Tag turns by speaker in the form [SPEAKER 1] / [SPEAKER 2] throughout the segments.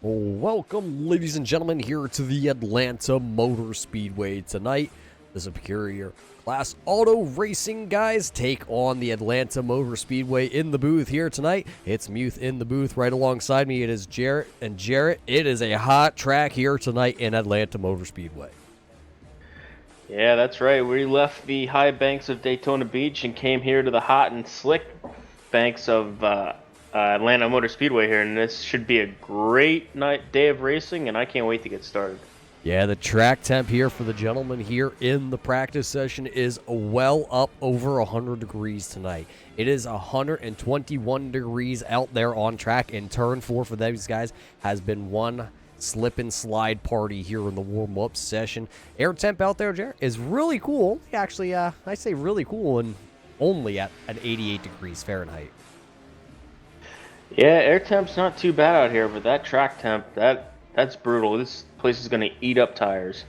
[SPEAKER 1] Welcome, ladies and gentlemen, here to the Atlanta Motor Speedway tonight. The Superior Class Auto Racing guys take on the Atlanta Motor Speedway in the booth here tonight. It's Muth in the booth. Right alongside me, it is Jarrett. And Jarrett, it is a hot track here tonight in Atlanta Motor Speedway.
[SPEAKER 2] Yeah, that's right. We left the high banks of Daytona Beach and came here to the hot and slick banks of Atlanta Motor Speedway here, and this should be a great day of racing, and I can't wait to get started.
[SPEAKER 1] Yeah, the track temp here for the gentlemen here in the practice session is well up over 100 degrees tonight. It is 121 degrees out there on track, and turn 4 for these guys has been one slip and slide party here in the warm-up session. Air temp out there, Jared, is really cool. Actually, I say really cool, and only at 88 degrees Fahrenheit.
[SPEAKER 2] Yeah, air temp's not too bad out here, but that track temp, that's brutal. This place is going to eat up tires.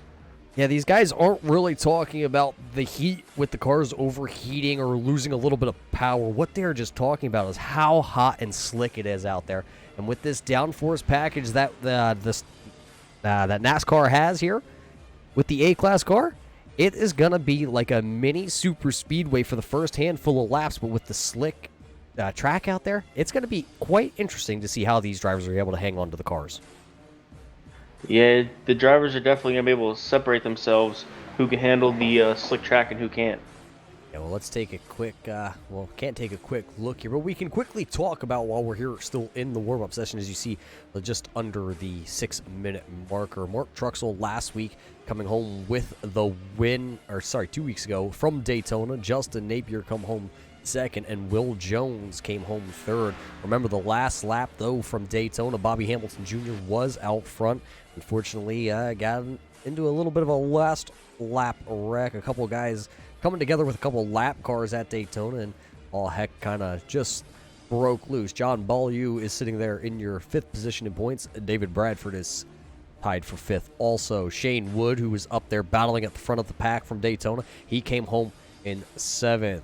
[SPEAKER 1] Yeah, these guys aren't really talking about the heat with the cars overheating or losing a little bit of power. What they're just talking about is how hot and slick it is out there. And with this downforce package that that NASCAR has here, with the A-Class car, it is going to be like a mini super speedway for the first handful of laps, but with the slick track out there, it's going to be quite interesting to see how these drivers are able to hang on to the cars.
[SPEAKER 2] Yeah, the drivers are definitely going to be able to separate themselves, who can handle the slick track and who can't.
[SPEAKER 1] Yeah, well, let's take a quick, can't take a quick look here, but we can quickly talk about while we're here still in the warm-up session. As you see, just under the 6-minute marker. Mark Truxell last week coming home with the win, 2 weeks ago from Daytona. Justin Napier come home second, and Will Jones came home third. Remember the last lap, though, from Daytona, Bobby Hamilton Jr. was out front. Unfortunately, got into a little bit of a last lap wreck. A couple guys coming together with a couple lap cars at Daytona, and all heck kind of just broke loose. John Beaulieu is sitting there in your 5th position in points. David Bradford is tied for 5th. Also, Shane Wood, who was up there battling at the front of the pack from Daytona, he came home in 7th.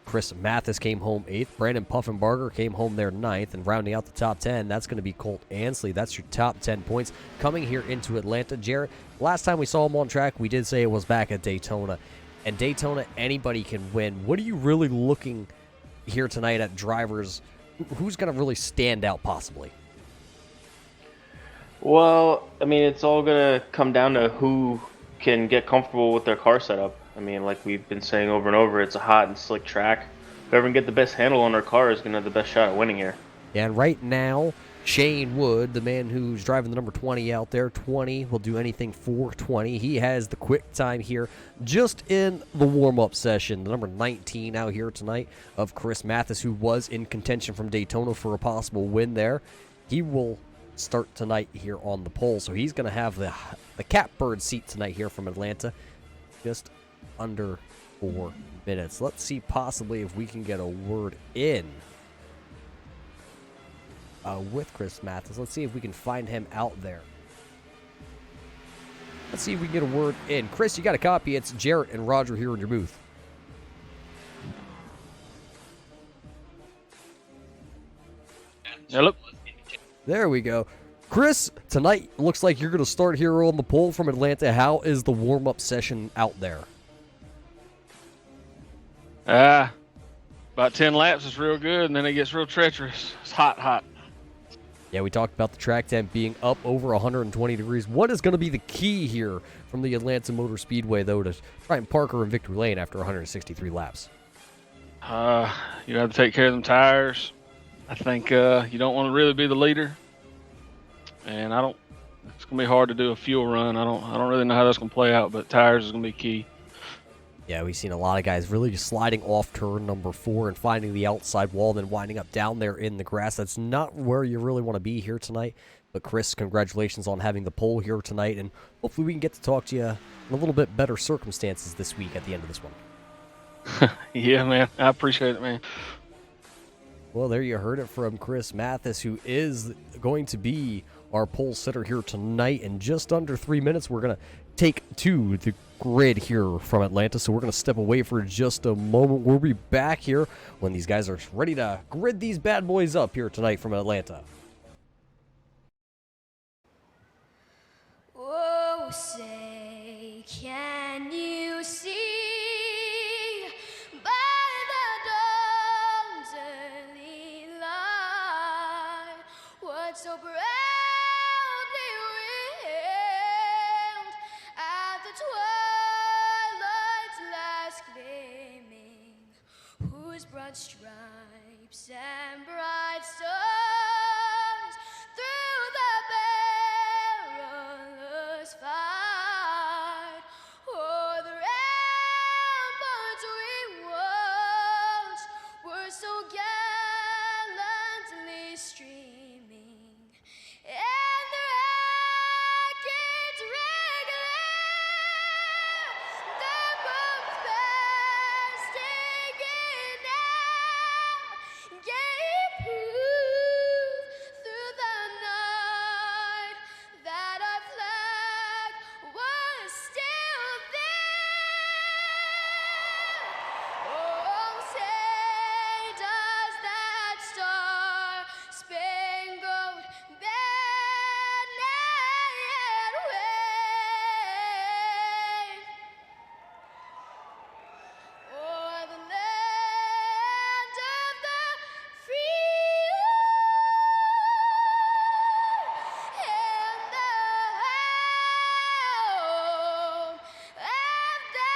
[SPEAKER 1] Chris Mathis came home 8th. Brandon Puffenbarger came home there 9th. And rounding out the top 10, that's going to be Colt Ansley. That's your top 10 points coming here into Atlanta. Jarrett, last time we saw him on track, we did say it was back at Daytona. And Daytona, anybody can win. What are you really looking here tonight at drivers? Who's going to really stand out possibly?
[SPEAKER 2] Well, I mean, it's all going to come down to who can get comfortable with their car setup. I mean, like we've been saying over and over, it's a hot and slick track. Whoever can get the best handle on their car is going to have the best shot at winning here.
[SPEAKER 1] Yeah, and right now, Shane Wood, the man who's driving the number 20 out there, 20 will do anything for 20. He has the quick time here just in the warm-up session. The number 19 out here tonight of Chris Mathis, who was in contention from Daytona for a possible win there. He will start tonight here on the pole, so he's going to have the catbird seat tonight here from Atlanta. Just under 4 minutes. Let's see possibly if we can get a word in with Chris Mathis. Let's see if we can find him out there. Let's see if we can get a word in. Chris, you got a copy. It's Jarrett and Roger here in your booth.
[SPEAKER 3] Hello.
[SPEAKER 1] There we go. Chris, tonight looks like you're going to start here on the pole from Atlanta. How is the warm-up session out there?
[SPEAKER 3] About 10 laps is real good, and then it gets real treacherous. It's hot.
[SPEAKER 1] Yeah, we talked about the track temp being up over 120 degrees. What is going to be the key here from the Atlanta Motor Speedway, though, to try and Parker in victory lane after 163 laps?
[SPEAKER 3] You have to take care of them tires. I think you don't want to really be the leader, and it's going to be hard to do a fuel run. I don't really know how that's going to play out, but tires is going to be key.
[SPEAKER 1] Yeah, we've seen a lot of guys really just sliding off turn number 4 and finding the outside wall, then winding up down there in the grass. That's not where you really want to be here tonight. But Chris, congratulations on having the pole here tonight, and hopefully we can get to talk to you in a little bit better circumstances this week at the end of this one.
[SPEAKER 3] Yeah, man. I appreciate it, man.
[SPEAKER 1] Well, there you heard it from Chris Mathis, who is going to be our pole sitter here tonight. In just under 3 minutes, we're going to take to the grid here from Atlanta, so we're going to step away for just a moment. We'll be back here when these guys are ready to grid these bad boys up here tonight from Atlanta.
[SPEAKER 4] Oh, say, can you see by the dawn's early light what so proudly wailed at the twilight's last gleaming, whose broad stripes and bright stars through the perilous fight o'er the ramparts we watched were so gallantly streaming, and the rackets regular, the bombs bursting in air, gave proof through the night that our flag was still there. Oh, say does that star-spangled banner yet wave o'er the land of the free and the home of the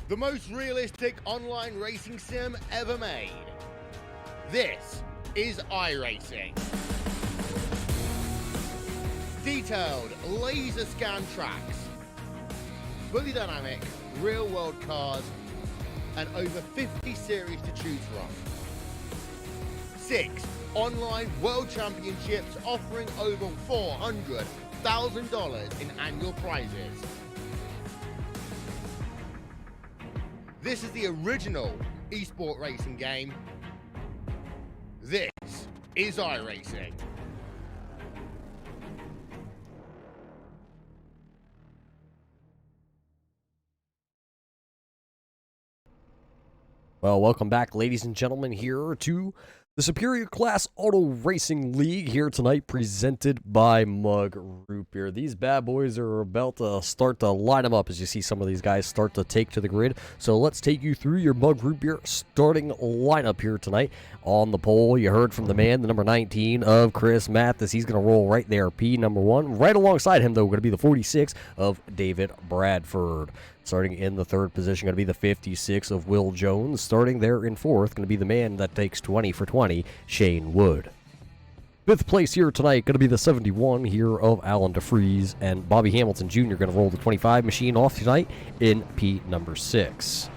[SPEAKER 5] The most realistic online racing sim ever made. This is iRacing. Detailed laser scan tracks, fully dynamic real world cars, and over 50 series to choose from. 6 online world championships offering over $400,000 in annual prizes. This is the original esport racing game. This is iRacing.
[SPEAKER 1] Well, welcome back, ladies and gentlemen, here to the Superior Class Auto Racing League here tonight, presented by Mug Root Beer. These bad boys are about to start to line them up as you see some of these guys start to take to the grid. So let's take you through your Mug Root Beer starting lineup here tonight. On the pole, you heard from the man, the number 19 of Chris Mathis. He's going to roll right there, P number 1. Right alongside him, though, going to be the 46 of David Bradford. Starting in the third position, going to be the 56 of Will Jones. Starting there in fourth, going to be the man that takes 20 for 20, Shane Wood. Fifth place here tonight, going to be the 71 here of Alan DeFries. And Bobby Hamilton Jr. going to roll the 25 machine off tonight in P number 6.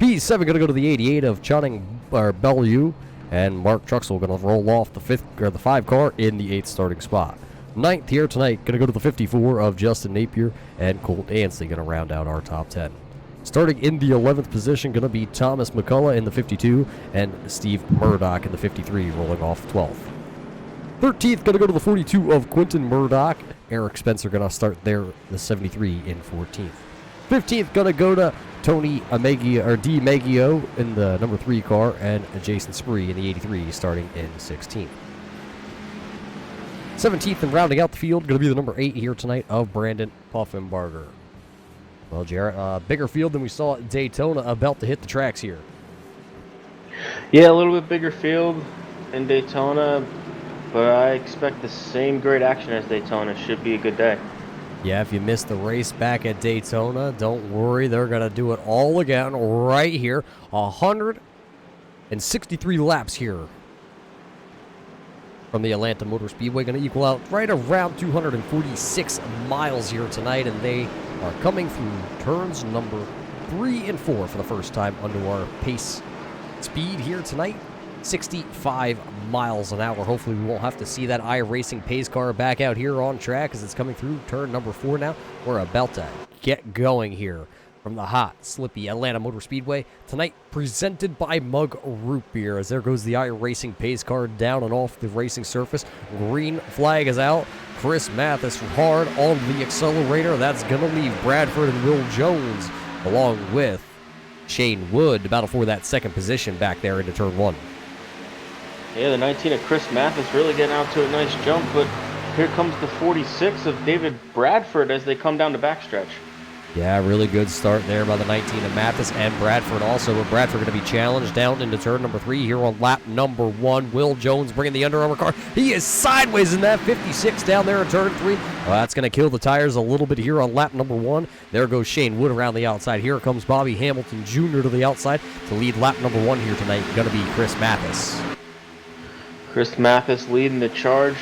[SPEAKER 1] P7 going to go to the 88 of Channing Bellew. And Mark Truxell going to roll off the 5 car in the 8th starting spot. 9th here tonight, going to go to the 54 of Justin Napier, and Colt Ansley going to round out our top 10. Starting in the 11th position, going to be Thomas McCullough in the 52, and Steve Murdoch in the 53, rolling off 12th. 13th, going to go to the 42 of Quentin Murdoch. Eric Spencer going to start there, the 73 in 14th. 15th, going to go to Tony DiMaggio in the number 3 car, and Jason Spree in the 83, starting in 16th. 17th and rounding out the field, going to be the number 8 here tonight of Brandon Puffenbarger. Well, Jarrett, bigger field than we saw at Daytona, about to hit the tracks here.
[SPEAKER 2] Yeah, a little bit bigger field in Daytona, but I expect the same great action as Daytona. Should be a good day.
[SPEAKER 1] Yeah, if you missed the race back at Daytona, don't worry. They're going to do it all again right here. 163 laps here from the Atlanta Motor Speedway, going to equal out right around 246 miles here tonight, and they are coming through turns number 3 and 4 for the first time under our pace speed here tonight. 65 miles an hour. Hopefully we won't have to see that iRacing pace car back out here on track as it's coming through turn number 4 now. We're about to get going here. from the hot, slippy Atlanta Motor Speedway. Tonight, presented by Mug Root Beer. As there goes the iRacing pace car down and off the racing surface. Green flag is out. Chris Mathis hard on the accelerator. That's going to leave Bradford and Will Jones, along with Shane Wood, to battle for that second position back there into turn 1.
[SPEAKER 2] Yeah, the 19 of Chris Mathis really getting out to a nice jump, but here comes the 46 of David Bradford as they come down the backstretch.
[SPEAKER 1] Yeah, really good start there by the 19 of Mathis and Bradford also. But Bradford going to be challenged down into turn number 3 here on lap number 1. Will Jones bringing the Under Armour car. He is sideways in that 56 down there in turn 3. Well, that's going to kill the tires a little bit here on lap number 1. There goes Shane Wood around the outside. Here comes Bobby Hamilton Jr. to the outside to lead lap number 1 here tonight. Going to be Chris Mathis.
[SPEAKER 2] Chris Mathis leading the charge,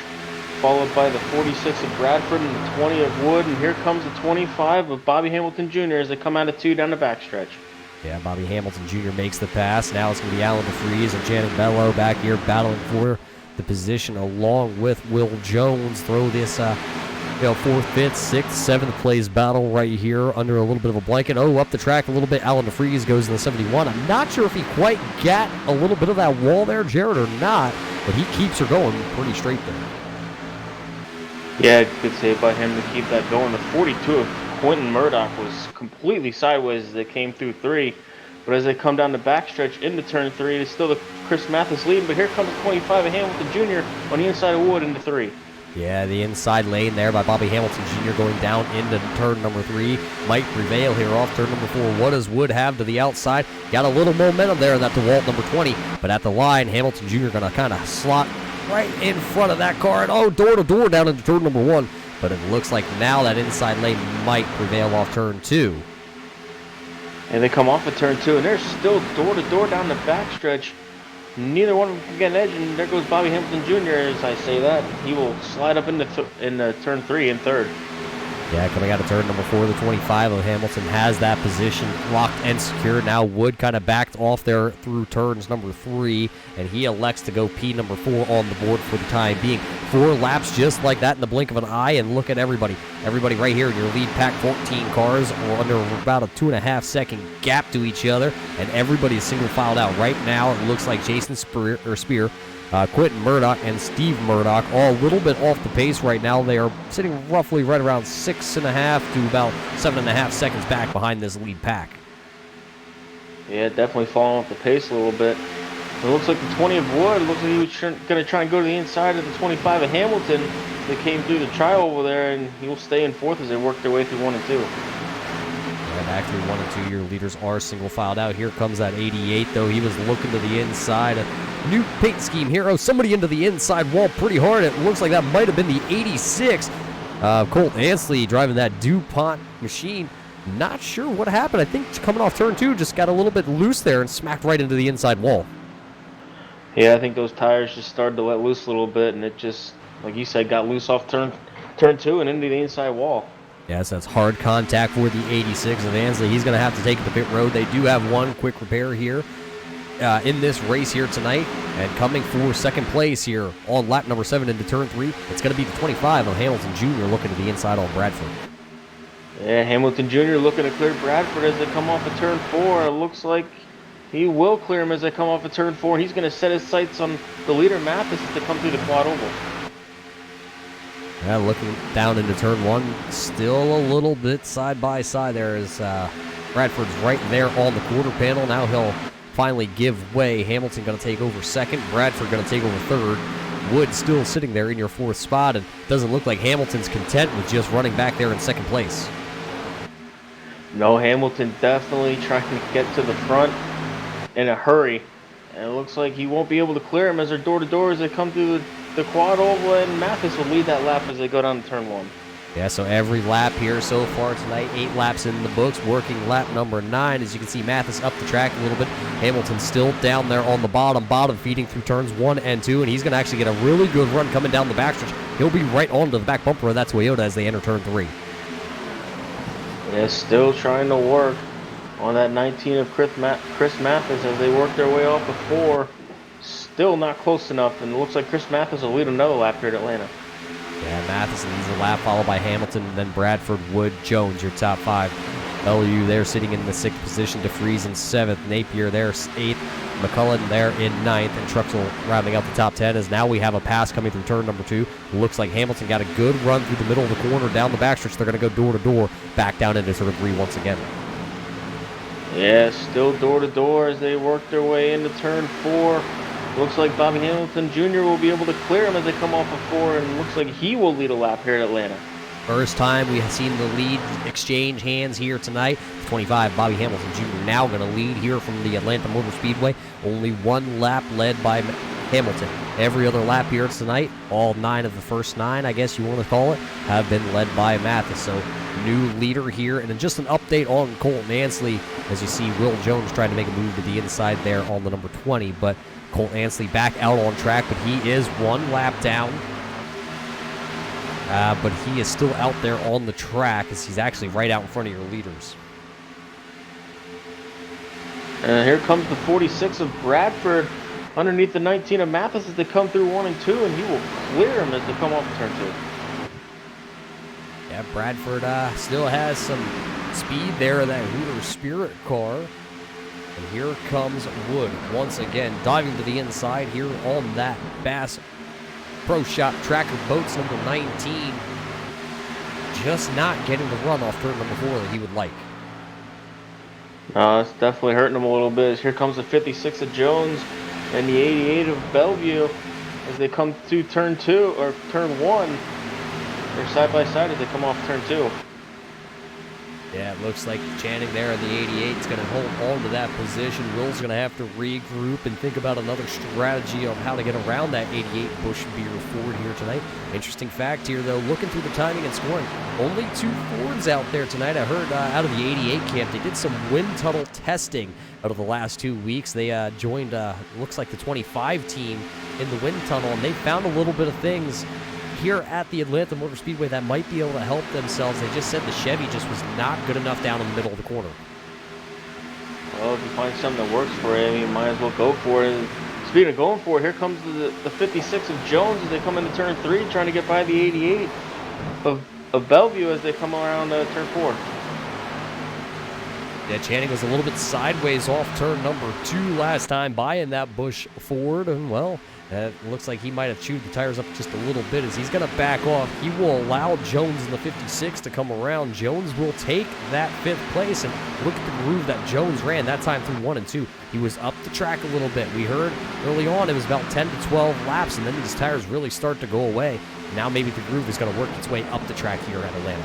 [SPEAKER 2] followed by the 46 of Bradford and the 20 of Wood, and here comes the 25 of Bobby Hamilton Jr. as they come out of 2 down the backstretch.
[SPEAKER 1] Yeah, Bobby Hamilton Jr. makes the pass. Now it's going to be Alan DeFries and Janet Bello back here battling for the position along with Will Jones. Throw this 4th, 5th, 6th, 7th place battle right here under a little bit of a blanket. Oh, up the track a little bit. Alan DeFries goes in the 71. I'm not sure if he quite got a little bit of that wall there, Jared, or not, but he keeps her going pretty straight there.
[SPEAKER 2] Yeah, good save by him to keep that going. The 42 of Quentin Murdoch was completely sideways as they came through 3. But as they come down the backstretch into turn 3, it's still the Chris Mathis leading. But here comes 25 of Hamilton Jr. on the inside of Wood into 3.
[SPEAKER 1] Yeah, the inside lane there by Bobby Hamilton Jr. going down into turn number 3. Might prevail here off turn number 4. What does Wood have to the outside? Got a little momentum there in that DeWalt number 20. But at the line, Hamilton Jr. going to kind of slot right in front of that car. And door to door down into turn number 1. But it looks like now that inside lane might prevail off turn 2.
[SPEAKER 2] And they come off of turn 2, and they're still door to door down the backstretch. Neither one of them can get an edge, and there goes Bobby Hamilton Jr. as I say that. He will slide up into turn 3 in 3rd.
[SPEAKER 1] Yeah, coming out of turn number 4, the 25 of Hamilton has that position locked and secured. Now Wood kind of backed off there through turns number 3, and he elects to go P number 4 on the board for the time being. 4 laps just like that in the blink of an eye, and look at everybody. Everybody right here in your lead pack, 14 cars are under about a 2.5 second gap to each other, and everybody is single filed out. Right now, it looks like Jason Spear, Quentin Murdoch and Steve Murdoch all a little bit off the pace right now. They are sitting roughly right around 6.5 to about 7.5 seconds back behind this lead pack.
[SPEAKER 2] Yeah, definitely falling off the pace a little bit. It looks like the 20 of Wood, looks like he was going to try and go to the inside of the 25 of Hamilton. They came through the trial over there, and he will stay in 4th as they work their way through 1 and 2.
[SPEAKER 1] And actually 1 and 2 year leaders are single filed out. Here comes that 88, though. He was looking to the inside. A new paint scheme here. Oh, somebody into the inside wall pretty hard. It looks like that might have been the 86. Colt Ansley driving that DuPont machine. Not sure what happened. I think coming off turn 2 just got a little bit loose there and smacked right into the inside wall.
[SPEAKER 2] Yeah, I think those tires just started to let loose a little bit, and it just, like you said, got loose off turn 2 and into the inside wall.
[SPEAKER 1] Yes, that's hard contact for the 86 of Ansley. He's going to have to take it to pit road. They do have one quick repair here in this race here tonight. And coming for second place here on lap number 7 into turn 3, it's going to be the 25 of Hamilton Jr. looking to the inside on Bradford.
[SPEAKER 2] Yeah, Hamilton Jr. looking to clear Bradford as they come off of turn 4. It looks like he will clear him as they come off of turn 4. He's going to set his sights on the leader, Mathis, as they come through the quad oval.
[SPEAKER 1] Yeah, looking down into turn 1, still a little bit side by side there as Bradford's right there on the quarter panel. Now he'll finally give way. Hamilton going to take over 2nd. Bradford going to take over 3rd. Wood still sitting there in your 4th spot, and doesn't look like Hamilton's content with just running back there in 2nd place.
[SPEAKER 2] No, Hamilton definitely trying to get to the front in a hurry. And it looks like he won't be able to clear him as they're door to door as they come through the quad oval, and Mathis will lead that lap as they go down to turn 1.
[SPEAKER 1] Yeah, so every lap here so far tonight, 8 laps in the books, working lap number 9. As you can see, Mathis up the track a little bit. Hamilton still down there on the bottom feeding through turns 1 and 2, and he's going to actually get a really good run coming down the backstretch. He'll be right onto the back bumper of that Toyota as they enter turn 3.
[SPEAKER 2] Yeah, still trying to work on that 19 of Chris Mathis as they work their way off the 4. Still not close enough, and it looks like Chris Mathis will lead another lap here at Atlanta.
[SPEAKER 1] Yeah, Mathis leads the lap, followed by Hamilton, then Bradford, Wood, Jones, your top 5. LU there sitting in the 6th position, DeFries in 7th, Napier there 8th, McCullen there in 9th, and Truxell rounding out the top 10 as now we have a pass coming through turn number 2. Looks like Hamilton got a good run through the middle of the corner, down the backstretch. They're going to go door to door, back down into turn 3 once again.
[SPEAKER 2] Yeah, still door to door as they work their way into turn 4. Looks like Bobby Hamilton Jr. will be able to clear him as they come off of 4, and looks like he will lead a lap here at Atlanta.
[SPEAKER 1] First time we have seen the lead exchange hands here tonight. 25, Bobby Hamilton Jr. now going to lead here from the Atlanta Motor Speedway. Only one lap led by Hamilton. Every other lap here tonight, all 9 of the first 9, I guess you want to call it, have been led by Mathis. So new leader here. And then just an update on Colton Ansley. As you see, Will Jones trying to make a move to the inside there on the number 20. But Colton Ansley back out on track, but he is 1 lap down. But he is still out there on the track as he's actually right out in front of your leaders.
[SPEAKER 2] And here comes the 46 of Bradford underneath the 19 of Mathis as they come through 1 and 2, and he will clear him as they come off turn 2.
[SPEAKER 1] Yeah, Bradford still has some speed there in that Hooter Spirit car. And here comes Wood once again diving to the inside here on that Bass Pro Shop Tracker Boats number 19. Just not getting the run off turn number 4 that he would like.
[SPEAKER 2] It's definitely hurting him a little bit. Here comes the 56 of Jones and the 88 of Bellevue as they come through turn 2 or turn 1. They're side by side as they come off turn 2.
[SPEAKER 1] Yeah, it looks like Channing there in the 88 is going to hold on to that position. Will's going to have to regroup and think about another strategy on how to get around that 88 Busch Beer Ford here tonight. Interesting fact here, though, looking through the timing and scoring, only 2 Fords out there tonight. I heard out of the 88 camp, they did some wind tunnel testing out of the last 2 weeks. They joined, looks like the 25 team in the wind tunnel, and they found a little bit of things here at the Atlanta Motor Speedway that might be able to help themselves. They just said the Chevy just was not good enough down in the middle of the corner.
[SPEAKER 2] Well, if you find something that works for you, you might as well go for it. And speaking of going for it, here comes the 56 of Jones as they come into turn 3, trying to get by the 88 of Bellevue as they come around turn 4.
[SPEAKER 1] Yeah, Channing was a little bit sideways off turn number 2 last time buying that Busch Ford, and well, it looks like he might have chewed the tires up just a little bit as he's going to back off. He will allow Jones in the 56 to come around. Jones will take that 5th place, and look at the groove that Jones ran that time through 1 and 2. He was up the track a little bit. We heard early on it was about 10 to 12 laps, and then these tires really start to go away. Now maybe the groove is going to work its way up the track here at Atlanta.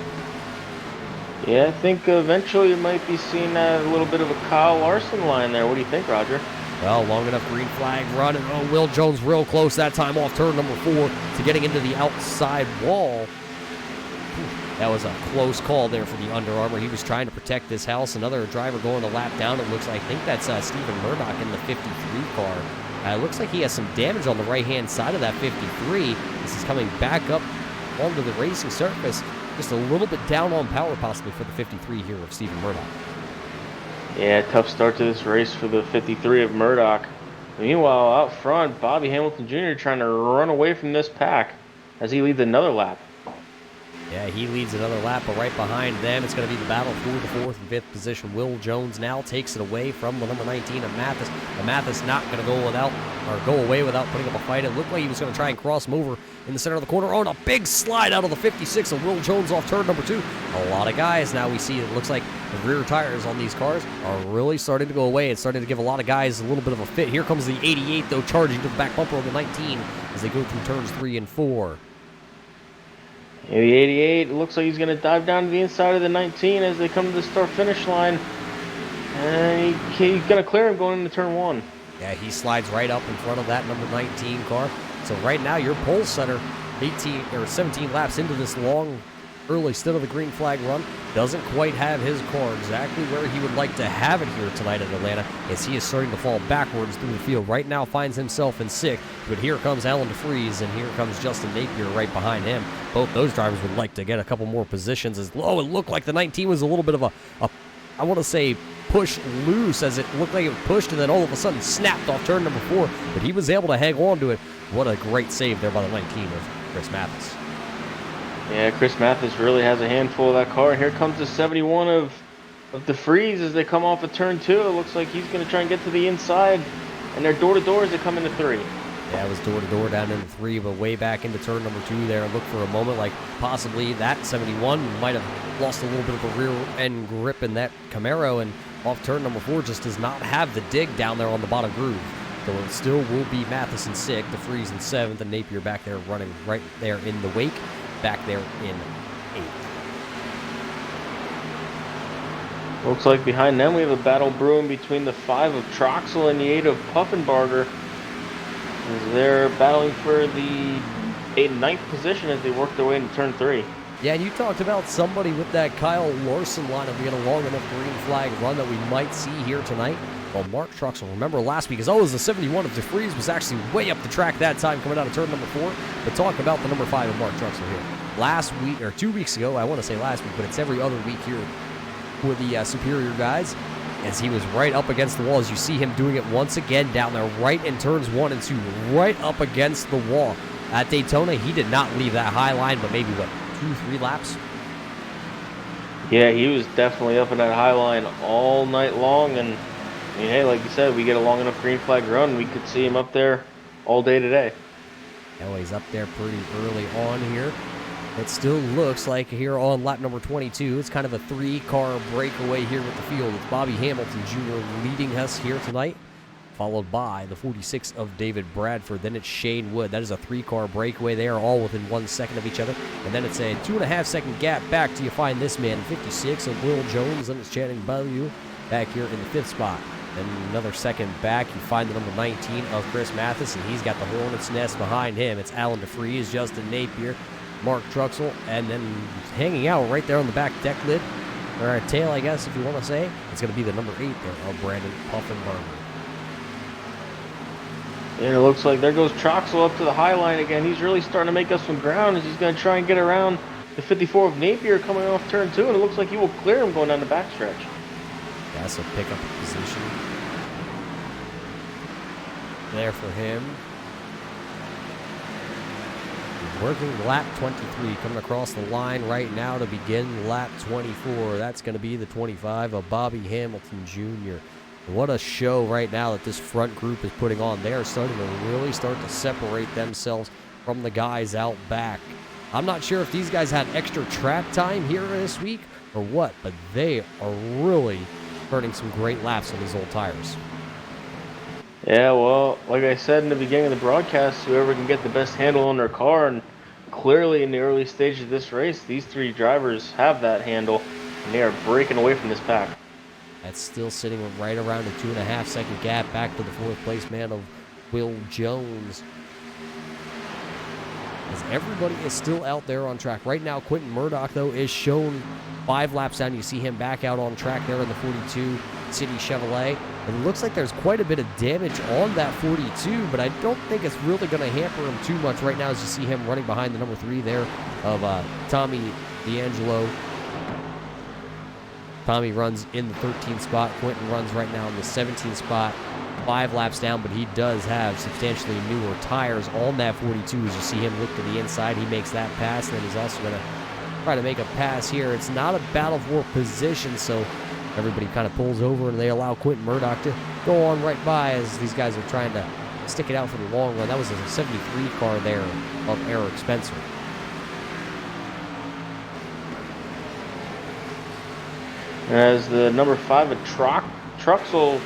[SPEAKER 2] Yeah, I think eventually you might be seeing a little bit of a Kyle Larson line there. What do you think, Roger?
[SPEAKER 1] Well, long enough green flag run, and Will Jones real close that time off turn number 4 to getting into the outside wall. That was a close call there for the Under Armour. He was trying to protect this house. Another driver going a lap down, it looks like. I think that's Stephen Murdoch in the 53 car. It looks like he has some damage on the right-hand side of that 53. This is coming back up onto the racing surface. Just a little bit down on power possibly for the 53 here of Stephen Murdoch.
[SPEAKER 2] Yeah, tough start to this race for the 53 of Murdoch. Meanwhile, out front, Bobby Hamilton Jr. trying to run away from this pack as he leads another lap.
[SPEAKER 1] Yeah, he leads another lap, but right behind them, it's going to be the battle for the 4th and 5th position. Will Jones now takes it away from the number 19 of Mathis. And Mathis not going to go away without putting up a fight. It looked like he was going to try and cross him over in the center of the corner. Oh, and a big slide out of the 56 of Will Jones off turn number 2. A lot of guys now we see it looks like the rear tires on these cars are really starting to go away. It's starting to give a lot of guys a little bit of a fit. Here comes the 88, though, charging to the back bumper of the 19 as they go through turns 3 and 4.
[SPEAKER 2] Yeah, the 88 looks like he's going to dive down to the inside of the 19 as they come to the start-finish line. And he's going to clear him going into turn 1.
[SPEAKER 1] Yeah, he slides right up in front of that number 19 car. So right now, your pole setter, 17 laps into this long, early stint of the green flag run, doesn't quite have his car exactly where he would like to have it here tonight at Atlanta, as he is starting to fall backwards through the field. Right now finds himself in 6th, but here comes Alan DeFries, and here comes Justin Napier right behind him. Both those drivers would like to get a couple more positions. As low, it looked like the 19 was a little bit of a I want to say push loose, as it looked like it pushed and then all of a sudden snapped off turn number 4, but he was able to hang on to it. What a great save there by the 19 of Chris Mathis.
[SPEAKER 2] Yeah, Chris Mathis really has a handful of that car. And here comes the 71 of of DeFries as they come off of turn 2. It looks like he's going to try and get to the inside. And they're door-to-door as they come into 3.
[SPEAKER 1] Yeah, it was door-to-door down into 3, but way back into turn number 2 there. Look for a moment like possibly that 71 might have lost a little bit of a rear-end grip in that Camaro, and off turn number 4 just does not have the dig down there on the bottom groove. So it still will be Matheson 6th, DeFries in 7th, and Napier back there running right there in the wake, back there in 8th.
[SPEAKER 2] Looks like behind them we have a battle brewing between the 5 of Troxel and the 8 of Puffenbarger. As they're battling for the 8th and 9th position as they work their way into turn 3.
[SPEAKER 1] Yeah, and you talked about somebody with that Kyle Larson lineup being a long enough green flag run that we might see here tonight. Well, Mark Truxell, remember last week, as always, the 71 of DeFries was actually way up the track that time coming out of turn number 4. But talk about the number 5 of Mark Truxell here. Last week, or 2 weeks ago, I want to say last week, but it's every other week here for the Superior guys, as he was right up against the wall. As you see him doing it once again down there right in turns 1 and 2, right up against the wall. At Daytona, he did not leave that high line, but maybe, 2-3 laps?
[SPEAKER 2] Yeah, he was definitely up in that high line all night long, and I mean, hey, like you said, we get a long enough green flag run, we could see him up there all day today.
[SPEAKER 1] Oh, he's up there pretty early on here. It still looks like here on lap number 22, it's kind of a 3-car breakaway here with the field. It's Bobby Hamilton Jr. leading us here tonight, followed by the 46 of David Bradford. Then it's Shane Wood. That is a 3-car breakaway. They are all within 1 second of each other. And then it's a 2.5-second gap back till you find this man, 56 of Will Jones. Then it's Channing Bellew back here in the 5th spot. Then another second back, you find the number 19 of Chris Mathis, and he's got the Hornet's Nest behind him. It's Alan DeFries, Justin Napier, Mark Truxell, and then hanging out right there on the back deck lid, or a tail, I guess, if you want to say, it's going to be the number 8 there of Brandon Puffenbarger.
[SPEAKER 2] And it looks like there goes Troxel up to the high line again. He's really starting to make up some ground as he's going to try and get around the 54 of Napier coming off turn 2, and it looks like he will clear him going down the backstretch.
[SPEAKER 1] Yeah, so pick up a position there for him. He's working lap 23, coming across the line right now to begin lap 24. That's going to be the 25 of Bobby Hamilton Jr. What a show right now that this front group is putting on. They are starting to really start to separate themselves from the guys out back. I'm not sure if these guys had extra track time here this week or what, but they are really burning some great laps on these old tires.
[SPEAKER 2] Yeah, well, like I said in the beginning of the broadcast, whoever can get the best handle on their car, and clearly in the early stages of this race, these 3 drivers have that handle, and they are breaking away from this pack.
[SPEAKER 1] That's still sitting right around a 2.5-second gap back to the 4th place man of Will Jones. As everybody is still out there on track. Right now, Quentin Murdoch, though, is shown 5 laps down. You see him back out on track there in the 42 City Chevrolet. It looks like there's quite a bit of damage on that 42, but I don't think it's really going to hamper him too much right now as you see him running behind the number 3 there of Tommy D'Angelo. Tommy runs in the 13th spot. Quentin runs right now in the 17th spot. 5 laps down, but he does have substantially newer tires on that 42. As you see him look to the inside, he makes that pass, and then he's also going to try to make a pass here. It's not a battle for position, so everybody kind of pulls over, and they allow Quentin Murdoch to go on right by as these guys are trying to stick it out for the long run. That was a 73 car there of Eric Spencer.
[SPEAKER 2] As the number 5 of Truxell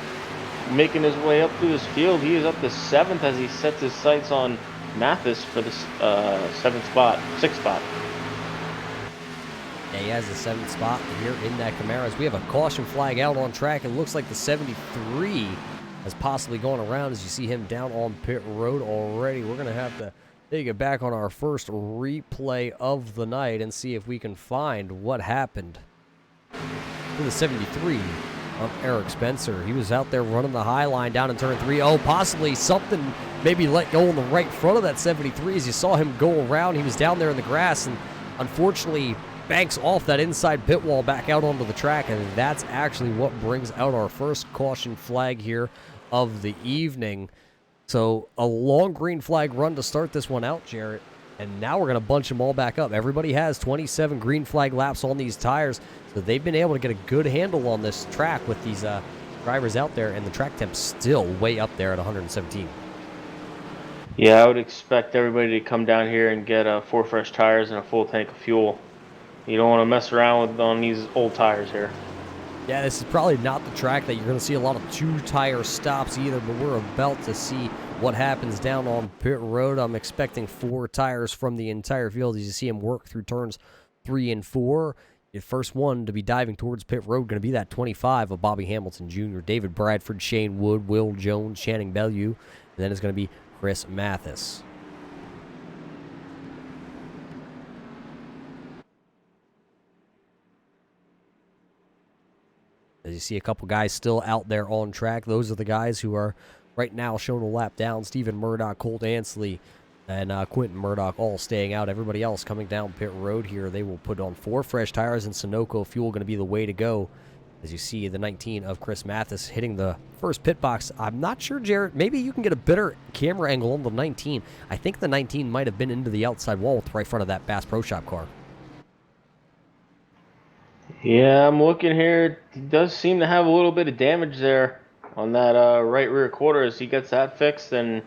[SPEAKER 2] making his way up through this field, he is up to 7th as he sets his sights on Mathis for the 6th spot.
[SPEAKER 1] Yeah, he has the 7th spot here in that Camaro. As we have a caution flag out on track, it looks like the 73 has possibly gone around as you see him down on pit road already. We're going to have to take it back on our first replay of the night and see if we can find what happened to the 73 of Eric Spencer. He was out there running the high line down in turn 3. Oh, possibly something maybe let go in the right front of that 73 as you saw him go around. He was down there in the grass and unfortunately banks off that inside pit wall back out onto the track, and that's actually what brings out our first caution flag here of the evening. So a long green flag run to start this one out, Jarrett. And now we're going to bunch them all back up. Everybody has 27 green flag laps on these tires, so they've been able to get a good handle on this track with these drivers out there, and the track temp's still way up there at 117.
[SPEAKER 2] Yeah, I would expect everybody to come down here and get 4 fresh tires and a full tank of fuel. You don't want to mess around with on these old tires here.
[SPEAKER 1] Yeah, this is probably not the track that you're going to see a lot of 2-tire stops either, but we're about to see what happens down on pit road. I'm expecting 4 tires from the entire field as you see him work through turns 3 and 4. The first one to be diving towards pit road going to be that 25 of Bobby Hamilton Jr., David Bradford, Shane Wood, Will Jones, Channing Bellew, and then it's going to be Chris Mathis. As you see a couple guys still out there on track, those are the guys who are right now showing a lap down. Stephen Murdoch, Colt Ansley, and Quentin Murdoch all staying out. Everybody else coming down pit road here. They will put on 4 fresh tires, and Sunoco fuel going to be the way to go. As you see the 19 of Chris Mathis hitting the first pit box. I'm not sure, Jarrett. Maybe you can get a better camera angle on the 19. I think the 19 might have been into the outside wall with right front of that Bass Pro Shop car.
[SPEAKER 2] Yeah, I'm looking here. He does seem to have a little bit of damage there on that right rear quarter. As he gets that fixed, then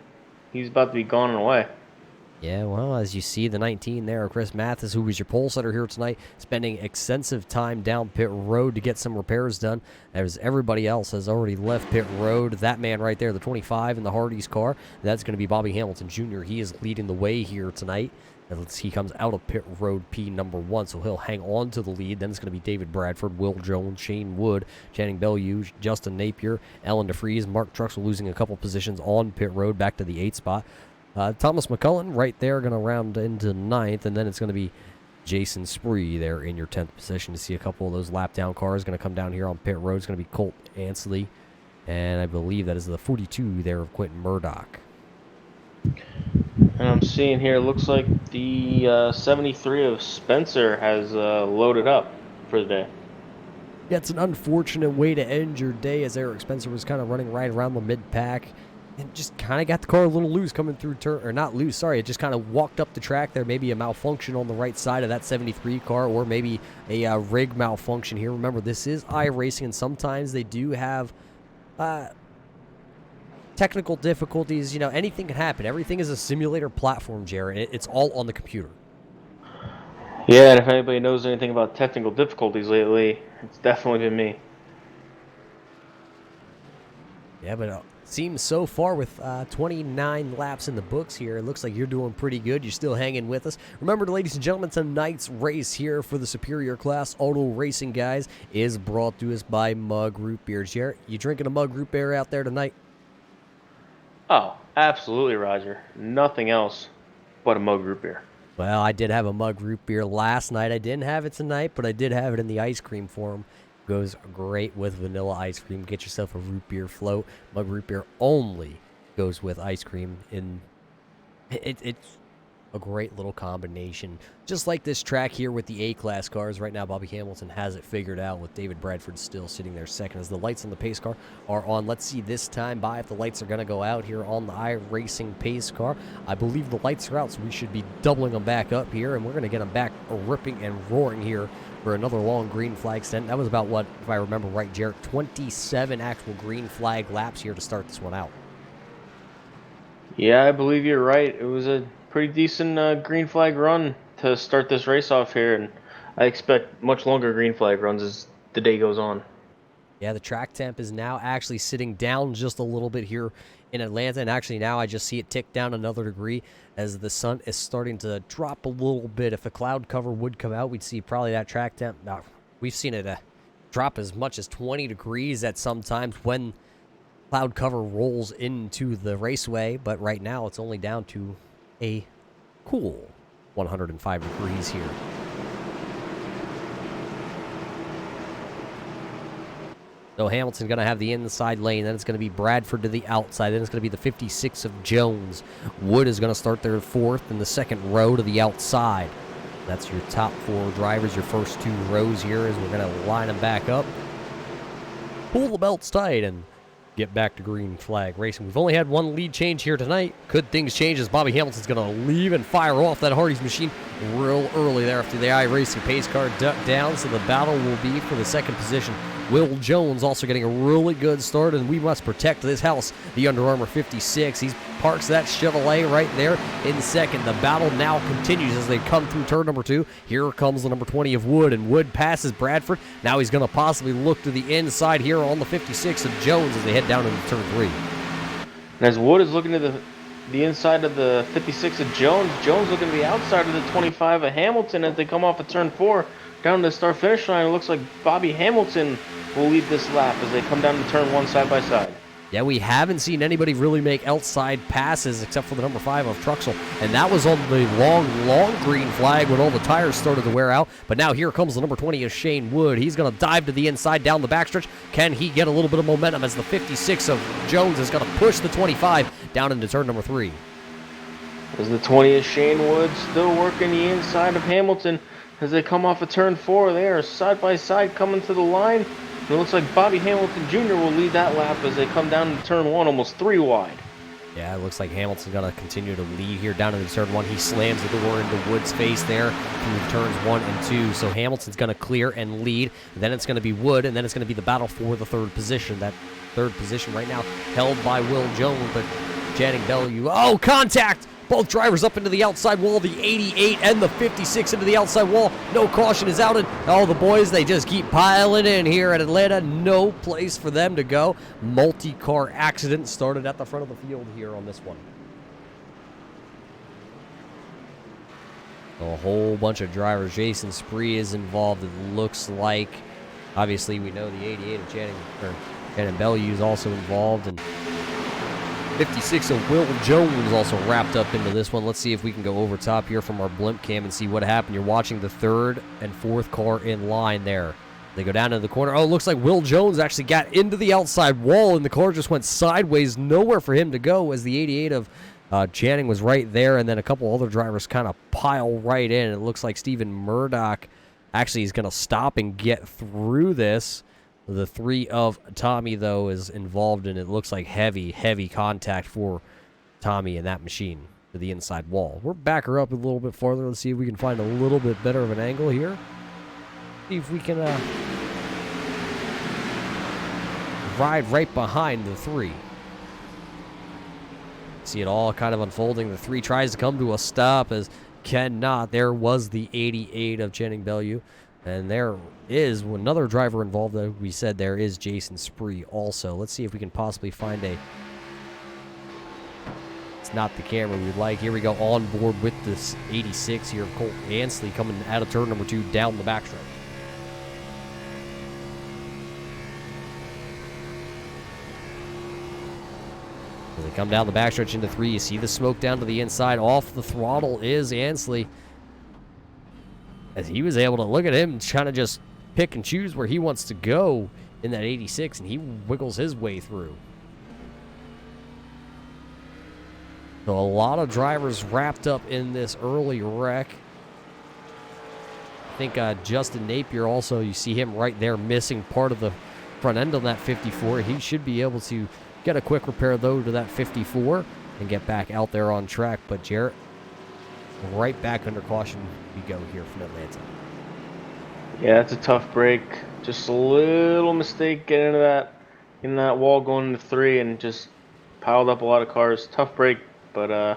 [SPEAKER 2] he's about to be gone and away.
[SPEAKER 1] Yeah, well, as you see, the 19 there, Chris Mathis, who was your pole setter here tonight, spending extensive time down pit road to get some repairs done, as everybody else has already left pit road. That man right there, the 25 in the Hardee's car, that's going to be Bobby Hamilton Jr. He is leading the way here tonight. As he comes out of pit road P number 1, so he'll hang on to the lead. Then it's going to be David Bradford, Will Jones, Shane Wood, Channing Bellew, Justin Napier, Ellen DeFries, Mark Truxell losing a couple positions on pit road back to the 8th spot. Thomas McCullen right there going to round into 9th, and then it's going to be Jason Spree there in your 10th position to see a couple of those lap down cars going to come down here on pit road. It's going to be Colt Ansley, and I believe that is the 42 there of Quentin Murdoch.
[SPEAKER 2] And I'm seeing here, it looks like the 73 of Spencer has loaded up for the day.
[SPEAKER 1] Yeah, it's an unfortunate way to end your day as Eric Spencer was kind of running right around the mid-pack and just kind of got the car a little loose coming through turn, or not loose, sorry, it just kind of walked up the track there. Maybe a malfunction on the right side of that 73 car, or maybe a rig malfunction here. Remember, this is iRacing, and sometimes they do have technical difficulties. You know, anything can happen. Everything is a simulator platform, Jared. It's all on the computer.
[SPEAKER 2] Yeah, and if anybody knows anything about technical difficulties lately, it's definitely been me.
[SPEAKER 1] Yeah, but seems so far with 29 laps in the books here, it looks like you're doing pretty good. You're still hanging with us. Remember, ladies and gentlemen, tonight's race here for the Superior Class Auto Racing guys is brought to us by Mug Root Beer. Jarrett, you drinking a Mug Root Beer out there tonight?
[SPEAKER 2] Oh, absolutely, Roger. Nothing else but a Mug Root Beer.
[SPEAKER 1] Well, I did have a Mug Root Beer last night. I didn't have it tonight, but I did have it in the ice cream form. Goes great with vanilla ice cream. Get yourself a root beer float. Mug Root Beer only goes with ice cream. It's a great little combination. Just like this track here with the A-Class cars. Right now, Bobby Hamilton has it figured out with David Bradford still sitting there second as the lights on the pace car are on. Let's see this time by if the lights are going to go out here on the iRacing pace car. I believe the lights are out, so we should be doubling them back up here, and we're going to get them back ripping and roaring here for another long green flag stint. That was about, what, if I remember right, Jarrett, 27 actual green flag laps here to start this one out.
[SPEAKER 2] Yeah, I believe you're right. It was a pretty decent green flag run to start this race off here, and I expect much longer green flag runs as the day goes on.
[SPEAKER 1] Yeah, the track temp is now actually sitting down just a little bit here in Atlanta, and actually now I just see it tick down another degree as the sun is starting to drop a little bit. If a cloud cover would come out, we'd see probably that track temp. We've seen it drop as much as 20 degrees at some times when cloud cover rolls into the raceway, but right now it's only down to a cool 105 degrees here. So Hamilton going to have the inside lane. Then it's going to be Bradford to the outside. Then it's going to be the 56 of Jones. Wood is going to start there fourth in the second row to the outside. That's your top 4 drivers, your first 2 rows here as we're going to line them back up. Pull the belts tight, and get back to green flag racing. We've only had one lead change here tonight. Could things change as Bobby Hamilton's going to leave and fire off that Hardee's machine real early there after the iRacing pace car ducked down. So the battle will be for the second position. Will Jones also getting a really good start, and we must protect this house. The Under Armour 56. He parks that Chevrolet right there in second. The battle now continues as they come through turn number 2. Here comes the number 20 of Wood, and Wood passes Bradford. Now he's going to possibly look to the inside here on the 56 of Jones as they head down into turn 3.
[SPEAKER 2] And as Wood is looking to the inside of the 56 of Jones, Jones looking to the outside of the 25 of Hamilton as they come off of turn 4 down to the start finish line. It looks like Bobby Hamilton will lead this lap as they come down to turn 1 side by side.
[SPEAKER 1] Yeah, we haven't seen anybody really make outside passes except for the number 5 of Truxell, and that was on the long green flag when all the tires started to wear out. But now here comes the number 20 of Shane Wood. He's going to dive to the inside down the backstretch. Can he get a little bit of momentum as the 56 of Jones is going to push the 25 down into turn number 3?
[SPEAKER 2] As the 20 of Shane Wood still working the inside of Hamilton as they come off of turn 4. They are side by side coming to the line. And it looks like Bobby Hamilton Jr. will lead that lap as they come down to turn 1, almost 3 wide.
[SPEAKER 1] Yeah, it looks like Hamilton's going to continue to lead here down into turn 1. He slams the door into Wood's face there through turns 1 and 2. So Hamilton's going to clear and lead. Then it's going to be Wood, and then it's going to be the battle for the third position. That third position right now held by Will Jones, but Channing Bellew. Oh, contact! Both drivers up into the outside wall, the 88 and the 56 into the outside wall. No caution is outed. Oh, the boys, they just keep piling in here at Atlanta. No place for them to go. Multi-car accident started at the front of the field here on this one. A whole bunch of drivers. Jason Spree is involved, it looks like. Obviously, we know the 88 of Channing Bellew is also involved, and 56 of Will Jones also wrapped up into this one. Let's see if we can go over top here from our blimp cam and see what happened. You're watching the third and fourth car in line there. They go down to the corner. Oh, it looks like Will Jones actually got into the outside wall, and the car just went sideways. Nowhere for him to go as the 88 of Channing was right there, and then a couple other drivers kind of pile right in. It looks like Stephen Murdoch actually is going to stop and get through this. The 3 of Tommy, though, is involved, and it looks like heavy contact for Tommy in that machine to the inside wall. We'll back her up a little bit farther. Let's see if we can find a little bit better of an angle here. See if we can ride right behind the 3. See it all kind of unfolding. The 3 tries to come to a stop as cannot. There was the 88 of Channing Bellew. And there is another driver involved. That we said there is Jason Spree also. Let's see if we can possibly find a... It's not the camera we'd like. Here we go on board with this 86 here. Colt Ansley coming out of turn number 2 down the backstretch. As they come down the backstretch into 3, you see the smoke down to the inside. Off the throttle is Ansley, as he was able to look at him and kind of just pick and choose where he wants to go in that 86, and he wiggles his way through. So a lot of drivers wrapped up in this early wreck. I think Justin Napier also, you see him right there missing part of the front end on that 54. He should be able to get a quick repair, though, to that 54 and get back out there on track. But Jarrett, right back under caution we go here from Atlanta.
[SPEAKER 2] Yeah, it's a tough break. Just a little mistake getting into that wall going into 3 and just piled up a lot of cars. Tough break, but I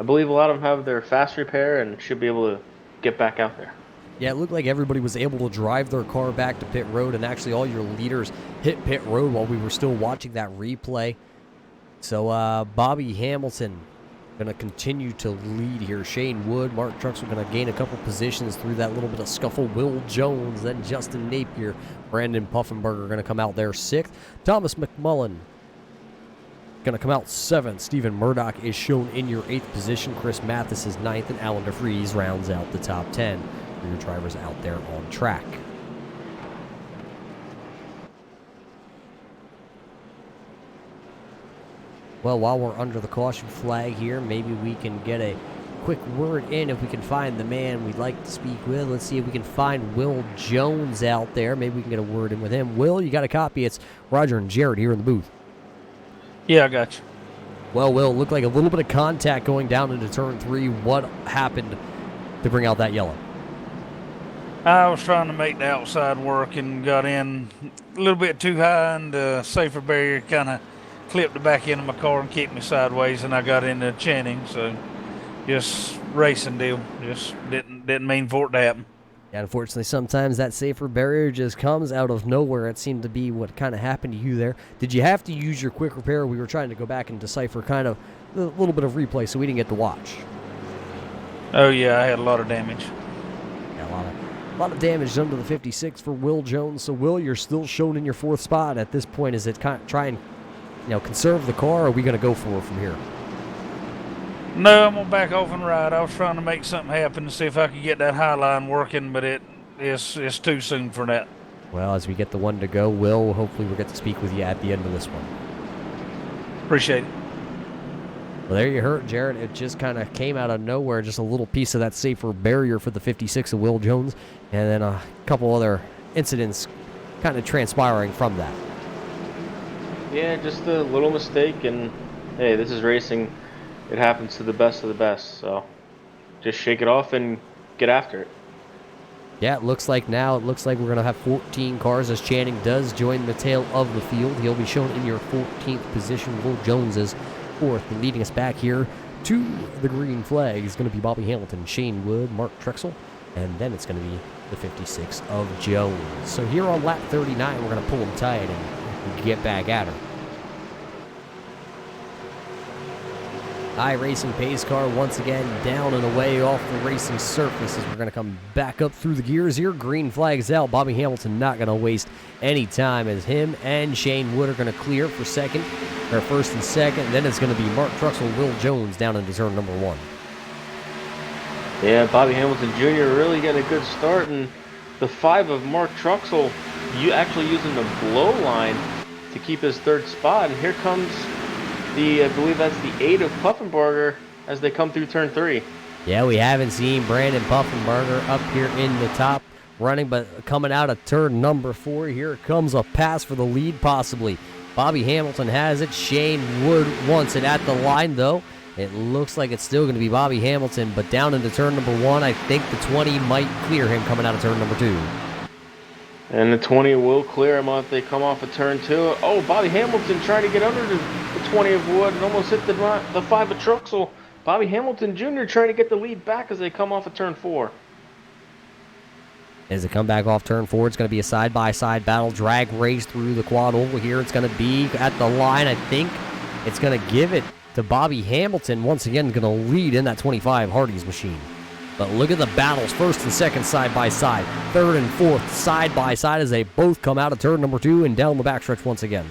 [SPEAKER 2] believe a lot of them have their fast repair and should be able to get back out there.
[SPEAKER 1] Yeah, it looked like everybody was able to drive their car back to pit road, and actually all your leaders hit pit road while we were still watching that replay. So Bobby Hamilton going to continue to lead here. Shane Wood, Mark Truxell going to gain a couple positions through that little bit of scuffle. Will Jones, then Justin Napier, Brandon Puffenberger going to come out there 6th. Thomas McMullen going to come out 7th. Stephen Murdoch is shown in your 8th position. Chris Mathis is 9th, and Alan DeFries rounds out the top 10 for your drivers out there on track. Well, while we're under the caution flag here, maybe we can get a quick word in if we can find the man we'd like to speak with. Let's see if we can find Will Jones out there. Maybe we can get a word in with him. Will, you got a copy? It's Roger and Jared here in the booth.
[SPEAKER 6] Yeah, I got you.
[SPEAKER 1] Well, Will, looked like a little bit of contact going down into turn 3. What happened to bring out that yellow?
[SPEAKER 6] I was trying to make the outside work and got in a little bit too high, and the safer barrier kind of clipped the back end of my car and kicked me sideways, and I got into Channing. So just racing deal. Just didn't mean for it to happen.
[SPEAKER 1] Yeah, unfortunately, sometimes that safer barrier just comes out of nowhere. It seemed to be what kind of happened to you there. Did you have to use your quick repair? We were trying to go back and decipher kind of a little bit of replay, so we didn't get to watch.
[SPEAKER 6] Oh yeah, I had a lot of damage.
[SPEAKER 1] Yeah, a lot of damage done to the 56 for Will Jones. So, Will, you're still shown in your 4th spot at this point. Is it kind of try and conserve the car, or are we going to go for it from here?
[SPEAKER 6] No, I'm gonna back off and ride. I was trying to make something happen to see if I could get that high line working, but it's too soon for that.
[SPEAKER 1] Well, as we get the one to go, Will, hopefully we'll get to speak with you at the end of this one.
[SPEAKER 6] Appreciate it.
[SPEAKER 1] Well, there you heard, Jared. It just kind of came out of nowhere, just a little piece of that safer barrier for the 56 of Will Jones, and then a couple other incidents kind of transpiring from that.
[SPEAKER 2] Yeah, just a little mistake, and hey, this is racing. It happens to the best of the best, so just shake it off and get after it.
[SPEAKER 1] Yeah, it looks like we're going to have 14 cars as Channing does join the tail of the field. He'll be shown in your 14th position. Will Jones is 4th, and leading us back here to the green flag is going to be Bobby Hamilton, Shane Wood, Mark Trexel, and then it's going to be the 56 of Jones. So here on lap 39, we're going to pull them tight and get back at her. iRacing pace car once again down and away off the racing surface as we're going to come back up through the gears here. Green flags out. Bobby Hamilton not going to waste any time as him and Shane Wood are going to clear for second, or first and second. And then it's going to be Mark Truxell, Will Jones down into turn number 1.
[SPEAKER 2] Yeah, Bobby Hamilton Jr. really getting a good start, and the 5 of Mark Truxell actually using the blow line to keep his 3rd spot. And here comes I believe that's the 8 of Puffenbarger as they come through turn 3.
[SPEAKER 1] Yeah, we haven't seen Brandon Puffenbarger up here in the top running, but coming out of turn number 4, here comes a pass for the lead possibly. Bobby Hamilton has it. Shane Wood wants it at the line, though. It looks like it's still going to be Bobby Hamilton, but down into turn number 1, I think the 20 might clear him coming out of turn number 2.
[SPEAKER 2] And the 20 will clear him if they come off of turn 2. Oh, Bobby Hamilton trying to get under the 20 of Wood and almost hit the 5 of Truxell. Bobby Hamilton Jr. trying to get the lead back as they come off of turn 4.
[SPEAKER 1] As they come back off turn 4, it's going to be a side-by-side battle, drag race through the quad oval here. It's going to be at the line. I think it's going to give it to Bobby Hamilton. Once again, going to lead in that 25 Hardee's machine. But look at the battles, 1st and 2nd side-by-side, 3rd and 4th side-by-side as they both come out of turn number 2 and down the backstretch once again.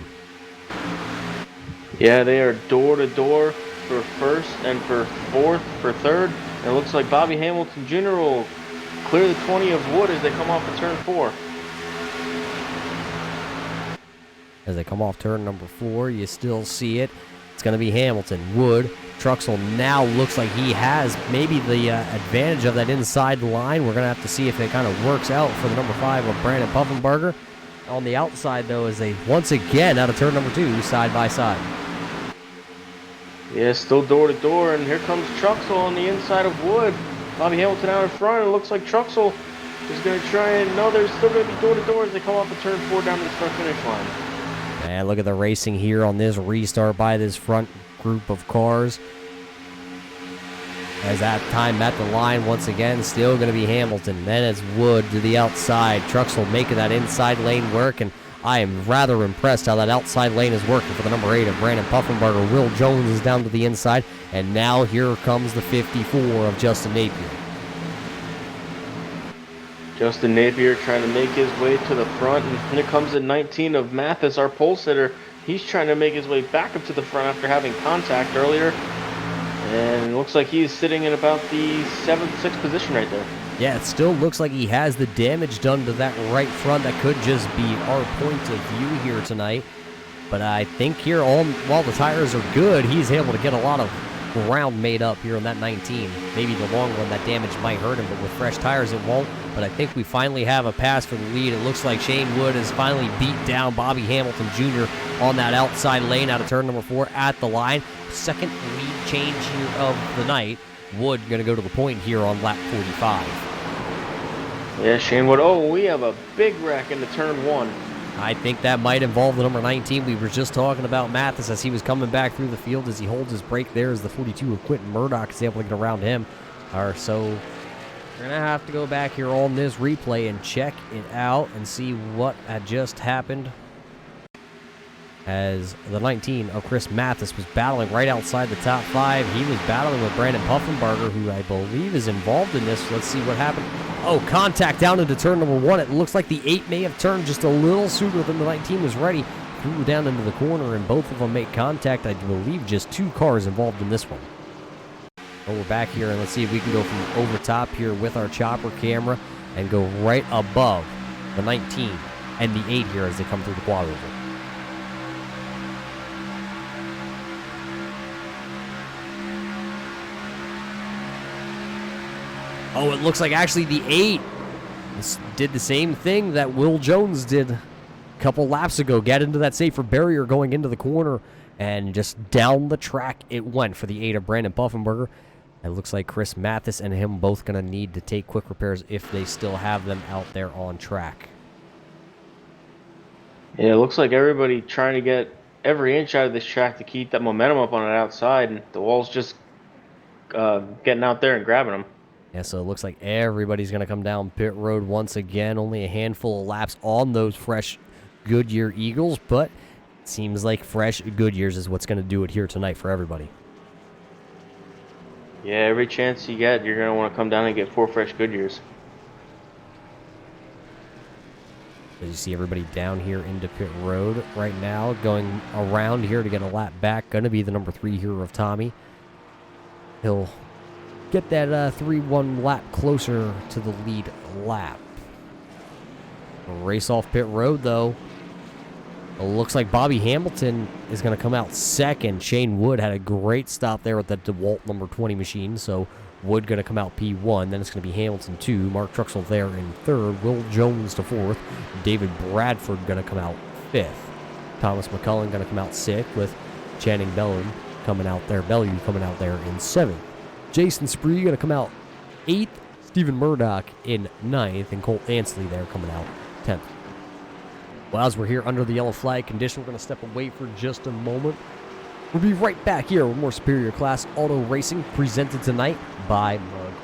[SPEAKER 2] Yeah, they are door-to-door for 1st and for 4th for 3rd. And it looks like Bobby Hamilton Jr. will clear the 20 of Wood as they come off of turn 4.
[SPEAKER 1] As they come off turn number 4, you still see it. It's going to be Hamilton, Wood. Truxell now looks like he has maybe the advantage of that inside line. We're going to have to see if it kind of works out for the number 5 of Brandon Puffenbarger. On the outside, though, as they once again out of turn number 2, side by side.
[SPEAKER 2] Yeah, still door-to-door, and here comes Truxell on the inside of Wood. Bobby Hamilton out in front, and it looks like Truxell is going to try and... No, they're still going to be door-to-door as they come off of turn 4 down to the start-finish line.
[SPEAKER 1] And look at the racing here on this restart by this front group of cars. As that time at the line once again, still going to be Hamilton. Then it's Wood to the outside. Truxell making that inside lane work, and I am rather impressed how that outside lane is working for the number 8 of Brandon Puffenbarger. Will Jones is down to the inside, and now here comes the 54 of Justin Napier.
[SPEAKER 2] Justin Napier trying to make his way to the front, and here comes the 19 of Mathis, our pole sitter. He's trying to make his way back up to the front after having contact earlier. And it looks like he's sitting in about the 7th, 6th position right there.
[SPEAKER 1] Yeah, it still looks like he has the damage done to that right front. That could just be our point of view here tonight. But I think here, while the tires are good, he's able to get a lot of ground made up here on that 19. Maybe the long run, that damage might hurt him, but with fresh tires it won't. But I think we finally have a pass for the lead. It looks like Shane Wood has finally beat down Bobby Hamilton Jr. on that outside lane out of turn number 4 at the line. Second lead change here of the night. Wood going to go to the point here on lap 45.
[SPEAKER 2] Yeah, Shane Wood. Oh, we have a big wreck into turn 1.
[SPEAKER 1] I think that might involve the number 19. We were just talking about Mathis as he was coming back through the field. As he holds his brake there as the 42 of Quentin Murdoch is able to get around him. So we're going to have to go back here on this replay and check it out and see what had just happened. As the 19 of Chris Mathis was battling right outside the top 5. He was battling with Brandon Puffenbarger, who I believe is involved in this. Let's see what happened. Oh, contact down into turn number 1. It looks like the 8 may have turned just a little sooner than the 19 was ready. Threw down into the corner, and both of them make contact. I believe just 2 cars involved in this one. Well, we're back here, and let's see if we can go from over top here with our chopper camera and go right above the 19 and the 8 here as they come through the quad oval. Oh, it looks like actually the 8 did the same thing that Will Jones did a couple laps ago. Get into that safer barrier going into the corner, and just down the track it went for the 8 of Brandon Puffenberger. It looks like Chris Mathis and him both going to need to take quick repairs if they still have them out there on track.
[SPEAKER 2] Yeah, it looks like everybody trying to get every inch out of this track to keep that momentum up on it outside, and the wall's just getting out there and grabbing them.
[SPEAKER 1] Yeah, so it looks like everybody's going to come down pit road once again. Only a handful of laps on those fresh Goodyear Eagles, but it seems like fresh Goodyears is what's going to do it here tonight for everybody.
[SPEAKER 2] Yeah, every chance you get, you're going to want to come down and get 4 fresh Goodyears.
[SPEAKER 1] As you see everybody down here into pit road right now, going around here to get a lap back. Going to be the number 3 here of Tommy. He'll get that 3-1 lap closer to the lead lap. Race off pit road, though. It looks like Bobby Hamilton is going to come out second. Shane Wood had a great stop there with that DeWalt number 20 machine, so Wood going to come out P1. Then it's going to be Hamilton 2. Mark Truxell there in 3rd. Will Jones to 4th. David Bradford going to come out 5th. Thomas McCullen going to come out 6th, with Channing Bellew coming out there in 7th. Jason Spree going to come out 8th. Stephen Murdoch in 9th. And Colt Ansley there coming out 10th. Well, as we're here under the yellow flag condition, we're going to step away for just a moment. We'll be right back here with more Superior Class Auto Racing presented tonight by Mug.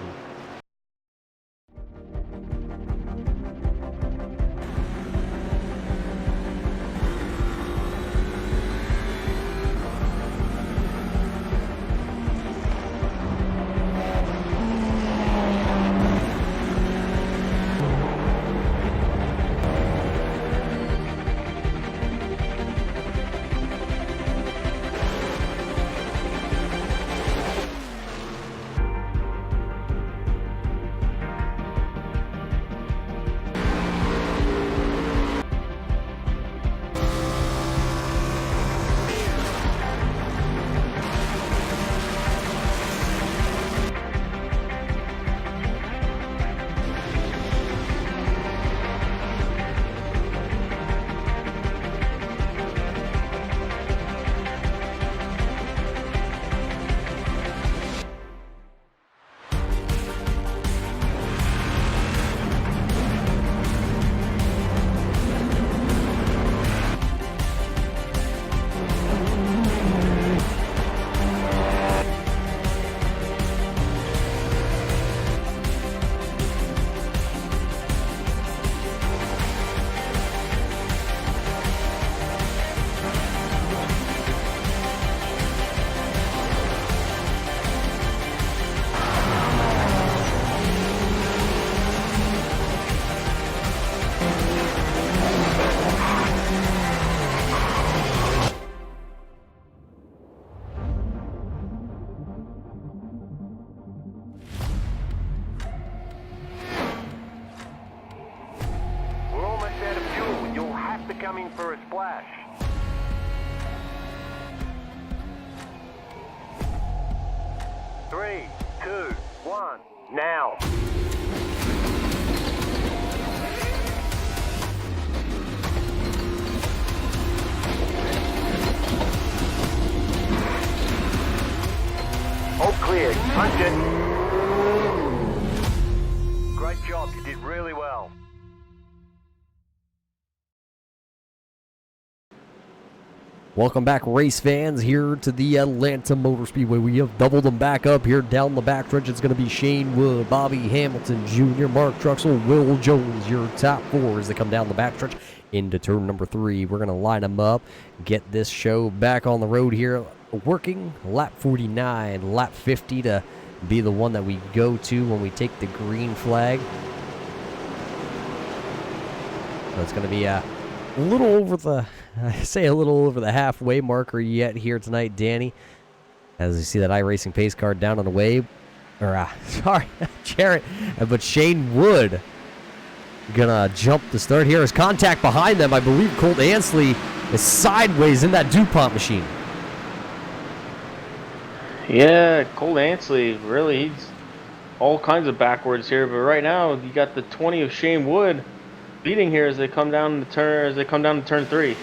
[SPEAKER 7] coming for a splash. 3, 2, 1, now. All clear. Punch it. Great job. You did really well.
[SPEAKER 1] Welcome back, race fans, here to the Atlanta Motor Speedway. We have doubled them back up here down the backstretch. It's going to be Shane Wood, Bobby Hamilton Jr., Mark Truxell, Will Jones, your top four as they come down the backstretch into turn number 3. We're going to line them up, get this show back on the road here, working lap 49, lap 50 to be the one that we go to when we take the green flag. So it's going to be a little over the, halfway marker yet here tonight, Danny. As you see that iRacing pace car down on the way, sorry, Jarrett, but Shane Wood gonna jump the start here. As contact behind them, I believe Colt Ansley is sideways in that DuPont machine.
[SPEAKER 2] Yeah, Colt Ansley, really, he's all kinds of backwards here. But right now, you got the 20 of Shane Wood leading here as they come down the turn 3.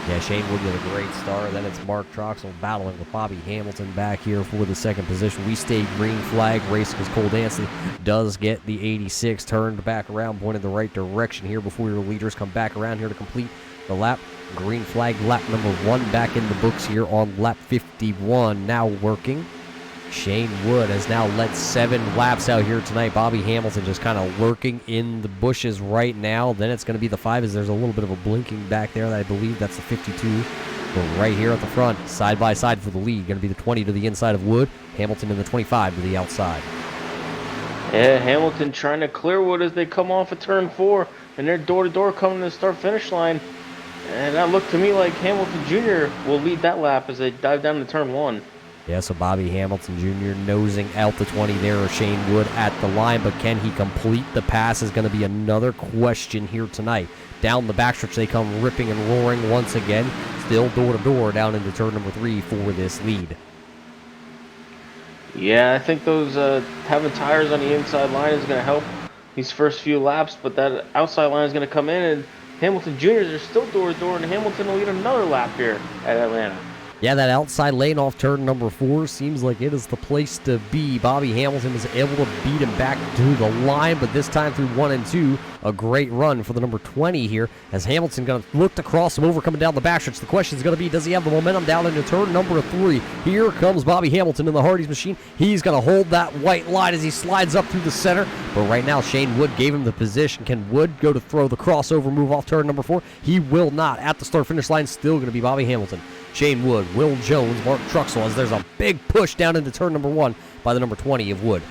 [SPEAKER 1] Yeah, Shane Wood with a great start. Then it's Mark Truxell battling with Bobby Hamilton back here for the second position. We stay green flag race because Colt Ansley does get the 86 turned back around, pointed the right direction here before your leaders come back around here to complete the lap. Green flag lap number 1 back in the books here on lap 51. Now working. Shane Wood has now led 7 laps out here tonight. Bobby Hamilton just kind of lurking in the bushes right now. Then it's going to be the 5 as there's a little bit of a blinking back there. I believe that's the 52. But right here at the front, side by side for the lead. Going to be the 20 to the inside of Wood. Hamilton in the 25 to the outside.
[SPEAKER 2] Yeah, Hamilton trying to clear Wood as they come off of turn 4. And they're door-to-door coming to the start-finish line. And that looked to me like Hamilton Jr. will lead that lap as they dive down to turn 1.
[SPEAKER 1] Yeah, so Bobby Hamilton Jr. nosing out the 20 there, or Shane Wood at the line, but can he complete the pass is going to be another question here tonight. Down the backstretch, they come ripping and roaring once again, still door-to-door down into turn number 3 for this lead.
[SPEAKER 2] Yeah, I think those having tires on the inside line is going to help these first few laps, but that outside line is going to come in, and Hamilton Jr.'s are still door-to-door, and Hamilton will lead another lap here at Atlanta.
[SPEAKER 1] Yeah, that outside lane off turn number 4 seems like it is the place to be. Bobby Hamilton was able to beat him back to the line, but this time through 1 and 2, a great run for the number 20 here, as Hamilton going to look to cross him over coming down the backstretch. The question is going to be, does he have the momentum down into turn number 3? Here comes Bobby Hamilton in the Hardee's machine. He's going to hold that white line as he slides up through the center, but right now Shane Wood gave him the position. Can Wood go to throw the crossover move off turn number 4? He will not. At the start-finish line, still going to be Bobby Hamilton. Shane Wood, Will Jones, Mark Truxell, as there's a big push down into turn number 1 by the number 20 of Wood.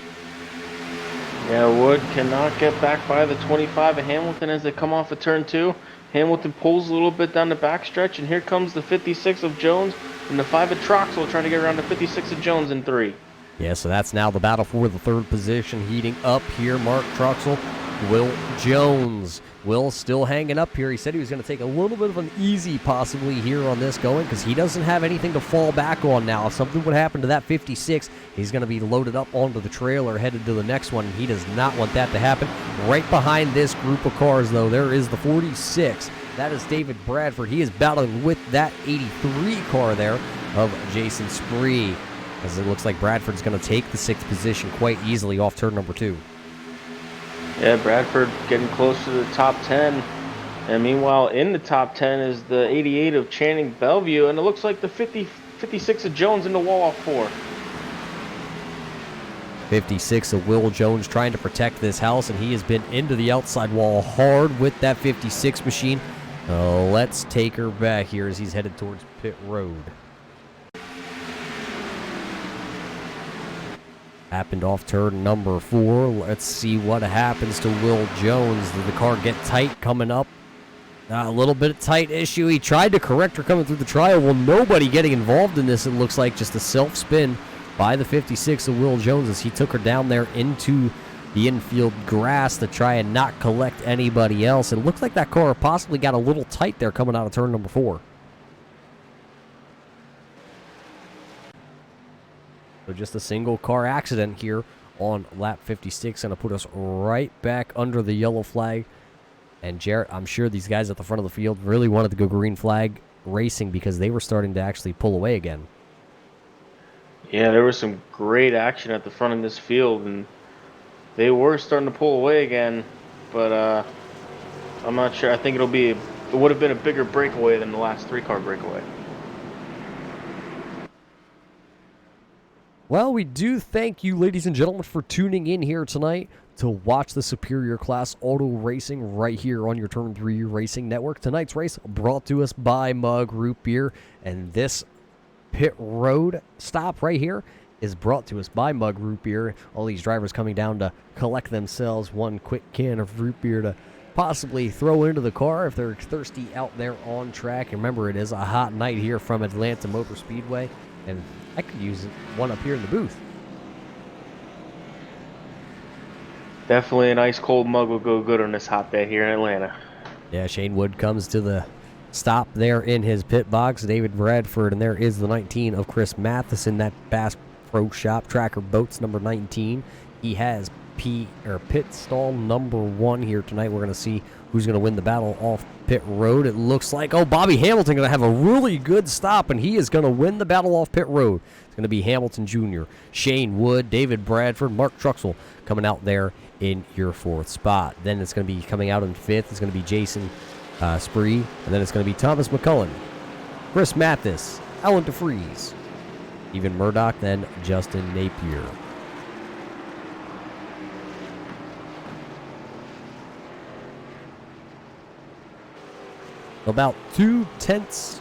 [SPEAKER 2] Yeah, Wood cannot get back by the 25 of Hamilton as they come off of turn 2. Hamilton pulls a little bit down the backstretch, and here comes the 56 of Jones and the 5 of Truxell trying to get around the 56 of Jones in 3.
[SPEAKER 1] Yeah, so that's now the battle for the 3rd position. Heating up here, Mark Truxell, Will Jones. Will still hanging up here. He said he was going to take a little bit of an easy possibly here on this going because he doesn't have anything to fall back on now. If something would happen to that 56, he's going to be loaded up onto the trailer headed to the next one. He does not want that to happen. Right behind this group of cars, though, there is the 46. That is David Bradford. He is battling with that 83 car there of Jason Spree, as it looks like Bradford's going to take the 6th position quite easily off turn number 2.
[SPEAKER 2] Yeah, Bradford getting close to the top 10. And meanwhile, in the top 10 is the 88 of Channing Bellevue. And it looks like the 56 of Jones in the wall off 4.
[SPEAKER 1] 56 of Will Jones trying to protect this house, and he has been into the outside wall hard with that 56 machine. Let's take her back here as he's headed towards pit road. Happened off turn number 4. Let's see what happens to Will Jones. Did the car get tight coming up? A little bit of tight issue. He tried to correct her coming through the trial. Well, nobody getting involved in this. It looks like just a self-spin by the 56 of Will Jones as he took her down there into the infield grass to try and not collect anybody else. It looks like that car possibly got a little tight there coming out of turn number 4. So just a single car accident here on lap 56, going to put us right back under the yellow flag. And Jarrett, I'm sure these guys at the front of the field really wanted to go green flag racing because they were starting to actually pull away again.
[SPEAKER 2] Yeah, there was some great action at the front of this field, and they were starting to pull away again. But I'm not sure. I think it would have been a bigger breakaway than the last 3-car breakaway.
[SPEAKER 1] Well, we do thank you, ladies and gentlemen, for tuning in here tonight to watch the Superior Class Auto Racing right here on your Turn 3 Racing Network. Tonight's race brought to us by Mug Root Beer, and this pit road stop right here is brought to us by Mug Root Beer. All these drivers coming down to collect themselves one quick can of root beer to possibly throw into the car if they're thirsty out there on track. And remember, it is a hot night here from Atlanta Motor Speedway, and I could use one up here in the booth.
[SPEAKER 2] Definitely an ice cold mug will go good on this hot day here in Atlanta.
[SPEAKER 1] Yeah, Shane Wood comes to the stop there in his pit box. David Bradford, and there is the 19 of Chris Matheson, that Bass Pro Shop Tracker Boats number 19. He has pit stall number 1 here tonight. We're going to see who's going to win the battle off pit road. It looks like, Bobby Hamilton going to have a really good stop, and he is going to win the battle off pit road. It's going to be Hamilton Jr., Shane Wood, David Bradford, Mark Truxell coming out there in your 4th spot. Then it's going to be coming out in 5th. It's going to be Jason Spree, and then it's going to be Thomas McCullen, Chris Mathis, Alan DeFries, Stephen Murdoch, then Justin Napier. About 2/10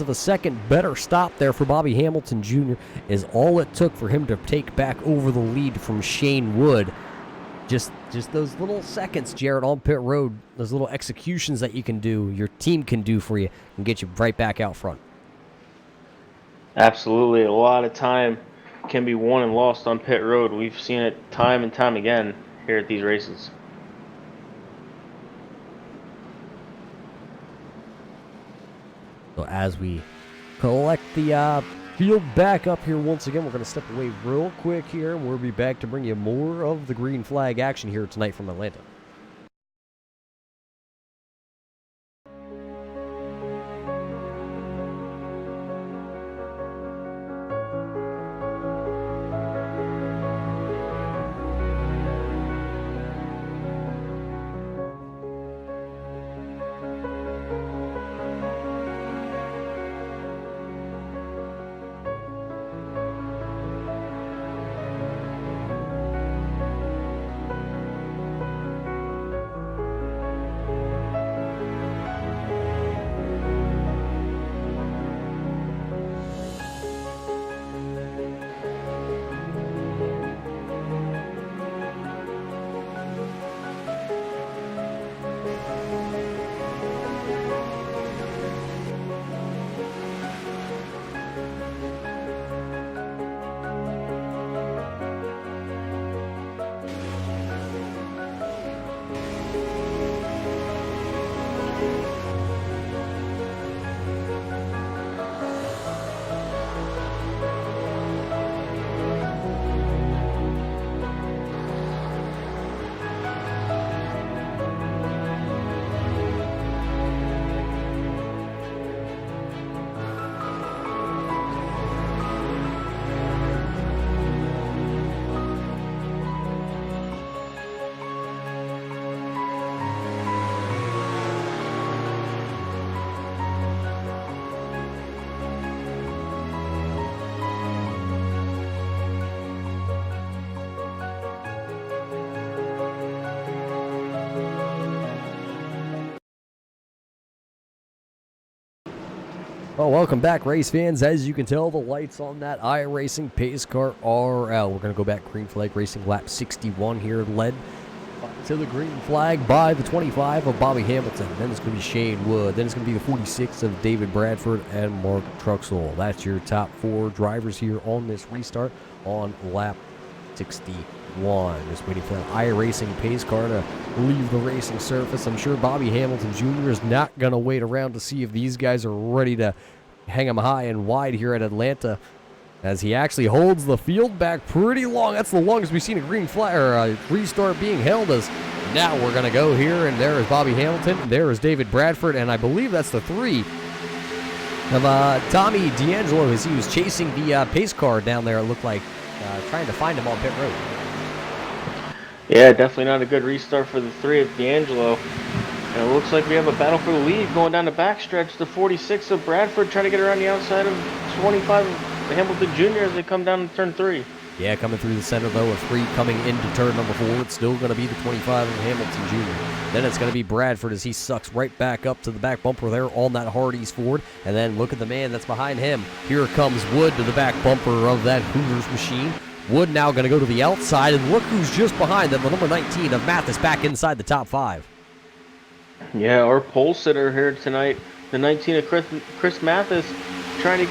[SPEAKER 1] of a second better stop there for Bobby Hamilton Jr. is all it took for him to take back over the lead from Shane Wood. Just those little seconds, Jarrett, on pit road, those little executions that you can do, your team can do for you, and get you right back out front.
[SPEAKER 2] Absolutely. A lot of time can be won and lost on pit road. We've seen it time and time again here at these races.
[SPEAKER 1] So as we collect the field back up here once again, we're going to step away real quick here, and we'll be back to bring you more of the green flag action here tonight from Atlanta. Well, welcome back, race fans. As you can tell, the lights on that iRacing Pace Car are out. We're going to go back green flag racing lap 61 here, led to the green flag by the 25 of Bobby Hamilton. Then it's going to be Shane Wood. Then it's going to be the 46 of David Bradford and Mark Truxell. That's your top 4 drivers here on this restart on lap 61. Just waiting for that iRacing Pace Car to leave the racing surface. I'm sure Bobby Hamilton Jr. is not going to wait around to see if these guys are ready to hang him high and wide here at Atlanta, as he actually holds the field back pretty long. That's the longest we've seen a green flag or a restart being held. As now we're going to go here, and there is Bobby Hamilton, and there is David Bradford, and I believe that's the 3 of Tommy D'Angelo as he was chasing the pace car down there. It looked like trying to find him on pit road.
[SPEAKER 2] Yeah, definitely not a good restart for the 3 of D'Angelo. And it looks like we have a battle for the lead going down the backstretch. The 46 of Bradford trying to get around the outside of 25 of Hamilton Jr. as they come down to turn 3.
[SPEAKER 1] Yeah, coming through the center, though, of 3 coming into turn number 4. It's still going to be the 25 of Hamilton Jr. Then it's going to be Bradford as he sucks right back up to the back bumper there on that Hardee's Ford. And then look at the man that's behind him. Here comes Wood to the back bumper of that Hooters machine. Wood now going to go to the outside, and look who's just behind them, the number 19 of Mathis back inside the top 5.
[SPEAKER 2] Yeah, our pole sitter here tonight, the 19 of Chris Mathis, trying to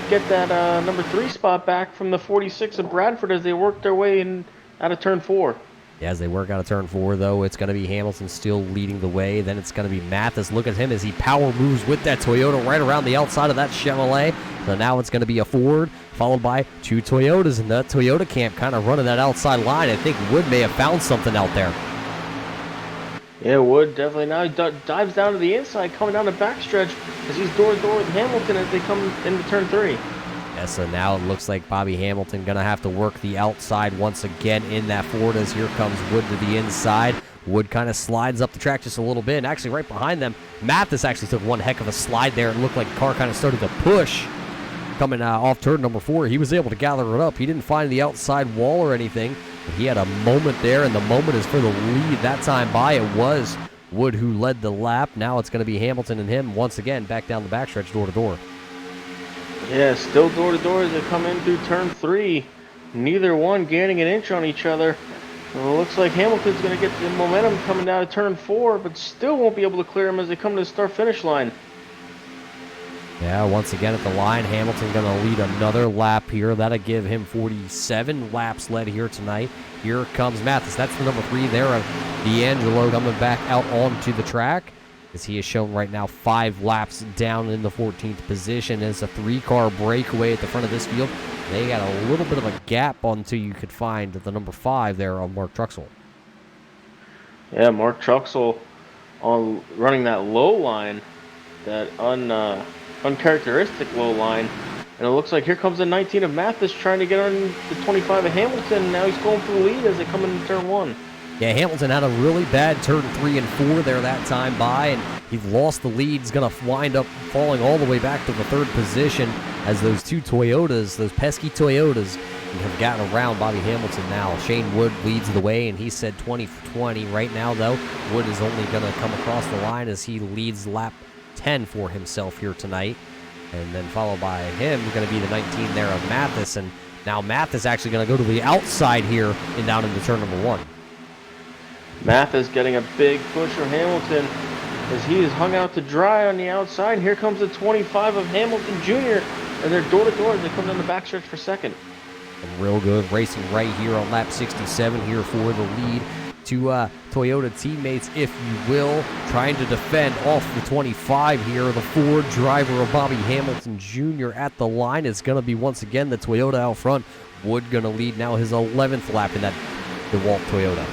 [SPEAKER 2] get that number 3 spot back from the 46 of Bradford as they work their way in out of turn 4.
[SPEAKER 1] Yeah, as they work out of turn 4, though, it's going to be Hamilton still leading the way. Then it's going to be Mathis. Look at him as he power moves with that Toyota right around the outside of that Chevrolet. So now it's going to be a Ford, followed by 2 Toyotas, and that Toyota camp kind of running that outside line. I think Wood may have found something out there.
[SPEAKER 2] Yeah, Wood definitely now dives down to the inside, coming down the backstretch as he's door-to-door with Hamilton as they come into turn 3.
[SPEAKER 1] Yeah, so now it looks like Bobby Hamilton going to have to work the outside once again in that Ford as here comes Wood to the inside. Wood kind of slides up the track just a little bit, and actually right behind them, Mathis actually took one heck of a slide there. It looked like the car kind of started to push coming off turn number 4. He was able to gather it up. He didn't find the outside wall or anything. He had a moment there, and the moment is for the lead. That time by, it was Wood who led the lap. Now it's going to be Hamilton and him once again back down the backstretch door-to-door.
[SPEAKER 2] Yeah, still door-to-door as they come in through turn 3. Neither one gaining an inch on each other. Well, it looks like Hamilton's going to get the momentum coming down to turn 4, but still won't be able to clear him as they come to the start-finish line.
[SPEAKER 1] Yeah, once again at the line, Hamilton going to lead another lap here. That'll give him 47 laps led here tonight. Here comes Mathis. That's the number 3 there of D'Angelo coming back out onto the track, as he is shown right now 5 laps down in the 14th position. It's a 3-car breakaway at the front of this field. They got a little bit of a gap until you could find the number 5 there on Mark Truxell.
[SPEAKER 2] Yeah, Mark Truxell on running that low line, that uncharacteristic low line. And it looks like here comes the 19 of Mathis trying to get on the 25 of Hamilton. Now he's going for the lead as they come into turn 1.
[SPEAKER 1] Yeah, Hamilton had a really bad turn 3 and 4 there that time by, and he lost the lead. He's going to wind up falling all the way back to the 3rd position as those 2 Toyotas, those pesky Toyotas, have gotten around Bobby Hamilton now. Shane Wood leads the way, and he said 20 for 20. Right now, though, Wood is only going to come across the line as he leads lap 10 for himself here tonight. And then followed by him, going to be the 19 there of Mathis. And now Mathis actually going to go to the outside here and down into turn number 1.
[SPEAKER 2] Mathis getting a big push from Hamilton as he is hung out to dry on the outside. Here comes the 25 of Hamilton Jr. and they're door-to-door as they come down the backstretch for 2nd.
[SPEAKER 1] And real good racing right here on lap 67 here for the lead. 2 Toyota teammates, if you will, trying to defend off the 25 here. The Ford driver of Bobby Hamilton Jr. at the line is going to be once again the Toyota out front. Wood going to lead now his 11th lap in that DeWalt Toyota.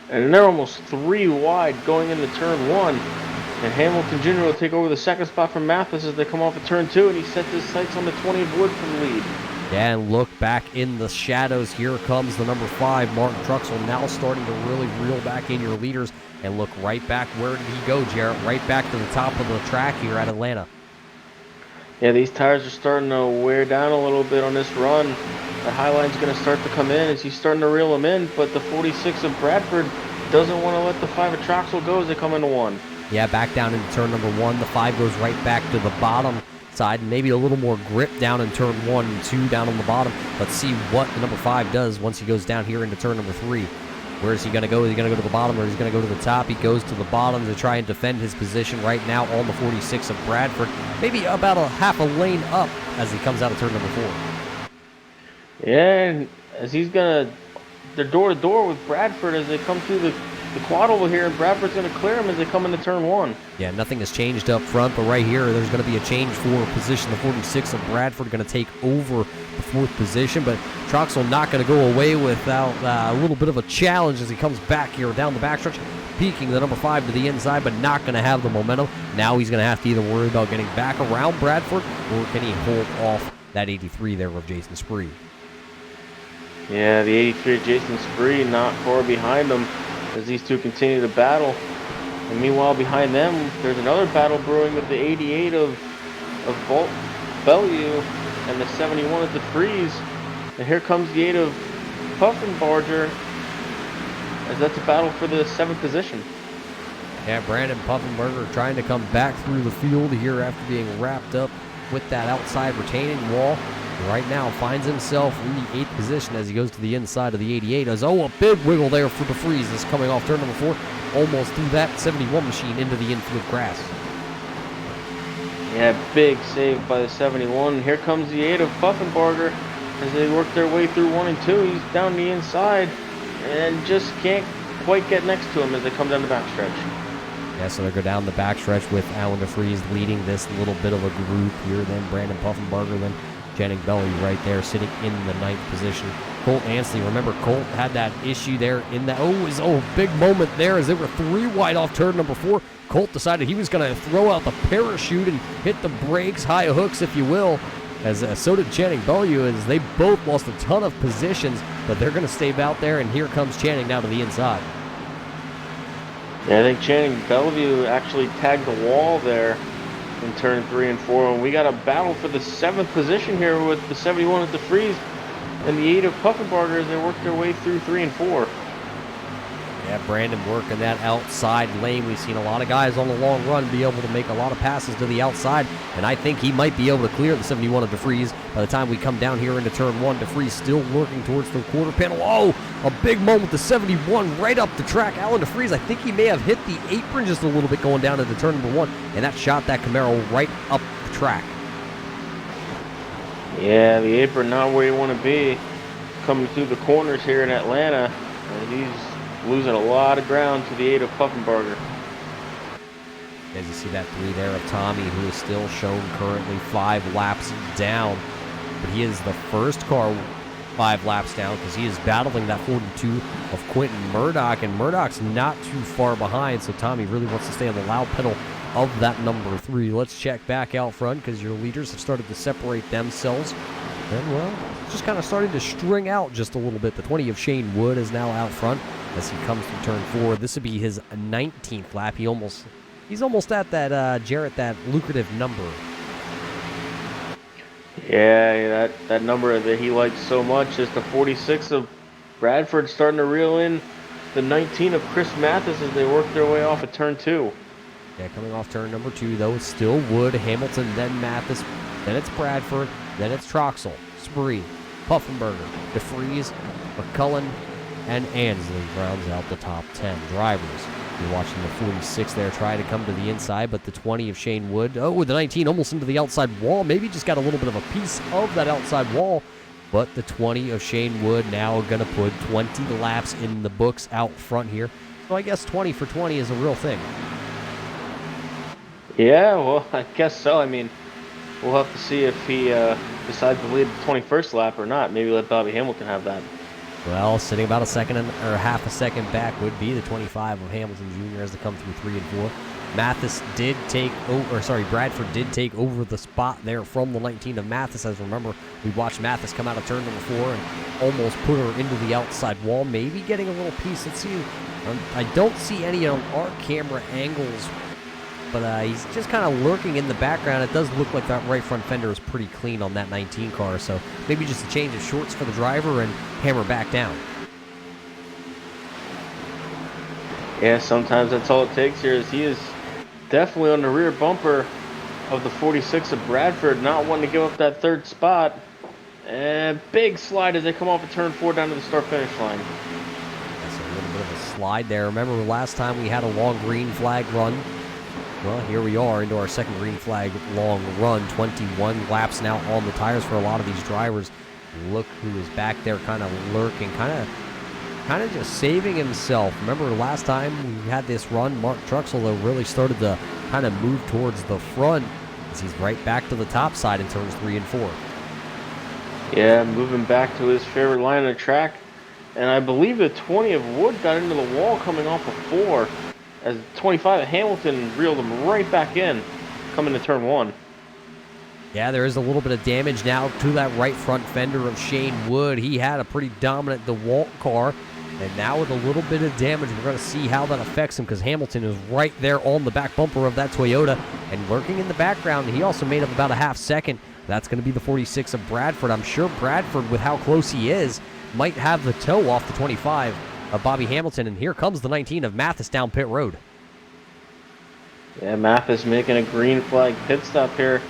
[SPEAKER 2] And they're almost 3 wide going into turn 1. And Hamilton Jr. will take over the 2nd spot from Mathis as they come off of turn 2, and he sets his sights on the 20 of Wood for the lead.
[SPEAKER 1] Yeah, and look back in the shadows. Here comes the number 5, Mark Truxell, now starting to really reel back in your leaders. And look right back, where did he go, Jarrett? Right back to the top of the track here at Atlanta.
[SPEAKER 2] Yeah, these tires are starting to wear down a little bit on this run. The high line's going to start to come in as he's starting to reel them in, but the 46 of Bradford doesn't want to let the 5 of Troxel go as they come into 1.
[SPEAKER 1] Yeah, back down into turn number 1. The 5 goes right back to the bottom side. Maybe a little more grip down in turn 1 and 2 down on the bottom. Let's see what the number 5 does once he goes down here into turn number 3. Where is he going to go? Is he going to go to the bottom or is he going to go to the top? He goes to the bottom to try and defend his position right now on the 46 of Bradford. Maybe about a half a lane up as he comes out of turn number 4.
[SPEAKER 2] Yeah, and as he's going to... They're door-to-door with Bradford as they come through the the quad over here, and Bradford's going to clear him as they come into turn 1.
[SPEAKER 1] Yeah, nothing has changed up front, but right here, there's going to be a change for position. The 46 of Bradford going to take over the 4th position, but Troxel not going to go away without a little bit of a challenge as he comes back here down the backstretch, peeking the number 5 to the inside, but not going to have the momentum. Now he's going to have to either worry about getting back around Bradford, or can he hold off that 83 there of Jason Spree?
[SPEAKER 2] Yeah, the 83 of Jason Spree not far behind them as these two continue to battle. And meanwhile, behind them, there's another battle brewing with the 88 of Bellevue and the 71 of DeFreeze. And here comes the 8 of Puffenbarger, as that's a battle for the 7th position.
[SPEAKER 1] Yeah, Brandon Puffenberger trying to come back through the field here after being wrapped up with that outside retaining wall. Right now finds himself in the 8th position as he goes to the inside of the 88. As a big wiggle there for DeFreeze is coming off turn number 4, almost through that 71 machine into the infield grass.
[SPEAKER 2] Yeah, big save by the 71. Here comes the 8 of Puffenbarger as they work their way through 1 and 2. He's down the inside and just can't quite get next to him as they come down the backstretch.
[SPEAKER 1] Yeah, so they go down the backstretch with Alan DeFreeze leading this little bit of a group here. Then Brandon Puffenbarger, then Channing Bellevue right there sitting in the 9th position. Colt Ansley, remember Colt had that issue there in that, big moment there as they were 3 wide off turn number 4. Colt decided he was going to throw out the parachute and hit the brakes, high hooks if you will, as so did Channing Bellevue, as they both lost a ton of positions, but they're going to stay out there, and here comes Channing now to the inside.
[SPEAKER 2] Yeah, I think Channing Bellevue actually tagged the wall there in turn 3 and 4, and we got a battle for the 7th position here with the 71 of DeFreeze and the 8 of Puffenbarger as they work their way through 3 and 4.
[SPEAKER 1] Yeah, Brandon working that outside lane. We've seen a lot of guys on the long run be able to make a lot of passes to the outside, and I think he might be able to clear the 71 of DeFreeze by the time we come down here into turn 1. DeFreeze still working towards the quarter panel. A big moment, the 71 right up the track. Alan DeFreeze, I think he may have hit the apron just a little bit going down into turn number 1, and that shot that Camaro right up the track.
[SPEAKER 2] Yeah, the apron not where you want to be coming through the corners here in Atlanta. He's losing a lot of ground to the 8 of Puffenbarger.
[SPEAKER 1] As you see that 3 there of Tommy, who is still shown currently 5 laps down. But he is the first car 5 laps down because he is battling that 42 of Quentin Murdoch. And Murdoch's not too far behind, so Tommy really wants to stay on the loud pedal of that number 3. Let's check back out front because your leaders have started to separate themselves. And, well, just kind of starting to string out just a little bit. The 20 of Shane Wood is now out front as he comes through turn 4. This would be his 19th lap. He's almost at that Jarrett, that lucrative number.
[SPEAKER 2] Yeah, that number that he likes so much is the 46 of Bradford starting to reel in the 19 of Chris Mathis as they work their way off at turn 2.
[SPEAKER 1] Yeah, coming off turn number 2, though, it's still Wood, Hamilton, then Mathis, then it's Bradford, then it's Troxel, Spree, Puffenbarger, DeFreeze, McCullen, and Ansley rounds out the top 10 drivers. You're watching the 46 there try to come to the inside, but the 20 of Shane Wood, with the 19 almost into the outside wall, maybe just got a little bit of a piece of that outside wall, but the 20 of Shane Wood now going to put 20 laps in the books out front here. So I guess 20 for 20 is a real thing.
[SPEAKER 2] Yeah, well, I guess so. I mean, we'll have to see if he decides to lead the 21st lap or not. Maybe let Bobby Hamilton have that.
[SPEAKER 1] Well, sitting about half a second back would be the 25 of Hamilton Jr. as they come through 3 and 4. Bradford did take over the spot there from the 19 of Mathis. As remember, we watched Mathis come out of turn number 4 and almost put her into the outside wall, maybe getting a little piece. Let's see. I don't see any on our camera angles, but he's just kind of lurking in the background. It does look like that right front fender is pretty clean on that 19 car, so maybe just a change of shorts for the driver and hammer back down.
[SPEAKER 2] Yeah, sometimes that's all it takes here. Is he is definitely on the rear bumper of the 46 of Bradford, not wanting to give up that 3rd spot. And big slide as they come off of turn 4 down to the start-finish line.
[SPEAKER 1] That's a little bit of a slide there. Remember last time we had a long green flag run? Well, here we are into our second green flag long run. 21 laps now on the tires for a lot of these drivers. Look who is back there kind of lurking, kind kind of just saving himself. Remember last time we had this run, Mark Truxell though really started to kind of move towards the front as he's right back to the top side in turns 3 and 4.
[SPEAKER 2] Yeah, moving back to his favorite line of track. And I believe the 20 of Wood got into the wall coming off of 4 as 25 of Hamilton reeled him right back in coming to turn 1.
[SPEAKER 1] Yeah, there is a little bit of damage now to that right front fender of Shane Wood. He had a pretty dominant DeWalt car, and now with a little bit of damage, we're going to see how that affects him because Hamilton is right there on the back bumper of that Toyota, and lurking in the background, he also made up about a half second. That's going to be the 46 of Bradford. I'm sure Bradford, with how close he is, might have the toe off the 25 of Bobby Hamilton, and here comes the 19 of Mathis down pit road.
[SPEAKER 2] Yeah, Mathis making a green flag pit stop here.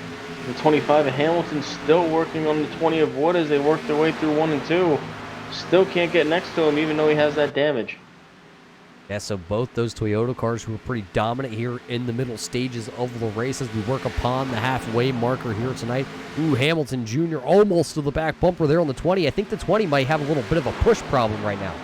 [SPEAKER 2] The 25 of Hamilton still working on the 20 of Wood as they work their way through 1 and 2. Still can't get next to him even though he has that damage.
[SPEAKER 1] Yeah, so both those Toyota cars were pretty dominant here in the middle stages of the race as we work upon the halfway marker here tonight. Ooh, Hamilton Jr. almost to the back bumper there on the 20. I think the 20 might have a little bit of a push problem right now.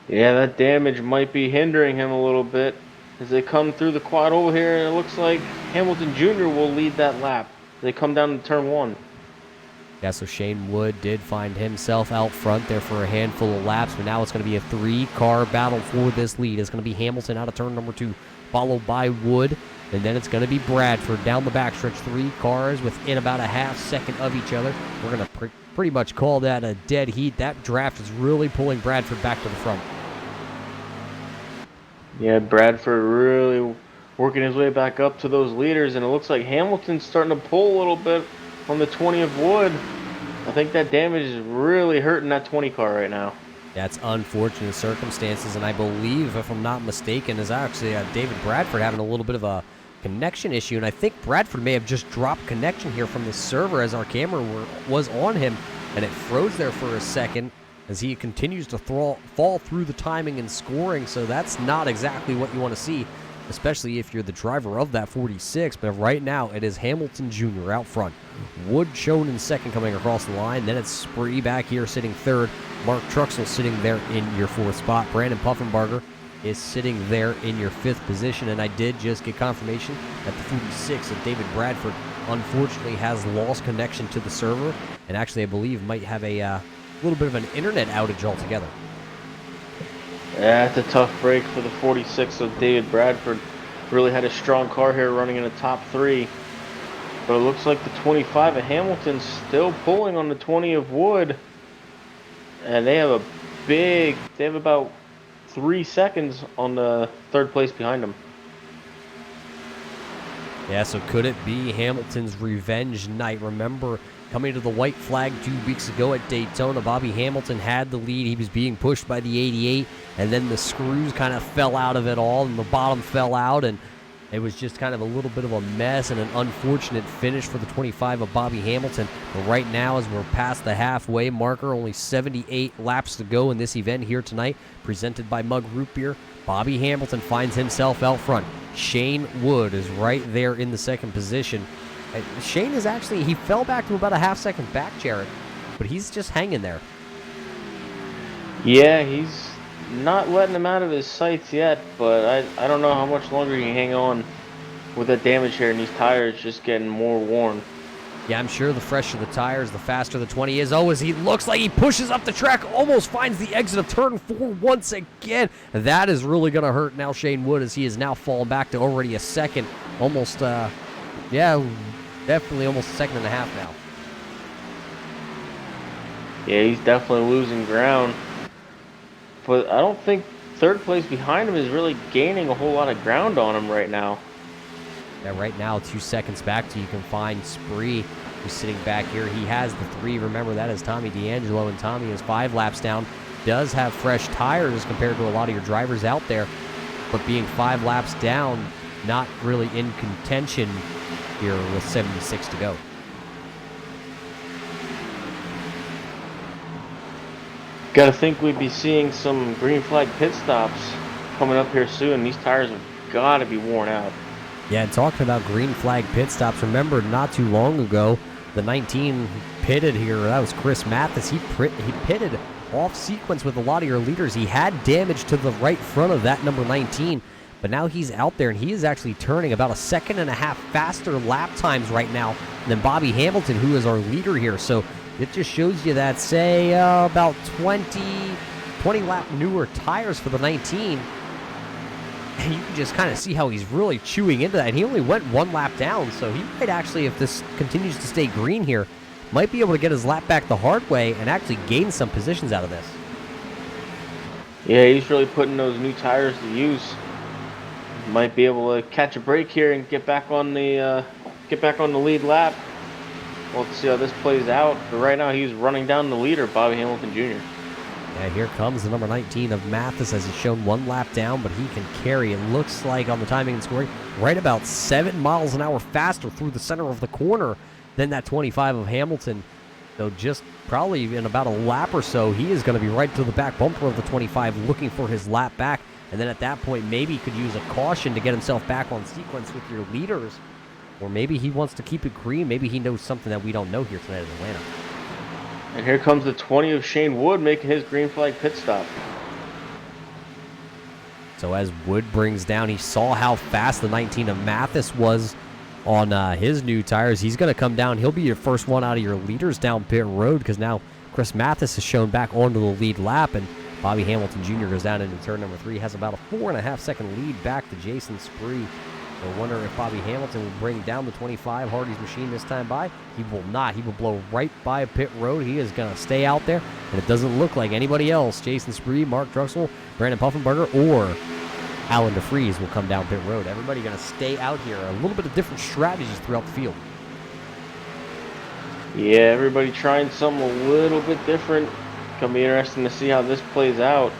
[SPEAKER 2] Yeah, that damage might be hindering him a little bit as they come through the quad oval here, and it looks like Hamilton Jr. will lead that lap. They come down to turn 1.
[SPEAKER 1] Yeah, so Shane Wood did find himself out front there for a handful of laps, but now it's going to be a 3-car battle for this lead. It's going to be Hamilton out of turn number 2, followed by Wood, and then it's going to be Bradford down the backstretch. 3 cars within about a half second of each other. We're going to pretty much call that a dead heat. That draft is really pulling Bradford back to the front.
[SPEAKER 2] Yeah, Bradford really working his way back up to those leaders, and it looks like Hamilton's starting to pull a little bit on the 20 of Wood. I think that damage is really hurting that 20 car right now.
[SPEAKER 1] That's unfortunate circumstances, and I believe, if I'm not mistaken, is actually David Bradford having a little bit of a connection issue, and I think Bradford may have just dropped connection here from the server as our camera was on him, and it froze there for a second as he continues to fall through the timing and scoring, so that's not exactly what you want to see, especially if you're the driver of that 46, but right now it is Hamilton Jr. out front. Wood shown in second coming across the line, then it's Spree back here sitting third, Mark Truxell sitting there in your 4th spot, Brandon Puffenbarger is sitting there in your 5th position, and I did just get confirmation that the 46 of David Bradford unfortunately has lost connection to the server, and actually I believe might have a little bit of an internet outage altogether.
[SPEAKER 2] Yeah, it's a tough break for the 46 of David Bradford. Really had a strong car here running in the top 3. But it looks like the 25 of Hamilton's still pulling on the 20 of Wood. And they have about 3 seconds on the 3rd place behind them. Yeah,
[SPEAKER 1] so could it be Hamilton's revenge night? Remember, coming to the white flag 2 weeks ago at Daytona, Bobby Hamilton had the lead. He was being pushed by the 88, and then the screws kind of fell out of it all, and the bottom fell out, and it was just kind of a little bit of a mess and an unfortunate finish for the 25 of Bobby Hamilton. But right now, as we're past the halfway marker, only 78 laps to go in this event here tonight, presented by Mug Root Beer, Bobby Hamilton finds himself out front. Shane Wood is right there in the 2nd position. Shane is actually, he fell back to about a half second back, Jared, but he's just hanging there.
[SPEAKER 2] Yeah, he's not letting him out of his sights yet, but I don't know how much longer he can hang on with that damage here, and these tires just getting more worn.
[SPEAKER 1] Yeah, I'm sure the fresher the tires, the faster the 20 is. Oh, as he looks like he pushes up the track, almost finds the exit of turn 4 once again. That is really going to hurt now Shane Wood, as he is now fallen back to already a second. Almost, definitely almost a second and a half now.
[SPEAKER 2] Yeah, he's definitely losing ground. But I don't think 3rd place behind him is really gaining a whole lot of ground on him right now.
[SPEAKER 1] Yeah, right now, 2 seconds back to you can find Spree, who's sitting back here. He has the 3. Remember, that is Tommy D'Angelo, and Tommy is 5 laps down. Does have fresh tires compared to a lot of your drivers out there, but being 5 laps down, not really in contention here with 76 to go.
[SPEAKER 2] Gotta think we'd be seeing some green flag pit stops coming up here soon. These tires have gotta be worn out.
[SPEAKER 1] Yeah, and talking about green flag pit stops, remember not too long ago, The 19 pitted here. That was Chris Mathis. He pitted off sequence with a lot of your leaders. He had damage to the right front of that number 19, but now he's out there and he is actually turning about a 1.5 seconds faster lap times right now than Bobby Hamilton, who is our leader here. So it just shows you that, say, about 20 lap newer tires for the 19. And you can just kind of see how he's really chewing into that. And he only went 1 lap down, so he might actually, if this continues to stay green here, might be able to get his lap back the hard way and actually gain some positions out of this.
[SPEAKER 2] Yeah, he's really putting those new tires to use. Might be able to catch a break here and get back on the lead lap. We'll see how this plays out. But right now, he's running down the leader, Bobby Hamilton Jr.
[SPEAKER 1] Yeah, here comes the number 19 of Mathis, as he's shown 1 lap down, but he can carry. It looks like on the timing and scoring, right about 7 miles an hour faster through the center of the corner than that 25 of Hamilton. So just probably in about a lap or so, he is going to be right to the back bumper of the 25, looking for his lap back. And then at that point, maybe he could use a caution to get himself back on sequence with your leaders. Or maybe he wants to keep it green. Maybe he knows something that we don't know here tonight in Atlanta.
[SPEAKER 2] And here comes the 20 of Shane Wood making his green flag pit stop.
[SPEAKER 1] So as Wood brings down, he saw how fast the 19 of Mathis was on his new tires. He's going to come down. He'll be your first one out of your leaders down pit road, because now Chris Mathis is shown back onto the lead lap, and Bobby Hamilton Jr. goes down into turn number 3, has about a 4.5 second lead back to Jason Spree. I wonder if Bobby Hamilton will bring down the 25 Hardy's machine this time by. He will not. He will blow right by pit road. He is going to stay out there, and it doesn't look like anybody else, Jason Spree, Mark Drexel, Brandon Puffenberger, or Alan DeFries will come down pit road. Everybody going to stay out here. A little bit of different strategies throughout the field.
[SPEAKER 2] Yeah, everybody trying something a little bit different. Gonna be interesting to see how this plays out,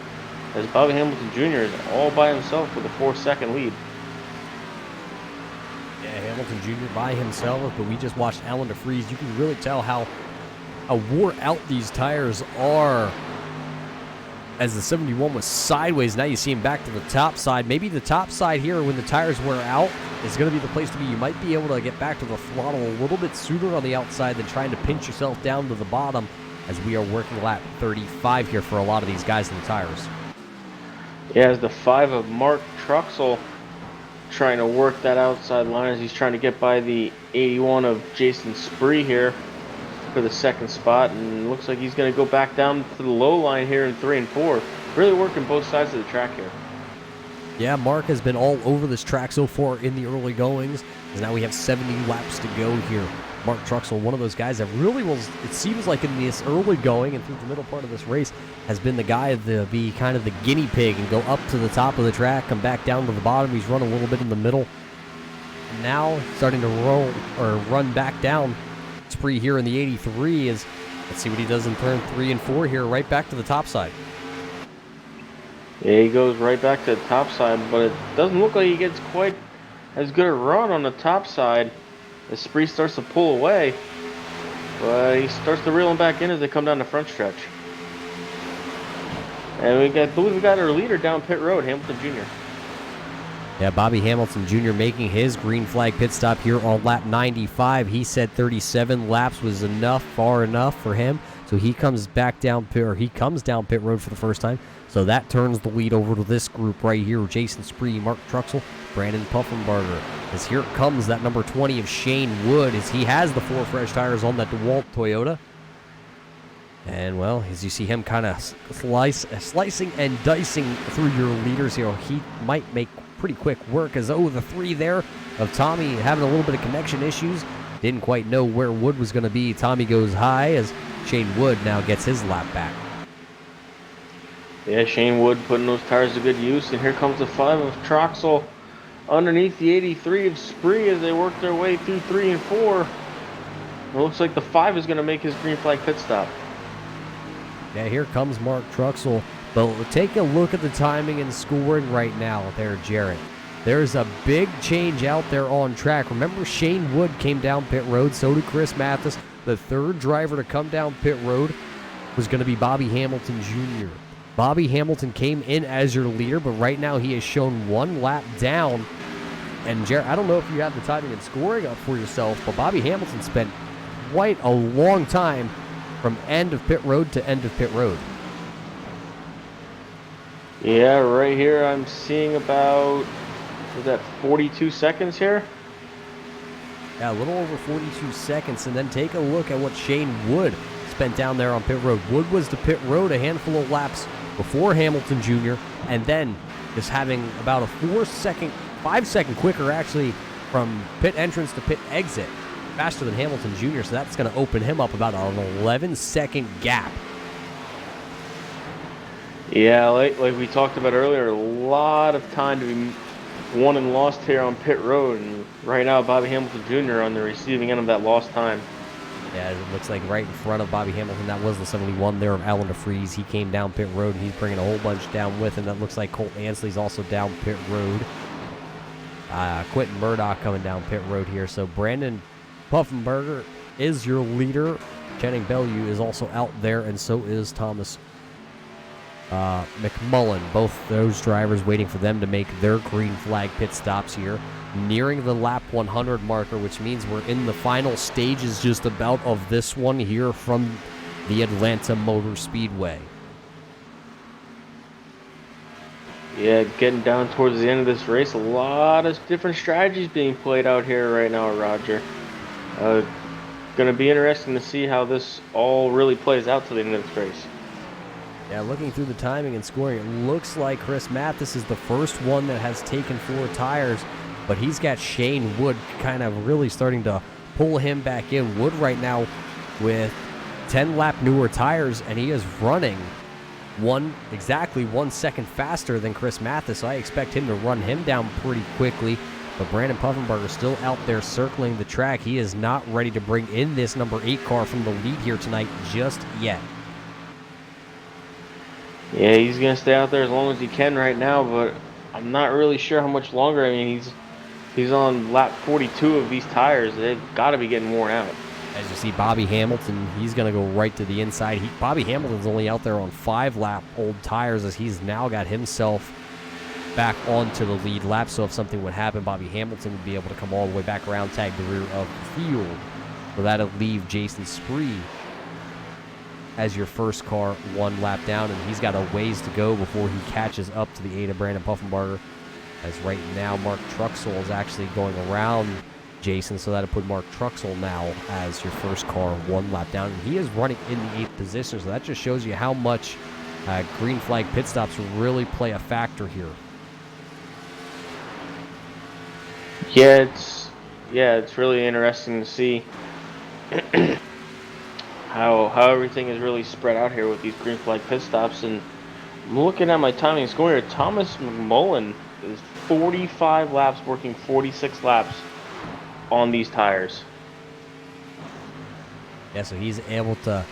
[SPEAKER 2] as Bobby Hamilton Jr. is all by himself with a 4-second lead.
[SPEAKER 1] Yeah, Hamilton Jr. by himself, but we just watched Alan DeFries. You can really tell how wore out these tires are, as the 71 was sideways. Now you see him back to the top side. Maybe the top side here, when the tires wear out, is going to be the place to be. You might be able to get back to the throttle a little bit sooner on the outside than trying to pinch yourself down to the bottom, as we are working lap 35 here for a lot of these guys in the tires.
[SPEAKER 2] Yeah, as the 5 of Mark Truxell trying to work that outside line as he's trying to get by the 81 of Jason Spree here for the 2nd spot, and looks like he's going to go back down to the low line here in 3 and 4. Really working both sides of the track here.
[SPEAKER 1] Yeah, Mark has been all over this track so far in the early goings, as now we have 70 laps to go here. Mark Truxell, one of those guys that really was, it seems like in this early going and through the middle part of this race, has been the guy to be kind of the guinea pig and go up to the top of the track, come back down to the bottom. He's run a little bit in the middle. And now starting to run back down. Spree here in the 83 is, let's see what he does in turn 3 and 4 here, right back to the top side.
[SPEAKER 2] Yeah, he goes right back to the top side, but it doesn't look like he gets quite as good a run on the top side as Spree starts to pull away. But he starts to reel him back in as they come down the front stretch. And I believe we got our leader down pit road, Hamilton Jr.
[SPEAKER 1] Yeah, Bobby Hamilton Jr. making his green flag pit stop here on lap 95. He said 37 laps was enough, far enough for him. So he comes back down pit, or he comes down pit road for the first time. So that turns the lead over to this group right here: Jason Spree, Mark Truxell, Brandon Puffenberger. As here comes that number 20 of Shane Wood, as he has the 4 fresh tires on that DeWalt Toyota. And, well, as you see him kind of slicing and dicing through your leaders here, he might make pretty quick work, as, the 3 there of Tommy having a little bit of connection issues. Didn't quite know where Wood was going to be. Tommy goes high as Shane Wood now gets his lap back.
[SPEAKER 2] Yeah, Shane Wood putting those tires to good use. And here comes the 5 of Troxel underneath the 83 of Spree as they work their way through 3 and 4. It looks like the 5 is going to make his green flag pit stop.
[SPEAKER 1] Yeah, here comes Mark Truxell. But take a look at the timing and scoring right now there, Jarrett. There's a big change out there on track. Remember, Shane Wood came down pit road, so did Chris Mathis. The 3rd driver to come down pit road was going to be Bobby Hamilton Jr. Bobby Hamilton came in as your leader, but right now he has shown 1 lap down. And Jarrett, I don't know if you have the timing and scoring up for yourself, but Bobby Hamilton spent quite a long time from end of pit road to end of pit road.
[SPEAKER 2] Yeah, right here I'm seeing about, is that 42 seconds here?
[SPEAKER 1] Yeah, a little over 42 seconds. And then take a look at what Shane Wood spent down there on pit road. Wood was to pit road a handful of laps before Hamilton Jr. and then just having about a 5-second quicker actually from pit entrance to pit exit, faster than Hamilton Jr. So that's going to open him up about an 11-second gap.
[SPEAKER 2] Yeah, like we talked about earlier, a lot of time to be won and lost here on pit road, and right now Bobby Hamilton Jr. on the receiving end of that lost time.
[SPEAKER 1] Yeah, it looks like right in front of Bobby Hamilton, that was the 71 there of Alan DeFries. He came down pit road, and he's bringing a whole bunch down with him. That looks like Colt Ansley's also down pit road. Quentin Murdoch coming down pit road here. So Brandon Puffenberger is your leader. Channing Bellew is also out there, and so is Thomas McMullen. Both those drivers waiting for them to make their green flag pit stops here. Nearing the lap 100 marker, which means we're in the final stages just about of this one here from the Atlanta Motor Speedway.
[SPEAKER 2] Yeah, getting down towards the end of this race, a lot of different strategies being played out here right now, Roger. Going to be interesting to see how this all really plays out to the end of this race.
[SPEAKER 1] Yeah, looking through the timing and scoring, it looks like Chris Mathis is the first one that has taken 4 tires, but he's got Shane Wood kind of really starting to pull him back in. Wood right now with 10-lap newer tires, and he is running exactly 1 second faster than Chris Mathis, so I expect him to run him down pretty quickly. But Brandon Puffenberger still out there circling the track. He is not ready to bring in this number 8 car from the lead here tonight just yet.
[SPEAKER 2] Yeah, he's going to stay out there as long as he can right now, but I'm not really sure how much longer. I mean, he's on lap 42 of these tires. They've got to be getting worn out.
[SPEAKER 1] As you see, Bobby Hamilton, he's going to go right to the inside. Bobby Hamilton's only out there on 5-lap old tires, as he's now got himself back onto the lead lap. So if something would happen, Bobby Hamilton would be able to come all the way back around, tag the rear of the field. So that'll leave Jason Spree as your first car 1 lap down, and he's got a ways to go before he catches up to the 8 of Brandon Puffenberger. As right now, Mark Truxell is actually going around Jason, so that'll put Mark Truxell now as your first car 1 lap down, and he is running in the 8th position, so that just shows you how much green flag pit stops really play a factor here.
[SPEAKER 2] Yeah, it's really interesting to see how everything is really spread out here with these green flag pit stops. And I'm looking at my timing and score here. Thomas McMullen is 45 laps, working 46 laps on these tires.
[SPEAKER 1] Yeah, so he's able to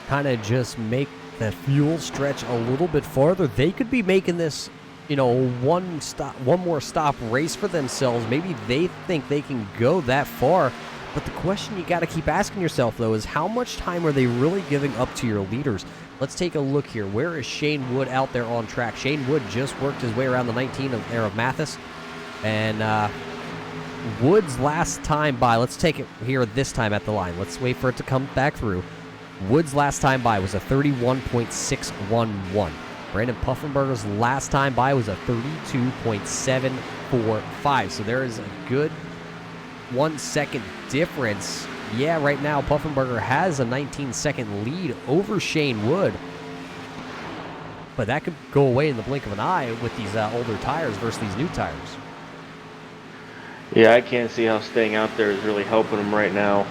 [SPEAKER 1] kind of just make the fuel stretch a little bit farther. They could be making this, one more stop race for themselves. Maybe they think they can go that far. But the question you got to keep asking yourself, though, is how much time are they really giving up to your leaders? Let's take a look here. Where is Shane Wood out there on track? Shane Wood just worked his way around the 19 of Mathis. And Wood's last time by, let's take it here this time at the line. Let's wait for it to come back through. Wood's last time by was a 31.611. Brandon Puffenberger's last time by was a 32.745. So there is a good 1 second difference. Yeah, right now Puffenberger has a 19-second lead over Shane Wood. But that could go away in the blink of an eye with these older tires versus these new tires.
[SPEAKER 2] Yeah, I can't see how staying out there is really helping them right now.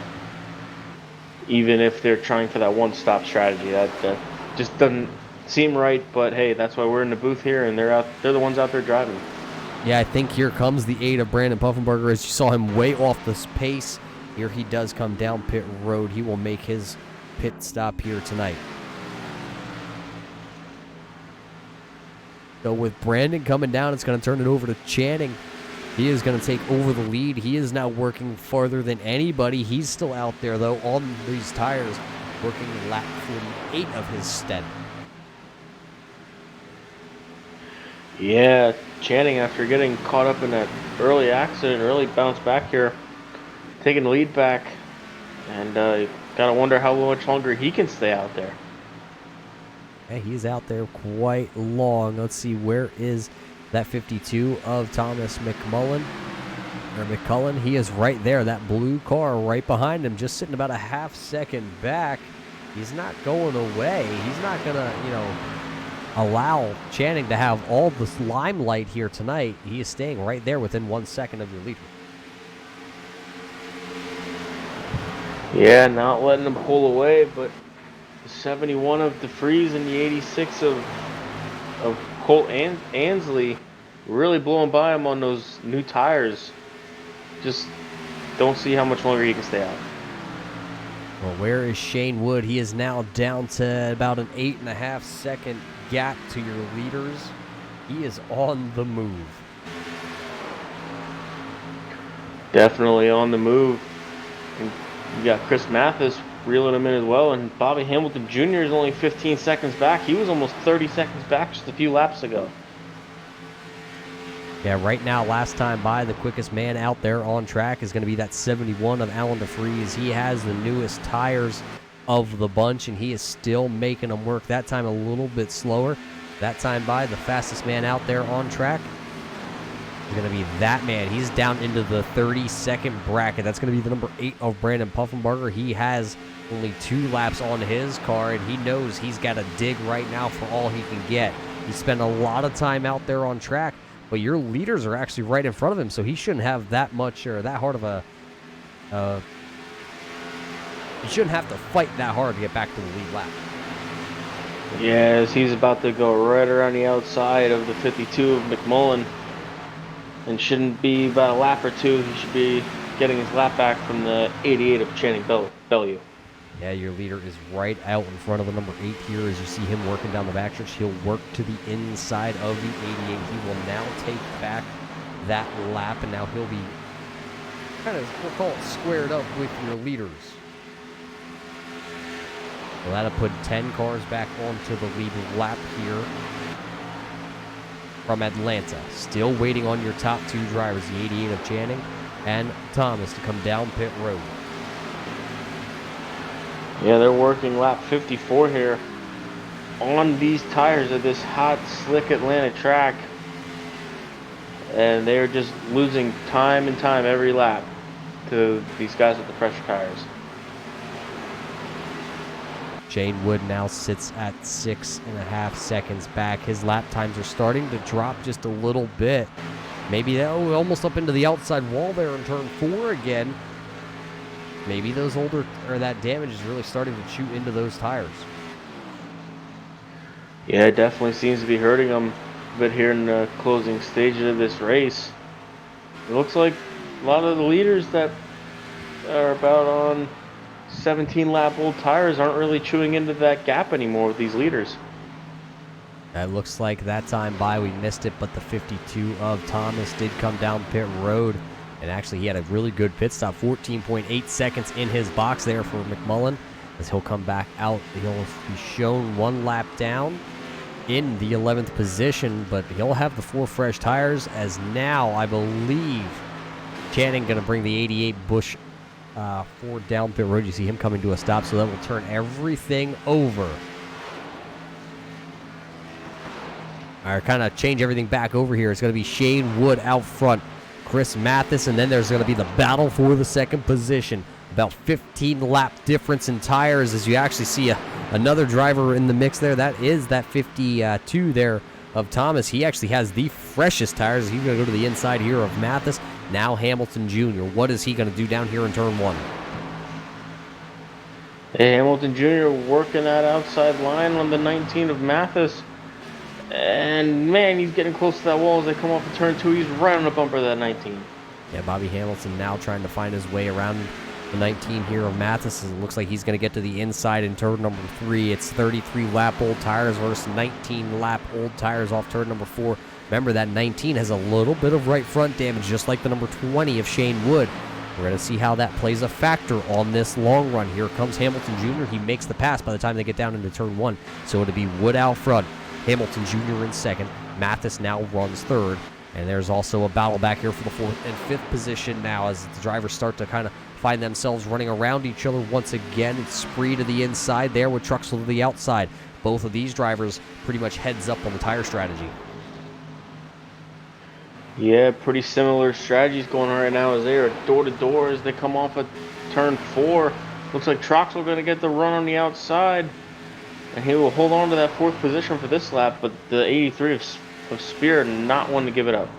[SPEAKER 2] Even if they're trying for that one-stop strategy, that just doesn't seem right. But hey, that's why we're in the booth here, and they're the ones out there driving.
[SPEAKER 1] Yeah, I think here comes the 8 of Brandon Puffenberger. As you saw him way off this pace, here he does come down pit road. He will make his pit stop here tonight. So with Brandon coming down, it's going to turn it over to Channing. He is going to take over the lead. He is now working farther than anybody. He's still out there, though, on these tires, working lap 48 of his stint.
[SPEAKER 2] Yeah, Channing, after getting caught up in that early accident, early bounce back here, taking the lead back, and Gotta wonder how much longer he can stay out there.
[SPEAKER 1] Yeah, he's out there quite long. Let's see, where is that 52 of Thomas McMullen? Or McCullen, he is right there. That blue car right behind him, just sitting about a half second back. He's not going away. He's not going to, allow Channing to have all this limelight here tonight. He is staying right there within 1 second of your leader.
[SPEAKER 2] Yeah, not letting him pull away, but the 71 of DeFries and the 86 of Colt Ansley really blowing by him on those new tires. Just don't see how much longer he can stay out.
[SPEAKER 1] Well, where is Shane Wood? He is now down to about an 8.5 second gap to your leaders. He is on the move.
[SPEAKER 2] Definitely on the move. And you got Chris Mathis reeling him in as well, and Bobby Hamilton Jr. is only 15 seconds back. He was almost 30 seconds back just a few laps ago.
[SPEAKER 1] Yeah, right now, last time by, the quickest man out there on track is going to be that 71 of Alan DeFries. He has the newest tires of the bunch, and he is still making them work. That time a little bit slower. That time by, the fastest man out there on track is going to be that man. He's down into the 30-second bracket. That's going to be the number 8 of Brandon Puffenbarger. He has only 2 laps on his car, and he knows he's got to dig right now for all he can get. He spent a lot of time out there on track, but your leaders are actually right in front of him, so he shouldn't have that much or that hard of a... he shouldn't have to fight that hard to get back to the lead lap.
[SPEAKER 2] Yes, he's about to go right around the outside of the 52 of McMullen, and shouldn't be about a lap or two. He should be getting his lap back from the 88 of Channing Bellew.
[SPEAKER 1] Yeah, your leader is right out in front of the number 8 here as you see him working down the backstretch. He'll work to the inside of the 88. He will now take back that lap, and now he'll be kind of, we'll call it squared up with your leaders. Well, that'll put 10 cars back onto the lead lap here from Atlanta. Still waiting on your top 2 drivers, the 88 of Channing and Thomas, to come down pit road.
[SPEAKER 2] Yeah, they're working lap 54 here on these tires of this hot, slick Atlanta track. And they're just losing time and time every lap to these guys with the pressure tires.
[SPEAKER 1] Shane Wood now sits at 6.5 seconds back. His lap times are starting to drop just a little bit. Maybe almost up into the outside wall there in turn 4 again. Maybe those that damage is really starting to chew into those tires.
[SPEAKER 2] Yeah, it definitely seems to be hurting them a bit here in the closing stages of this race. It looks like a lot of the leaders that are about on 17 lap old tires aren't really chewing into that gap anymore with these leaders.
[SPEAKER 1] It looks like that time by we missed it, but the 52 of Thomas did come down pit road. And actually, he had a really good pit stop, 14.8 seconds in his box there for McMullen. As he'll come back out, he'll be shown 1 lap down in the 11th position, but he'll have the 4 fresh tires, as now I believe Channing going to bring the 88 Busch Ford down pit road. You see him coming to a stop, so that will turn everything over. All right, kind of change everything back over here. It's going to be Shane Wood out front, Chris Mathis, and then there's going to be the battle for the 2nd position. About 15 lap difference in tires as you actually see another driver in the mix there. That is that 52 there of Thomas. He actually has the freshest tires. He's going to go to the inside here of Mathis. Now Hamilton Jr. What is he going to do down here in turn 1?
[SPEAKER 2] Hey, Hamilton Jr. working that outside line on the 19 of Mathis. And man, he's getting close to that wall as they come off of turn 2. He's right on the bumper of that 19.
[SPEAKER 1] Yeah, Bobby Hamilton now trying to find his way around the 19 here of Mathis. It looks like he's going to get to the inside in turn number 3. It's 33 lap old tires versus 19 lap old tires off turn number 4. Remember, that 19 has a little bit of right front damage, just like the number 20 of Shane Wood. We're going to see how that plays a factor on this long run. Here comes Hamilton Jr. He makes the pass by the time they get down into turn 1. So it'll be Wood out front, Hamilton Jr. in 2nd. Mathis now runs 3rd. And there's also a battle back here for the 4th and 5th position now as the drivers start to kind of find themselves running around each other once again. It's Spree to the inside there with Truxell to the outside. Both of these drivers pretty much heads up on the tire strategy.
[SPEAKER 2] Yeah, pretty similar strategies going on right now as they are door to door as they come off of turn 4. Looks like Troxel going to get the run on the outside, and he will hold on to that 4th position for this lap, but the 83 of Spear not one to give it up.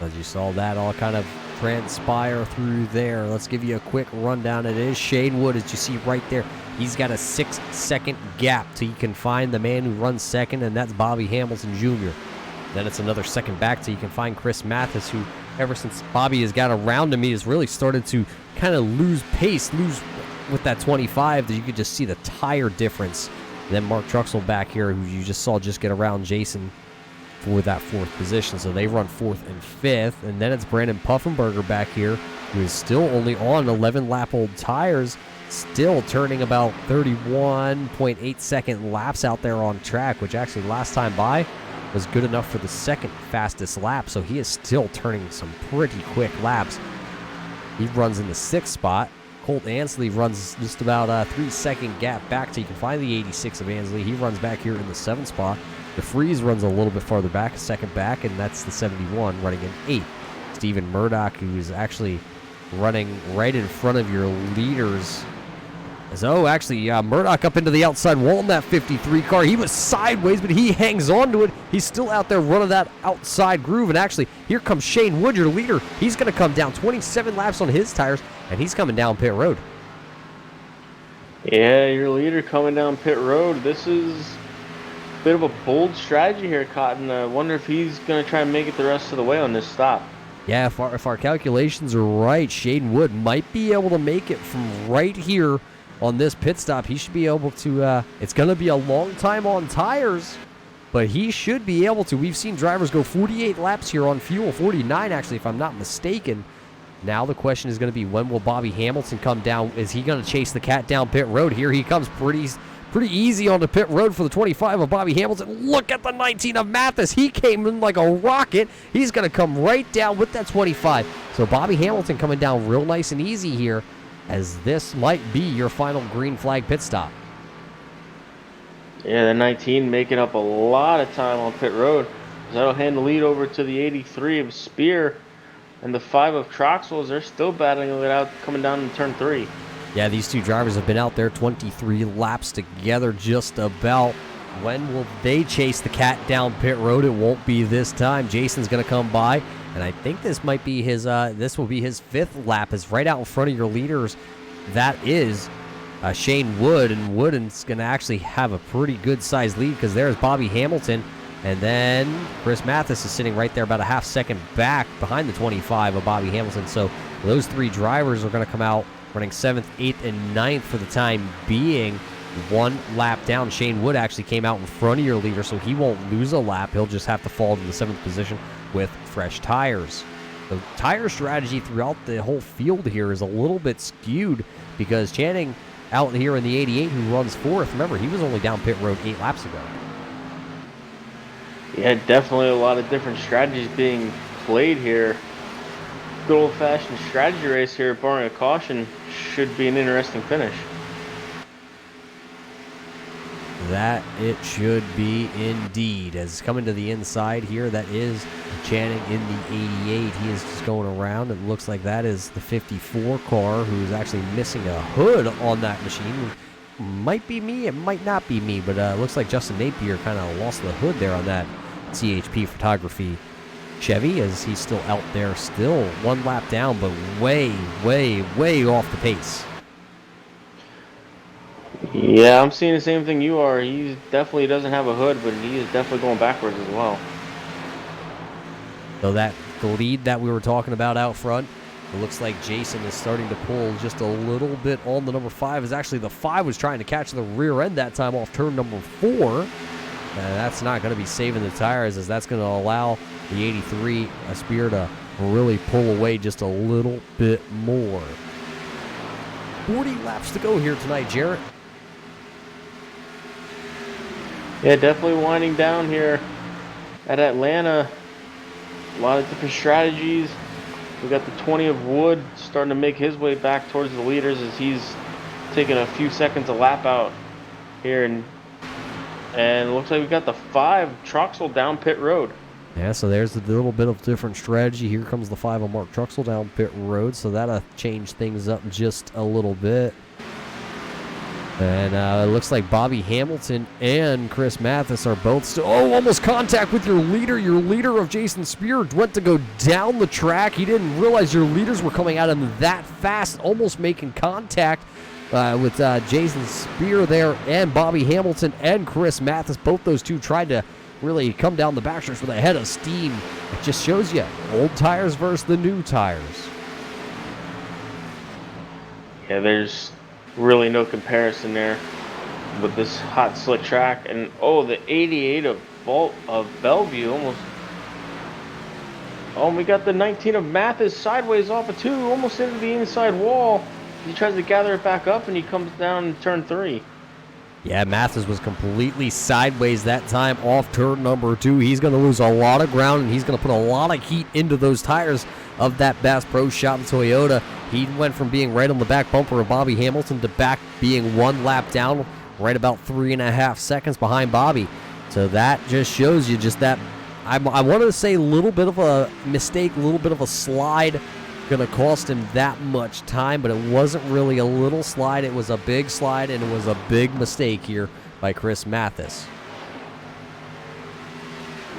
[SPEAKER 1] As you saw that all kind of transpire through there. Let's give you a quick rundown. It is Shane Wood, as you see right there. He's got a 6-second gap till he can find the man who runs second, and that's Bobby Hamilton Jr. Then it's another second back till you can find Chris Mathis, who ever since Bobby has got around him, he has really started to kind of lose pace, lose with that 25, that you could just see the tire difference. And then Mark Truxell back here, who you just saw just get around Jason for that 4th position. So they run 4th and 5th. And then it's Brandon Puffenberger back here, who is still only on 11-lap-old tires, still turning about 31.8 second laps out there on track, which actually last time by was good enough for the 2nd fastest lap. So he is still turning some pretty quick laps. He runs in the 6th spot. Colt Ansley runs just about a 3-second gap back till you can find the 86 of Ansley. He runs back here in the 7th spot. The Freeze runs a little bit farther back, a second back, and that's the 71 running in 8th. Stephen Murdoch, who is actually running right in front of your leaders. Murdoch up into the outside wall in that 53 car. He was sideways, but he hangs on to it. He's still out there running that outside groove. And actually, here comes Shane Wood, your leader. He's going to come down 27 laps on his tires, and he's coming down pit road.
[SPEAKER 2] Yeah, your leader coming down pit road. This is a bit of a bold strategy here, Cotton. I wonder if he's going to try and make it the rest of the way on this stop.
[SPEAKER 1] Yeah, if our calculations are right, Shane Wood might be able to make it from right here on this pit stop. He should be able to, it's going to be a long time on tires, but he should be able to. We've seen drivers go 48 laps here on fuel, 49 actually, if I'm not mistaken. Now the question is going to be, when will Bobby Hamilton come down? Is he going to chase the cat down pit road? Here he comes pretty easy on the pit road for the 25 of Bobby Hamilton. Look at the 19 of Mathis. He came in like a rocket. He's going to come right down with that 25. So Bobby Hamilton coming down real nice and easy here, as this might be your final green flag pit stop.
[SPEAKER 2] Yeah, the 19 making up a lot of time on pit road. That'll hand the lead over to the 83 of Spear, and the 5 of Troxels. They're still battling it out coming down in turn 3.
[SPEAKER 1] Yeah, these two drivers have been out there 23 laps together just about. When will they chase the cat down pit road? It won't be this time. Jason's going to come by, and I think this might be his, this will be his 5th lap, is right out in front of your leaders. That is Shane Wood, and Wooden's going to actually have a pretty good-sized lead, because there's Bobby Hamilton, and then Chris Mathis is sitting right there about a half second back behind the 25 of Bobby Hamilton. So those 3 drivers are going to come out running 7th, 8th, and 9th for the time being. 1 lap down. Shane Wood actually came out in front of your leader, so he won't lose a lap. He'll just have to fall to the 7th position with fresh tires. The tire strategy throughout the whole field here is a little bit skewed, because Channing out here in the 88, who runs 4th, remember, he was only down pit road 8 laps ago.
[SPEAKER 2] Yeah, definitely a lot of different strategies being played here. Good old-fashioned strategy race here, barring a caution. Should be an interesting finish.
[SPEAKER 1] That it should be indeed. As coming to the inside here, that is Channing in the 88. He is just going around. It looks like that is the 54 car, who's actually missing a hood on that machine. Might be me, it might not be me, but it looks like Justin Napier kind of lost the hood there on that CHP Photography Chevy, as he's still out there, still 1 lap down, but way, way, way off the pace.
[SPEAKER 2] Yeah, I'm seeing the same thing you are. He definitely doesn't have a hood, but he is definitely going backwards as well.
[SPEAKER 1] So that the lead that we were talking about out front, it looks like Jason is starting to pull just a little bit on the number 5. Is actually the 5 was trying to catch the rear end that time off turn number 4. And that's not going to be saving the tires, as that's going to allow the 83 Spear to really pull away just a little bit more. 40 laps to go here tonight, Jarrett.
[SPEAKER 2] Yeah, definitely winding down here at Atlanta. A lot of different strategies. We got the 20 of Wood starting to make his way back towards the leaders as he's taking a few seconds a lap out here, and it looks like we got the 5 Troxel down pit road.
[SPEAKER 1] Yeah, so there's a little bit of different strategy. Here comes the 5 of Mark Truxell down pit road, so that'll change things up just a little bit. And it looks like Bobby Hamilton and Chris Mathis are both still... Oh, almost contact with your leader. Your leader of Jason Spear went to go down the track. He didn't realize your leaders were coming at him that fast, almost making contact with Jason Spear there, and Bobby Hamilton and Chris Mathis. Both those two tried to really come down the backstretch with a head of steam. It just shows you old tires versus the new tires.
[SPEAKER 2] Yeah, there's really no comparison there with this hot slick track. And oh, the 88 of Bellevue almost. Oh, and we got the 19 of Mathis sideways off of 2, almost into the inside wall. He tries to gather it back up and he comes down in turn 3.
[SPEAKER 1] Yeah, Mathis was completely sideways that time off turn number 2. He's going to lose a lot of ground, and he's going to put a lot of heat into those tires of that Bass Pro Shop Toyota. He went from being right on the back bumper of Bobby Hamilton to back being 1 lap down, right about 3.5 seconds behind Bobby. So that just shows you just that, I wanted to say a little bit of a mistake, a little bit of a slide, going to cost him that much time, but it wasn't really a little slide. It was a big slide, and it was a big mistake here by Chris Mathis.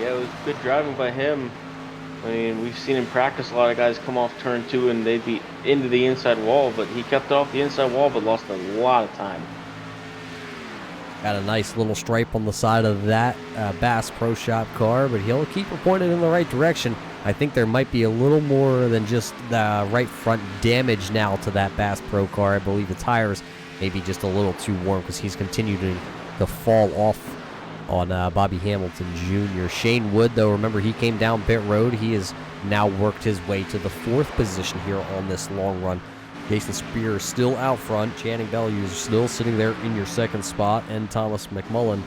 [SPEAKER 2] Yeah, it was good driving by him. I mean, we've seen in practice a lot of guys come off turn 2 and they'd be into the inside wall, but he kept off the inside wall but lost a lot of time.
[SPEAKER 1] Got a nice little stripe on the side of that Bass Pro Shop car, but he'll keep her pointed in the right direction. I think there might be a little more than just the right front damage now to that Bass Pro car. I believe the tires may be just a little too warm because he's continuing to fall off on Bobby Hamilton Jr. Shane Wood, though, remember, he came down pit road. He has now worked his way to the 4th position here on this long run. Jason Spear is still out front. Channing Bellevue is still sitting there in your 2nd spot, and Thomas McMullen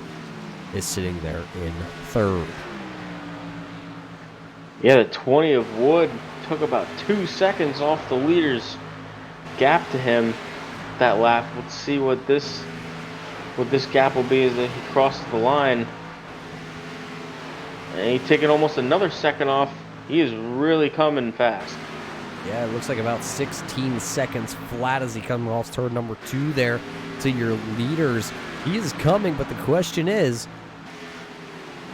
[SPEAKER 1] is sitting there in 3rd.
[SPEAKER 2] Yeah, the 20 of Wood took about 2 seconds off the leader's gap to him that lap. Let's see what this gap will be as he crosses the line. And he's taking almost another second off. He is really coming fast.
[SPEAKER 1] Yeah, it looks like about 16 seconds flat as he comes off turn number 2 there to your leaders. He is coming, but the question is,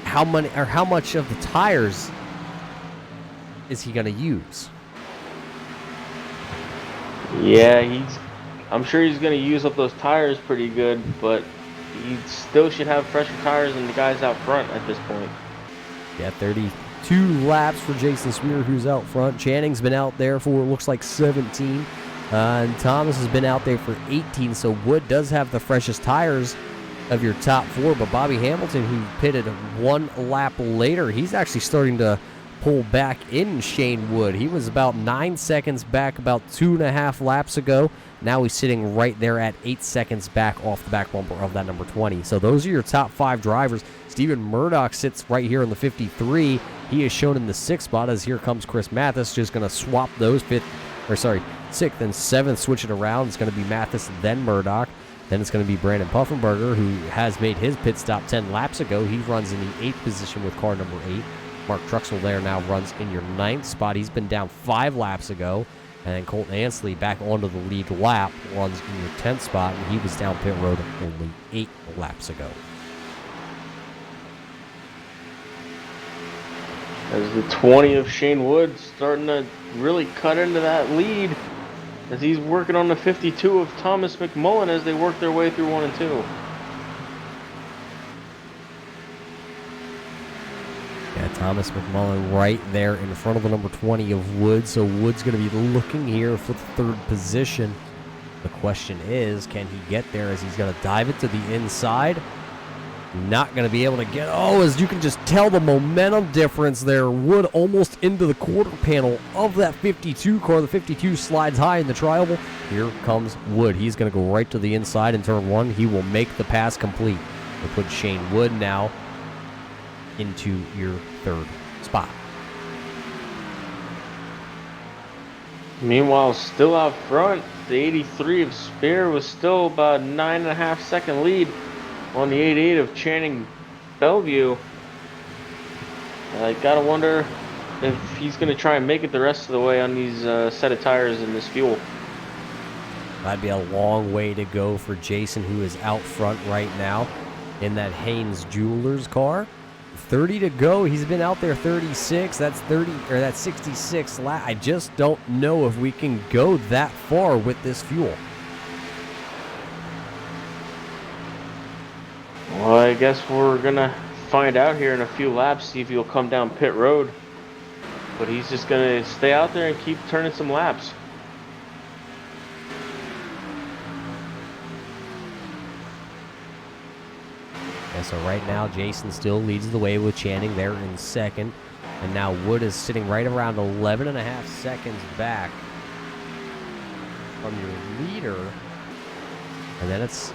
[SPEAKER 1] how much of the tires is he going to use?
[SPEAKER 2] Yeah, I'm sure he's going to use up those tires pretty good, but he still should have fresher tires than the guys out front at this point.
[SPEAKER 1] Yeah, 32 laps for Jason Spear, who's out front. Channing's been out there for, looks like, 17. And Thomas has been out there for 18, so Wood does have the freshest tires of your top 4. But Bobby Hamilton, who pitted 1 lap later, he's actually starting to pull back in Shane Wood. He was about 9 seconds back about 2.5 laps ago. Now he's sitting right there at 8 seconds back off the back bumper of that number 20. So those are your top 5 drivers. Steven Murdoch sits right here in the 53. He is shown in the 6th spot as here comes Chris Mathis. Just going to swap those 6th and 7th, switch it around. It's going to be Mathis, then Murdoch. Then it's going to be Brandon Puffenberger, who has made his pit stop 10 laps ago. He runs in the 8th position with car number 8. Mark Truxell there now runs in your 9th spot. He's been down 5 laps ago. And then Colton Ansley back onto the lead lap, runs in your 10th spot, and he was down pit road only 8 laps ago.
[SPEAKER 2] As the 20 of Shane Wood starting to really cut into that lead as he's working on the 52 of Thomas McMullen as they work their way through 1 and 2.
[SPEAKER 1] Yeah, Thomas McMullen right there in front of the number 20 of Wood. So Wood's going to be looking here for the 3rd position. The question is, can he get there as he's going to dive it to the inside? Not going to be able to get... Oh, as you can just tell the momentum difference there. Wood almost into the quarter panel of that 52 car. The 52 slides high in the tri-oval. Here comes Wood. He's going to go right to the inside in turn 1. He will make the pass complete. We'll put Shane Wood now into your third spot.
[SPEAKER 2] Meanwhile, still out front, the 83 of Spear was still about 9.5 second lead on the 88 of Channing Bellevue. I gotta wonder if he's gonna try and make it the rest of the way on these set of tires and this fuel.
[SPEAKER 1] That'd be a long way to go for Jason, who is out front right now in that Haynes Jewelers car. 30 to go. He's been out there 36. That's 66 lap. I just don't know if we can go that far with this fuel.
[SPEAKER 2] Well, I guess we're gonna find out here in a few laps, see if he'll come down pit road. But he's just gonna stay out there and keep turning some laps.
[SPEAKER 1] Yeah, so right now, Jason still leads the way with Channing there in second. And now Wood is sitting right around 11.5 seconds back from your leader. And then it's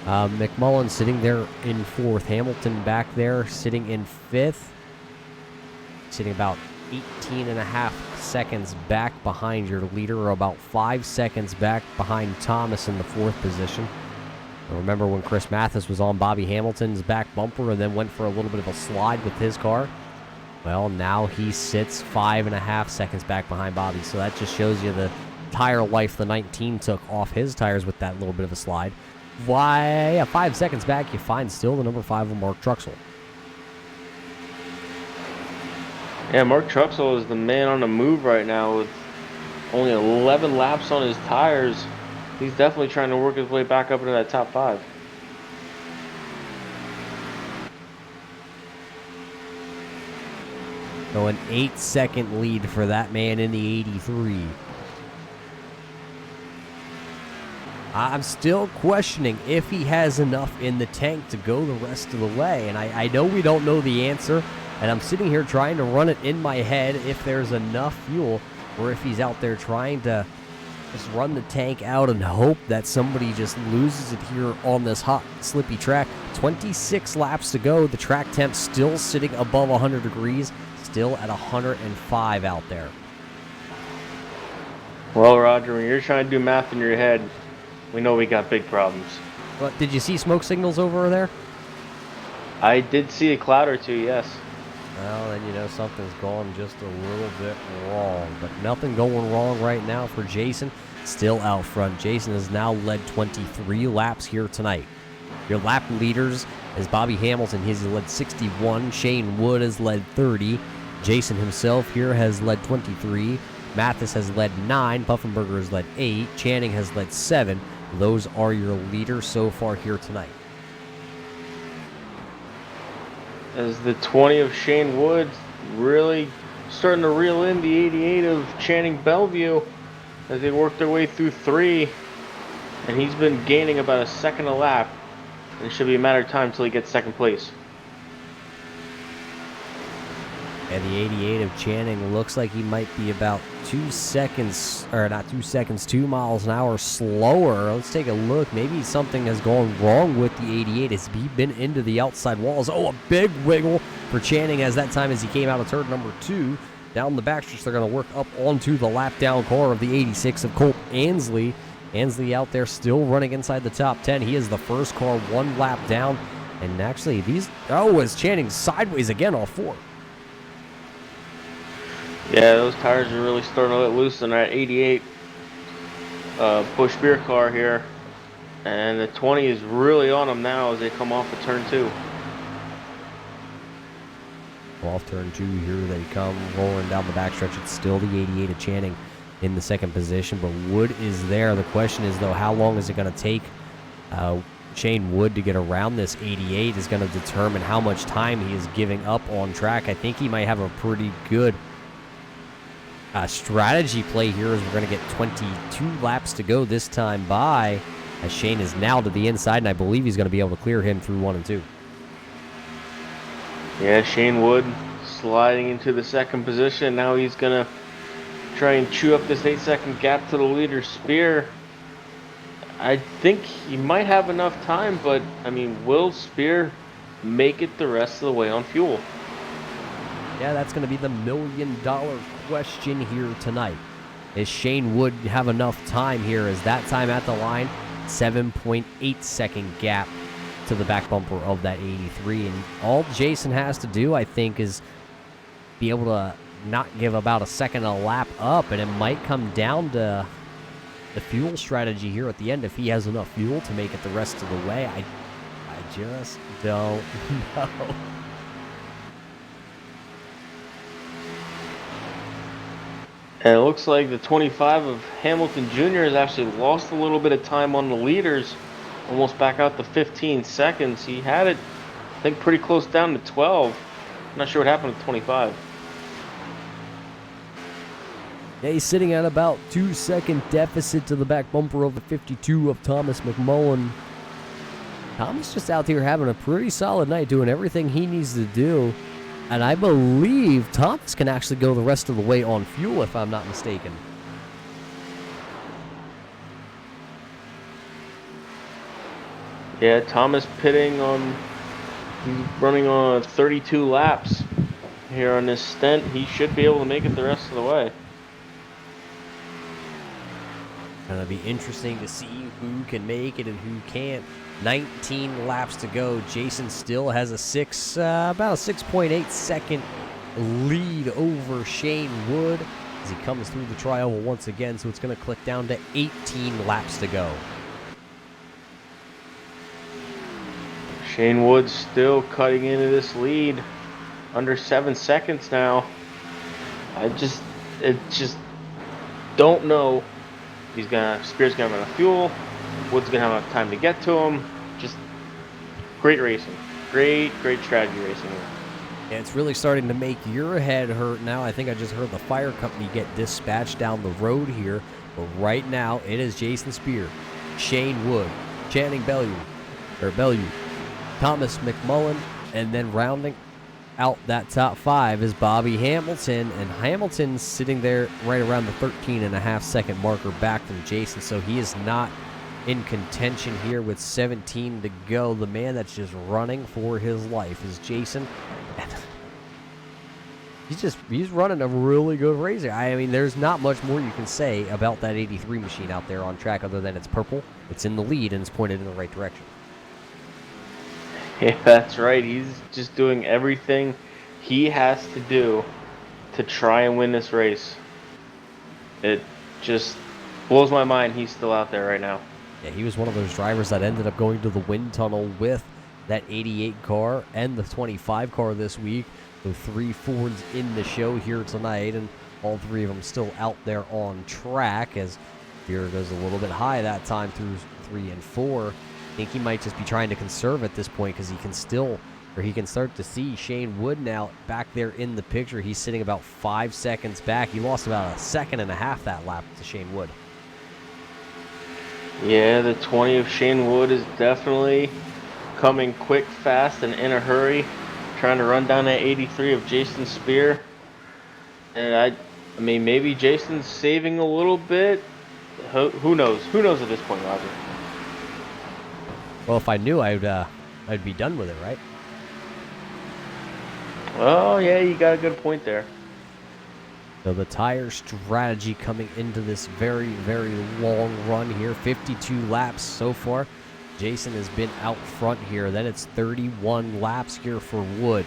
[SPEAKER 1] McMullen sitting there in fourth. Hamilton back there sitting in fifth. Sitting about 18.5 seconds back behind your leader, or about 5 seconds back behind Thomas in the fourth position. Remember when Chris Mathis was on Bobby Hamilton's back bumper and then went for a little bit of a slide with his car? Well, now he sits 5.5 seconds back behind Bobby. So that just shows you the tire life the 19 took off his tires with that little bit of a slide. Why, yeah, 5 seconds back, you find still the number 5 of Mark Truxell.
[SPEAKER 2] Yeah, Mark Truxell is the man on the move right now with only 11 laps on his tires. He's definitely trying to work his way back up into that top 5.
[SPEAKER 1] So an 8-second lead for that man in the 83. I'm still questioning if he has enough in the tank to go the rest of the way. And I know we don't know the answer. And I'm sitting here trying to run it in my head if there's enough fuel, or if he's out there trying to just run the tank out and hope that somebody just loses it here on this hot, slippy track. 26 laps to go. The track temp still sitting above 100 degrees, still at 105 out there.
[SPEAKER 2] Well, Roger, when you're trying to do math in your head, we know we got big problems.
[SPEAKER 1] But did you see smoke signals over there?
[SPEAKER 2] I did see a cloud or two, yes.
[SPEAKER 1] Well, then you know something's going just a little bit wrong. But nothing going wrong right now for Jason. Still out front. Jason has now led 23 laps here tonight. Your lap leaders is Bobby Hamilton. He's led 61. Shane Wood has led 30. Jason himself here has led 23. Mathis has led 9. Puffenberger has led 8. Channing has led 7. Those are your leaders so far here tonight.
[SPEAKER 2] As the 20 of Shane Wood really starting to reel in the 88 of Channing Bellevue as they work their way through 3. And he's been gaining about a second a lap. And it should be a matter of time until he gets second place.
[SPEAKER 1] And the 88 of Channing looks like he might be about 2 seconds, or not 2 seconds, 2 miles an hour slower. Let's take a look. Maybe something has gone wrong with the 88 as he been into the outside walls. Oh, a big wiggle for Channing as that time as he came out of turn number 2. Down the backstretch, they're going to work up onto the lap down car of the 86 of Colt Ansley. Ansley out there still running inside the top 10. He is the first car 1 lap down. And actually, as Channing sideways again, all 4.
[SPEAKER 2] Yeah, those tires are really starting to let loose in that 88 Busch Beer car here. And the 20 is really on them now as they come off of turn 2.
[SPEAKER 1] Off turn 2, here they come rolling down the backstretch. It's still the 88 of Channing in the second position, but Wood is there. The question is, though, how long is it going to take Shane Wood to get around this 88 is going to determine how much time he is giving up on track. I think he might have a pretty good strategy play here as we're going to get 22 laps to go this time by, as Shane is now to the inside, and I believe he's going to be able to clear him through 1 and 2.
[SPEAKER 2] Yeah, Shane Wood sliding into the second position. Now he's going to try and chew up this 8-second gap to the leader, Spear. I think he might have enough time, but, I mean, will Spear make it the rest of the way on fuel?
[SPEAKER 1] Yeah, that's going to be the $1 million question here tonight. Is Shane Wood have enough time here? Is that time at the line? 7.8 second gap to the back bumper of that 83. And all Jason has to do, I think, is be able to not give about a second a lap up, and it might come down to the fuel strategy here at the end if he has enough fuel to make it the rest of the way. I just don't know.
[SPEAKER 2] And it looks like the 25 of Hamilton Jr. has actually lost a little bit of time on the leaders, almost back out to 15 seconds. He had it, I think, pretty close down to 12. I'm not sure what happened with 25.
[SPEAKER 1] Yeah, he's sitting at about 2-second deficit to the back bumper of the 52 of Thomas McMullen. Thomas just out here having a pretty solid night, doing everything he needs to do. And I believe Thomas can actually go the rest of the way on fuel, if I'm not mistaken.
[SPEAKER 2] Yeah, Thomas pitting on, he's running on 32 laps here on this stint. He should be able to make it the rest of the way.
[SPEAKER 1] Gonna be interesting to see who can make it and who can't. 19 laps to go. Jason still has about a 6.8 second lead over Shane Wood as he comes through the tri-oval once again. So it's gonna click down to 18 laps to go.
[SPEAKER 2] Shane Wood still cutting into this lead, under 7 seconds now. I just don't know. Spears gonna have enough fuel. Wood's gonna have enough time to get to him. Just great racing, great strategy racing here.
[SPEAKER 1] Yeah, it's really starting to make your head hurt now. I think I just heard the fire company get dispatched down the road here. But right now, it is Jason Spear, Shane Wood, Channing Bellew, Thomas McMullen, and then rounding out that top 5 is Bobby Hamilton, and Hamilton's sitting there right around the 13.5 second marker back from Jason, so he is not in contention here with 17 to go. The man that's just running for his life is Jason, and he's running a really good racer. I mean, there's not much more you can say about that 83 machine out there on track other than it's purple, it's in the lead, and it's pointed in the right direction.
[SPEAKER 2] Yeah, that's right. He's just doing everything he has to do to try and win this race. It just blows my mind he's still out there right now.
[SPEAKER 1] Yeah, he was one of those drivers that ended up going to the wind tunnel with that 88 car and the 25 car this week. The 3 Fords in the show here tonight, and all 3 of them still out there on track as Spear goes a little bit high that time through 3 and 4. I think he might just be trying to conserve at this point because he can start to see Shane Wood now back there in the picture. He's sitting about 5 seconds back. He lost about 1.5 seconds that lap to Shane Wood.
[SPEAKER 2] Yeah, the 20 of Shane Wood is definitely coming quick, fast, and in a hurry, trying to run down that 83 of Jason Spear. And I mean, maybe Jason's saving a little bit. Who knows? Who knows at this point, Roger?
[SPEAKER 1] Well, if I knew, I'd be done with it, right?
[SPEAKER 2] Oh, yeah, you got a good point there.
[SPEAKER 1] So the tire strategy coming into this very, very long run here. 52 laps so far. Jason has been out front here. Then it's 31 laps here for Wood.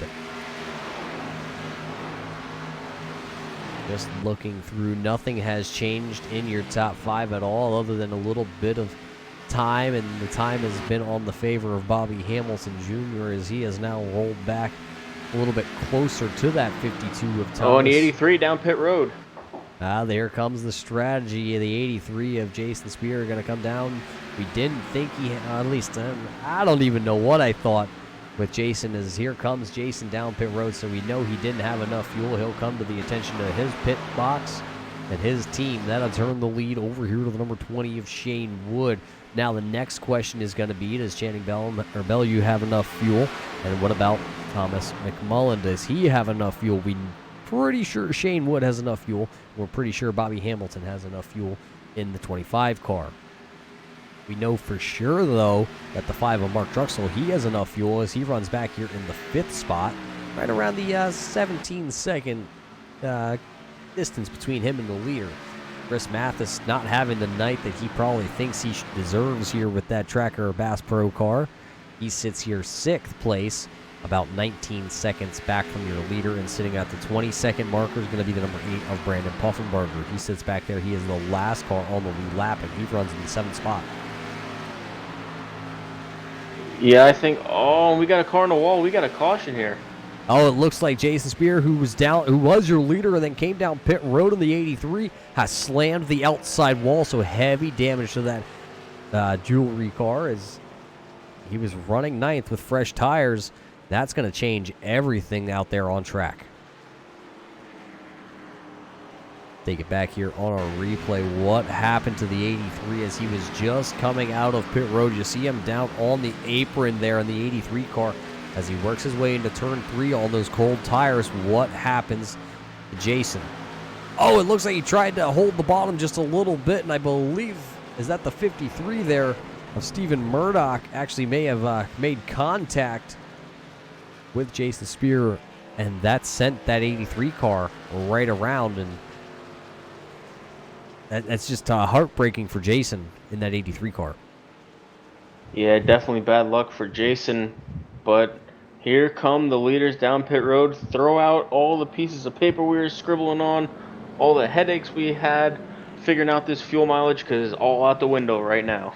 [SPEAKER 1] Just looking through, nothing has changed in your top 5 at all other than a little bit of time, and the time has been on the favor of Bobby Hamilton Jr. as he has now rolled back a little bit closer to that 52 of Thomas.
[SPEAKER 2] Oh, and the 83 down pit road.
[SPEAKER 1] There comes the strategy. The 83 of Jason Spear are going to come down. We didn't think at least, I don't even know what I thought with Jason, as here comes Jason down pit road, so we know he didn't have enough fuel. He'll come to the attention of his pit box and his team. That'll turn the lead over here to the number 20 of Shane Wood. Now the next question is going to be, does Channing Bellew have enough fuel? And what about Thomas McMullen? Does he have enough fuel? We're pretty sure Shane Wood has enough fuel. We're pretty sure Bobby Hamilton has enough fuel in the 25 car. We know for sure, though, that the 5 of Mark Truxell, he has enough fuel as he runs back here in the 5th spot right around the 17-second distance between him and the leader. Chris Mathis not having the night that he probably thinks he deserves here with that Tracker Bass Pro car. He sits here 6th place, about 19 seconds back from your leader, and sitting at the 20-second marker is going to be the number 8 of Brandon Puffenberger. He sits back there. He is the last car on the lead lap, and he runs in the 7th spot.
[SPEAKER 2] Yeah, I think. Oh, we got a car on the wall. We got a caution here.
[SPEAKER 1] Oh, it looks like Jason Spear, who was your leader and then came down pit road in the 83, has slammed the outside wall, so heavy damage to that jewelry car as he was running 9th with fresh tires. That's going to change everything out there on track. Take it back here on our replay. What happened to the 83 as he was just coming out of pit road? You see him down on the apron there in the 83 car as he works his way into turn 3 on those cold tires. What happens to Jason? Oh, it looks like he tried to hold the bottom just a little bit, and I believe, is that the 53 there of Stephen Murdoch actually may have made contact with Jason Spear, and that sent that 83 car right around, and that's just heartbreaking for Jason in that 83 car.
[SPEAKER 2] Yeah, definitely bad luck for Jason. But here come the leaders down pit road. Throw out all the pieces of paper we were scribbling on, all the headaches we had figuring out this fuel mileage, because it's all out the window right now.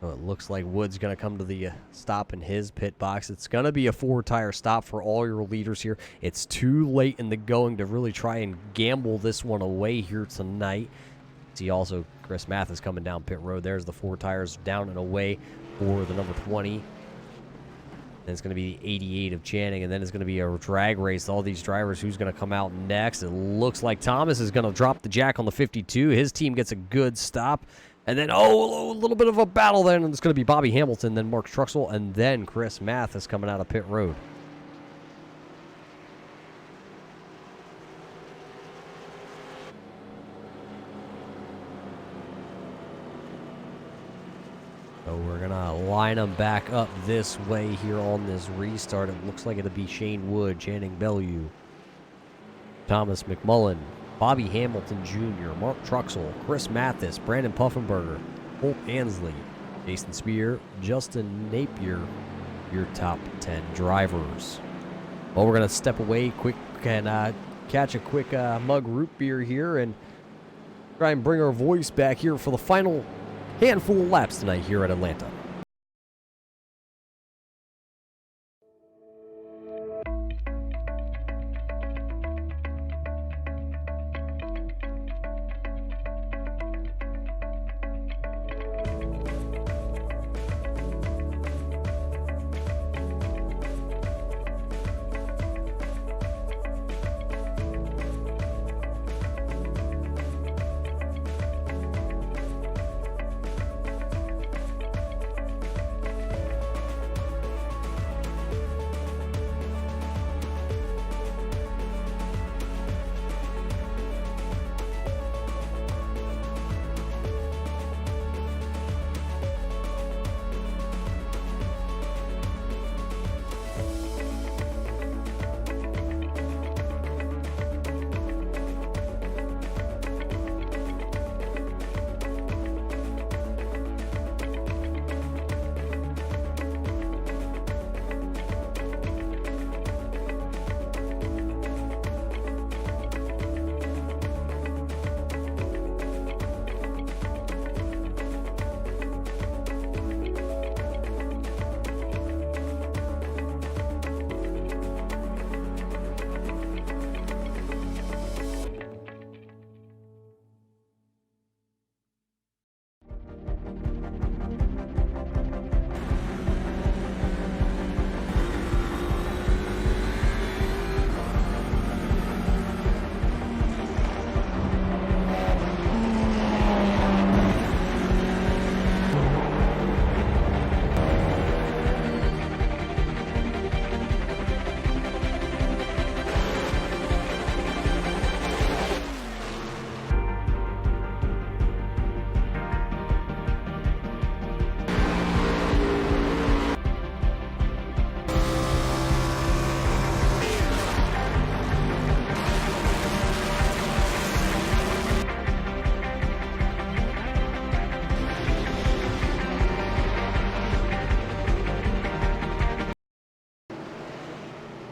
[SPEAKER 1] Well, it looks like Wood's going to come to the stop in his pit box. It's going to be a 4-tire stop for all your leaders here. It's too late in the going to really try and gamble this one away here tonight. See also Chris Mathis coming down pit road. There's the 4 tires down and away for the number 20. Then it's going to be the 88 of Channing, and then it's going to be a drag race. All these drivers, who's going to come out next? It looks like Thomas is going to drop the jack on the 52. His team gets a good stop. And then, a little bit of a battle then. And it's going to be Bobby Hamilton, then Mark Truxell, and then Chris Mathis coming out of pit road. So we're going to line them back up this way here on this restart. It looks like it'll be Shane Wood, Channing Bellew, Thomas McMullen, Bobby Hamilton Jr., Mark Truxell, Chris Mathis, Brandon Puffenberger, Holt Ansley, Jason Spear, Justin Napier, your top 10 drivers. Well, we're going to step away quick and catch a quick mug root beer here and try and bring our voice back here for the final handful of laps tonight here at Atlanta.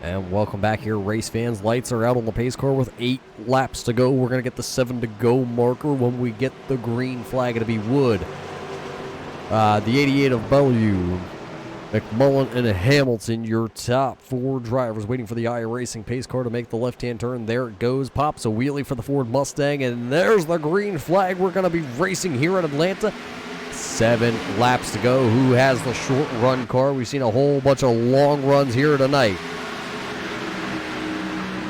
[SPEAKER 1] And welcome back here, race fans. Lights are out on the pace car with 8 laps to go. We're going to get the 7 to go marker when we get the green flag. It'll be Wood. The 88 of Bellevue, McMullen, and Hamilton, your top 4 drivers waiting for the iRacing pace car to make the left-hand turn. There it goes. Pops a wheelie for the Ford Mustang, and there's the green flag. We're going to be racing here in Atlanta. 7 laps to go. Who has the short run car? We've seen a whole bunch of long runs here tonight.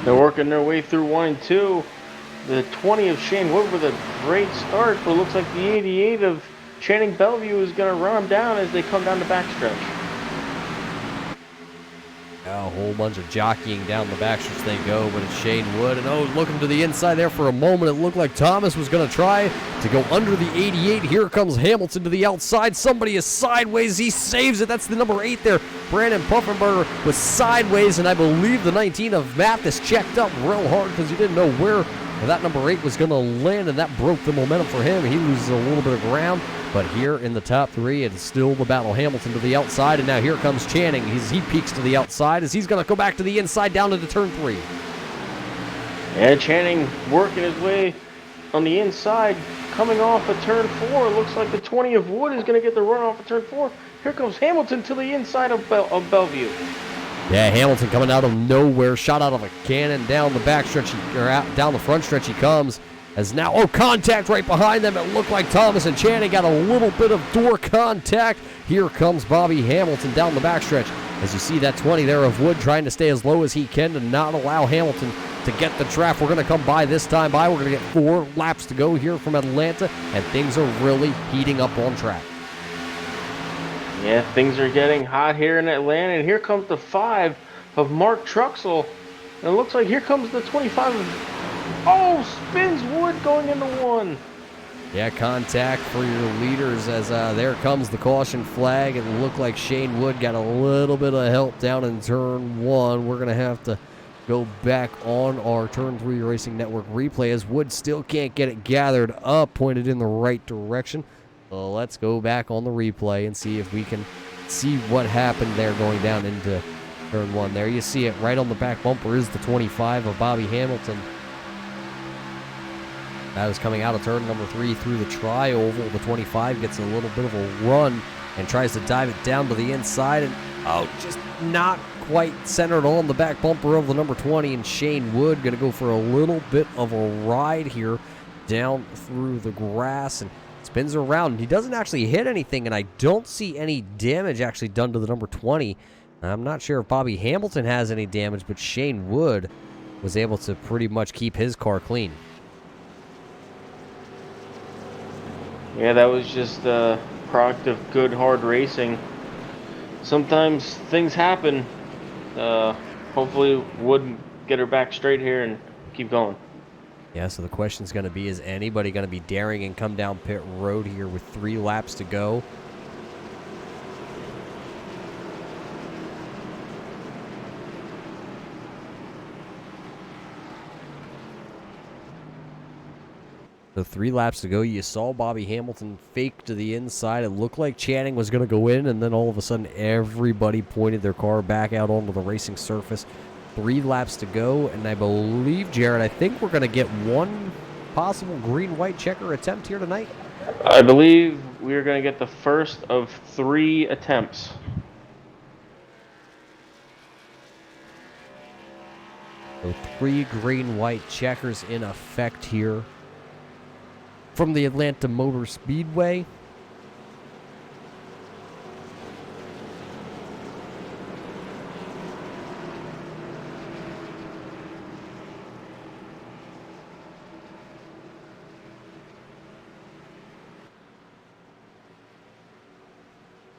[SPEAKER 2] They're working their way through 1 and 2. The 20 of Shane Wood with a great start, but it looks like the 88 of Channing Bellevue is going to run them down as they come down the backstretch.
[SPEAKER 1] A whole bunch of jockeying down the backstretch they go, but it's Shane Wood. And oh, looking to the inside there for a moment. It looked like Thomas was going to try to go under the 88. Here comes Hamilton to the outside. Somebody is sideways. He saves it. That's the number 8 there. Brandon Puffenberger was sideways, and I believe the 19 of Mathis checked up real hard because he didn't know where that number 8 was going to land, and that broke the momentum for him. He loses a little bit of ground, but here in the top 3, it's still the battle. Hamilton to the outside, and now here comes Channing. He peeks to the outside as he's going to go back to the inside down into turn 3.
[SPEAKER 2] And Channing working his way on the inside, coming off of turn 4. It looks like the 20 of Wood is going to get the run off of turn 4. Here comes Hamilton to the inside of Bellevue.
[SPEAKER 1] Yeah, Hamilton coming out of nowhere, shot out of a cannon down the back stretch, or out, down the front stretch he comes. As now, contact right behind them. It looked like Thomas and Channing got a little bit of door contact. Here comes Bobby Hamilton down the backstretch. As you see that 20 there of Wood trying to stay as low as he can to not allow Hamilton to get the draft. We're going to come by this time by. We're going to get 4 laps to go here from Atlanta, and things are really heating up on track.
[SPEAKER 2] Yeah, things are getting hot here in Atlanta, and here comes the 5 of Mark Truxell. And it looks like here comes the 25 of... Oh, spins Wood going into 1.
[SPEAKER 1] Yeah, contact for your leaders as there comes the caution flag. It looked like Shane Wood got a little bit of help down in turn 1. We're going to have to go back on our turn 3 Racing Network replay as Wood still can't get it gathered up, pointed in the right direction. Let's go back on the replay and see if we can see what happened there going down into turn 1. There you see it right on the back bumper is the 25 of Bobby Hamilton. That is coming out of turn number 3 through the tri-oval. The 25 gets a little bit of a run and tries to dive it down to the inside. And just not quite centered on the back bumper of the number 20. And Shane Wood going to go for a little bit of a ride here down through the grass and spins around. He doesn't actually hit anything, and I don't see any damage actually done to the number 20. I'm not sure if Bobby Hamilton has any damage, but Shane Wood was able to pretty much keep his car clean.
[SPEAKER 2] Yeah, that was just a product of good, hard racing. Sometimes things happen. Hopefully Wood get her back straight here and keep going.
[SPEAKER 1] Yeah, so the question's going to be, is anybody going to be daring and come down pit road here with 3 laps to go? So 3 laps to go. You saw Bobby Hamilton fake to the inside. It looked like Channing was going to go in, and then all of a sudden everybody pointed their car back out onto the racing surface. 3 laps to go, and I believe, Jared, I think we're going to get 1 possible green-white checker attempt here tonight.
[SPEAKER 2] I believe we are going to get the first of 3 attempts.
[SPEAKER 1] So 3 green-white checkers in effect here from the Atlanta Motor Speedway.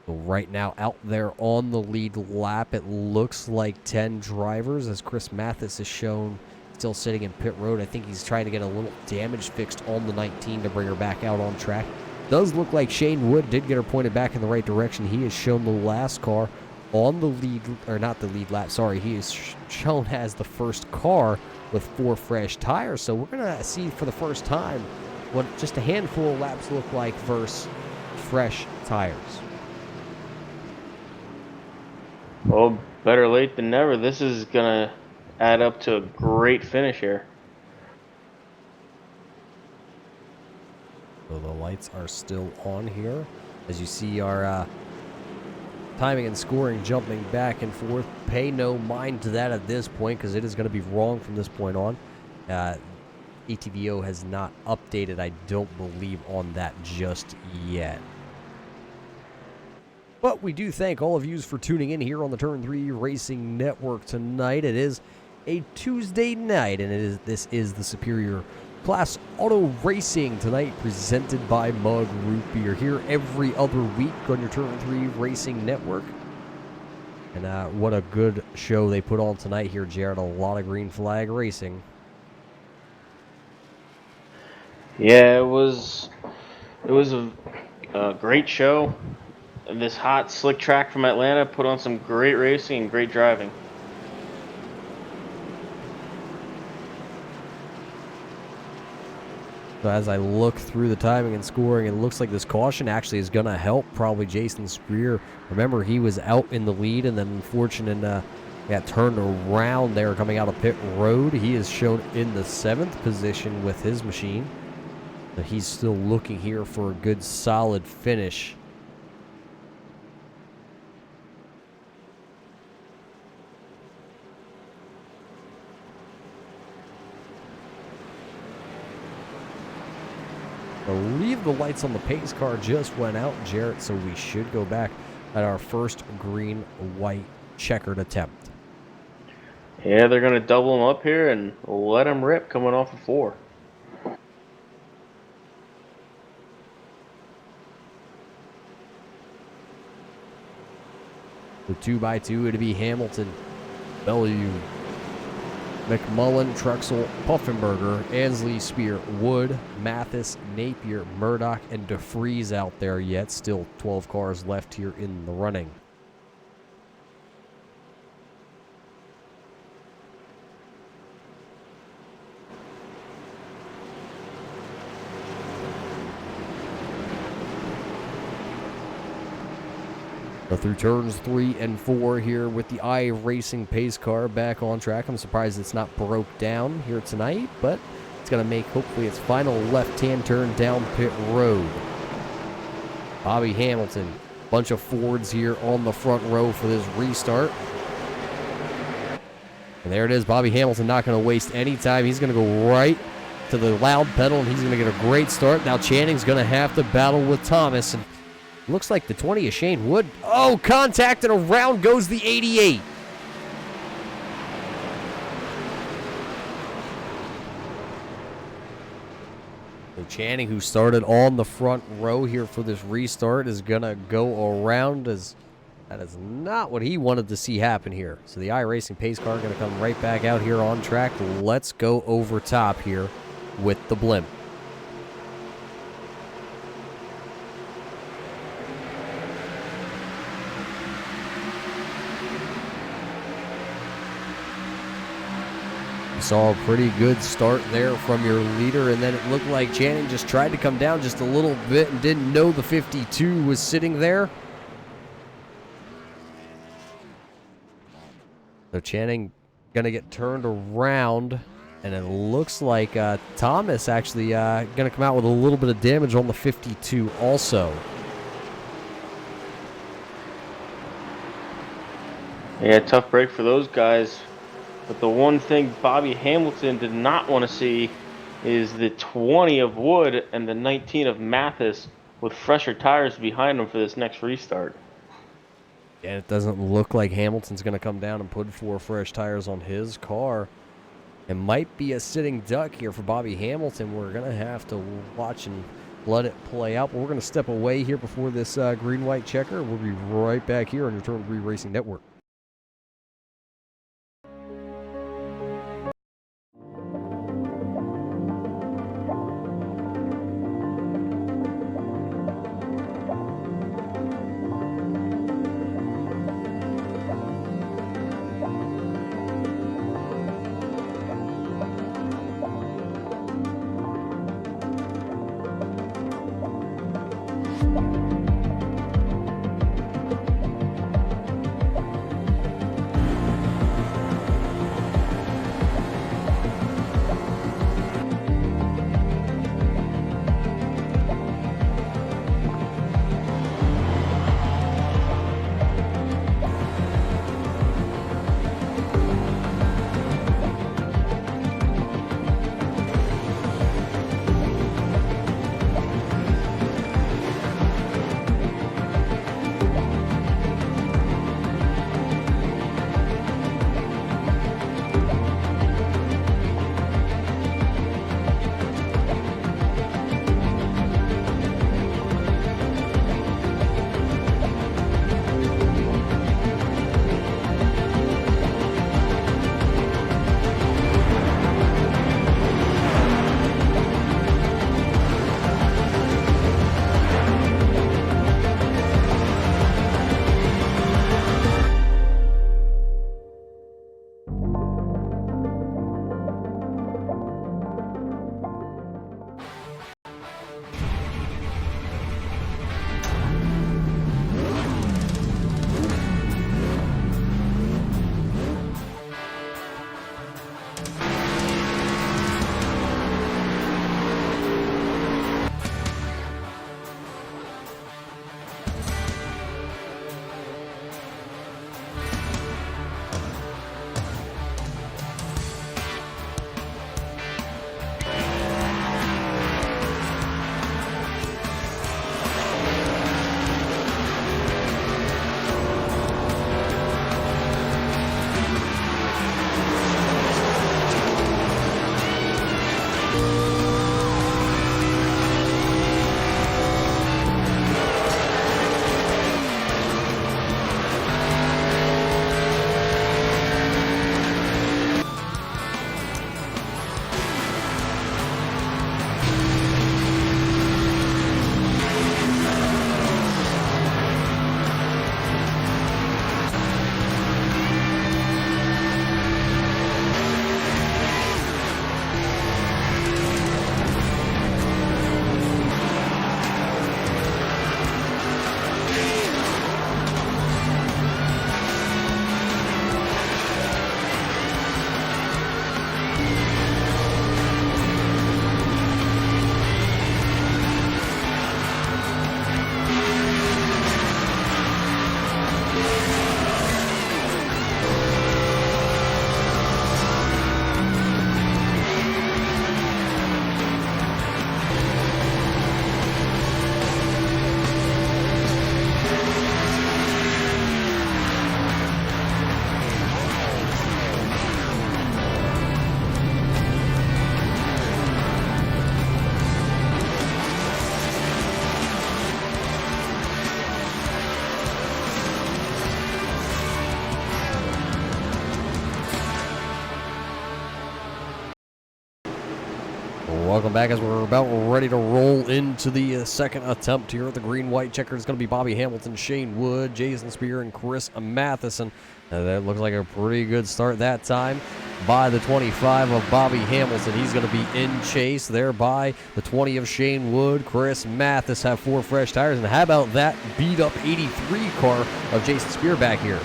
[SPEAKER 1] Right now out there on the lead lap, it looks like 10 drivers, as Chris Mathis has shown, still sitting in pit road. I think he's trying to get a little damage fixed on the 19 to bring her back out on track. Does look like Shane Wood did get her pointed back in the right direction. He has shown the last car on the lead, or not the lead lap, sorry. He is shown as the first car with 4 fresh tires. So we're going to see for the first time what just a handful of laps look like versus fresh tires.
[SPEAKER 2] Well, better late than never. This is gonna add up to a great finish here.
[SPEAKER 1] So the lights are still on here. As you see our timing and scoring jumping back and forth. Pay no mind to that at this point because it is going to be wrong from this point on. ATVO has not updated, I don't believe, on that just yet. But we do thank all of you for tuning in here on the Turn 3 Racing Network tonight. It is a Tuesday night, and this is the Superior Class Auto Racing tonight, presented by Mug Root Beer, here every other week on your Turn 3 Racing Network. And what a good show they put on tonight here, Jared. A lot of green flag racing.
[SPEAKER 2] Yeah, it was a great show. This hot, slick track from Atlanta put on some great racing and great driving.
[SPEAKER 1] So as I look through the timing and scoring, it looks like this caution actually is going to help probably Jason Spear. Remember, he was out in the lead and then unfortunately got turned around there coming out of pit road. He is shown in the 7th position with his machine. So he's still looking here for a good solid finish. I believe the lights on the pace car just went out, Jarrett, so we should go back at our first green-white checkered attempt.
[SPEAKER 2] Yeah, they're going to double them up here and let them rip coming off of 4.
[SPEAKER 1] The 2x2 to be Hamilton, Bellew, McMullen, Truxell, Puffenberger, Ansley, Spear, Wood, Mathis, Napier, Murdoch, and DeFries out there yet. Still 12 cars left here in the running. So through turns 3 and 4 here with the iRacing pace car back on track. I'm surprised it's not broke down here tonight, but it's going to make hopefully its final left-hand turn down pit road. Bobby Hamilton, bunch of Fords here on the front row for this restart. And there it is, Bobby Hamilton not going to waste any time. He's going to go right to the loud pedal, and he's going to get a great start. Now Channing's going to have to battle with Thomas, and looks like the 20 is Shane Wood. Oh, contact, and around goes the 88. So Channing, who started on the front row here for this restart, is going to go around, as that is not what he wanted to see happen here. So the iRacing pace car going to come right back out here on track. Let's go over top here with the blimp. Saw a pretty good start there from your leader, and then it looked like Channing just tried to come down just a little bit and didn't know the 52 was sitting there. So Channing gonna get turned around, and it looks like Thomas actually gonna come out with a little bit of damage on the 52 also.
[SPEAKER 2] Yeah, tough break for those guys. But the one thing Bobby Hamilton did not want to see is the 20 of Wood and the 19 of Mathis with fresher tires behind them for this next restart.
[SPEAKER 1] And it doesn't look like Hamilton's going to come down and put 4 fresh tires on his car. It might be a sitting duck here for Bobby Hamilton. We're going to have to watch and let it play out. But we're going to step away here before this green-white checker. We'll be right back here on your Turn 3 Racing Network. Welcome back as we're about ready to roll into the second attempt here at the green-white checker. It's going to be Bobby Hamilton, Shane Wood, Jason Spear, and Chris Matheson. That looks like a pretty good start that time by the 25 of Bobby Hamilton. He's going to be in chase there by the 20 of Shane Wood. Chris Mathis have 4 fresh tires. And how about that beat-up 83 car of Jason Spear back here?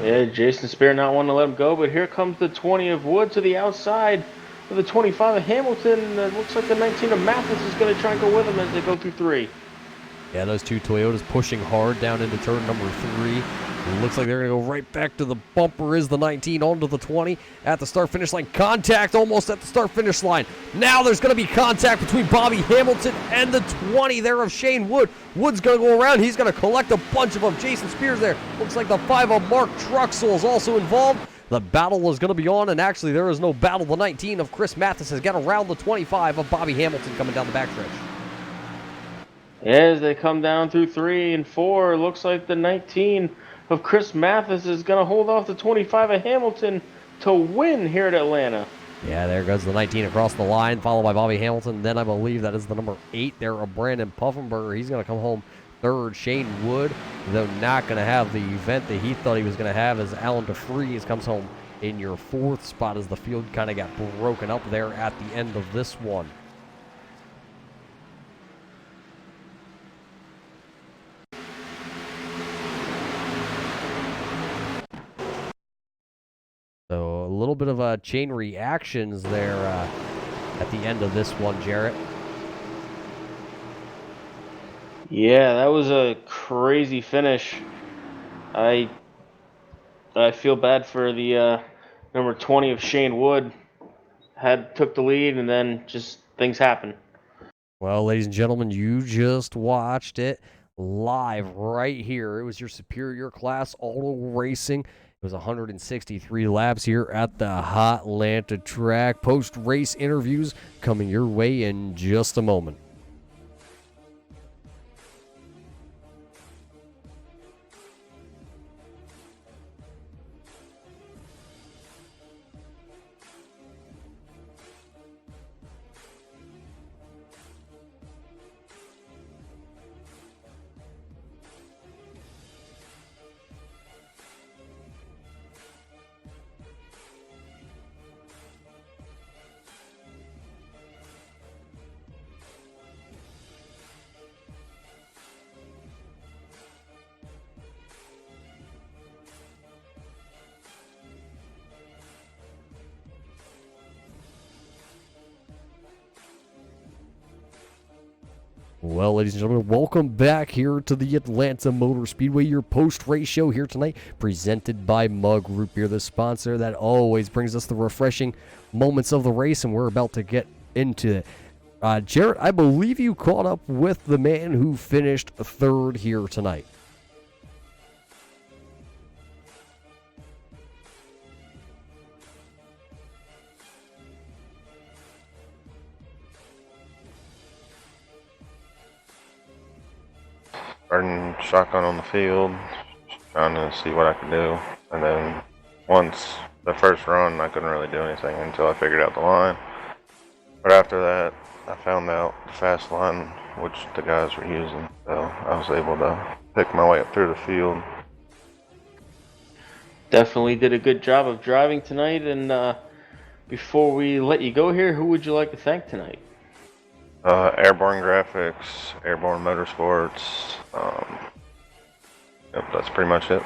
[SPEAKER 2] Yeah, Jason Spear not wanting to let him go, but here comes the 20 of Wood to the outside of the 25 of Hamilton. It looks like the 19 of Mathis is going to try and go with him as they go through 3.
[SPEAKER 1] Yeah, those two Toyotas pushing hard down into turn number 3. It looks like they're going to go right back to the bumper. Is the 19 onto the 20 at the start-finish line. Contact almost at the start-finish line. Now there's going to be contact between Bobby Hamilton and the 20 there of Shane Wood. Wood's going to go around. He's going to collect a bunch of them. Jason Spears there. Looks like the 5 of Mark Truxell is also involved. The battle is going to be on, and actually there is no battle. The 19 of Chris Mathis has got around the 25 of Bobby Hamilton coming down the backstretch.
[SPEAKER 2] As they come down through 3 and 4, it looks like the 19 of Chris Mathis is going to hold off the 25 of Hamilton to win here at Atlanta.
[SPEAKER 1] Yeah, there goes the 19 across the line, followed by Bobby Hamilton. Then I believe that is the number 8 there of Brandon Puffenberger. He's going to come home third. Shane Wood, though not going to have the event that he thought he was going to have, as Alan DeFries comes home in your 4th spot as the field kind of got broken up there at the end of this one. So a little bit of a chain reactions there at the end of this one, Jarrett.
[SPEAKER 2] Yeah, that was a crazy finish. I feel bad for the number 20 of Shane Wood. Took the lead, and then just things happen.
[SPEAKER 1] Well, ladies and gentlemen, you just watched it live right here. It was your Superior Class Auto Racing. It was 163 laps here at the Hotlanta track. Post-race interviews coming your way in just a moment. Well, ladies and gentlemen, welcome back here to the Atlanta Motor Speedway, your post-race show here tonight, presented by Mug Root Beer, the sponsor that always brings us the refreshing moments of the race, and we're about to get into it. Jarrett, I believe you caught up with the man who finished 3rd here tonight.
[SPEAKER 8] Starting shotgun on the field, trying to see what I could do. And then once the first run, I couldn't really do anything until I figured out the line. But after that, I found out the fast line, which the guys were using. So I was able to pick my way up through the field.
[SPEAKER 2] Definitely did a good job of driving tonight. And before we let you go here, who would you like to thank tonight?
[SPEAKER 8] Airborne Graphics, Airborne Motorsports. Yep, that's pretty much it.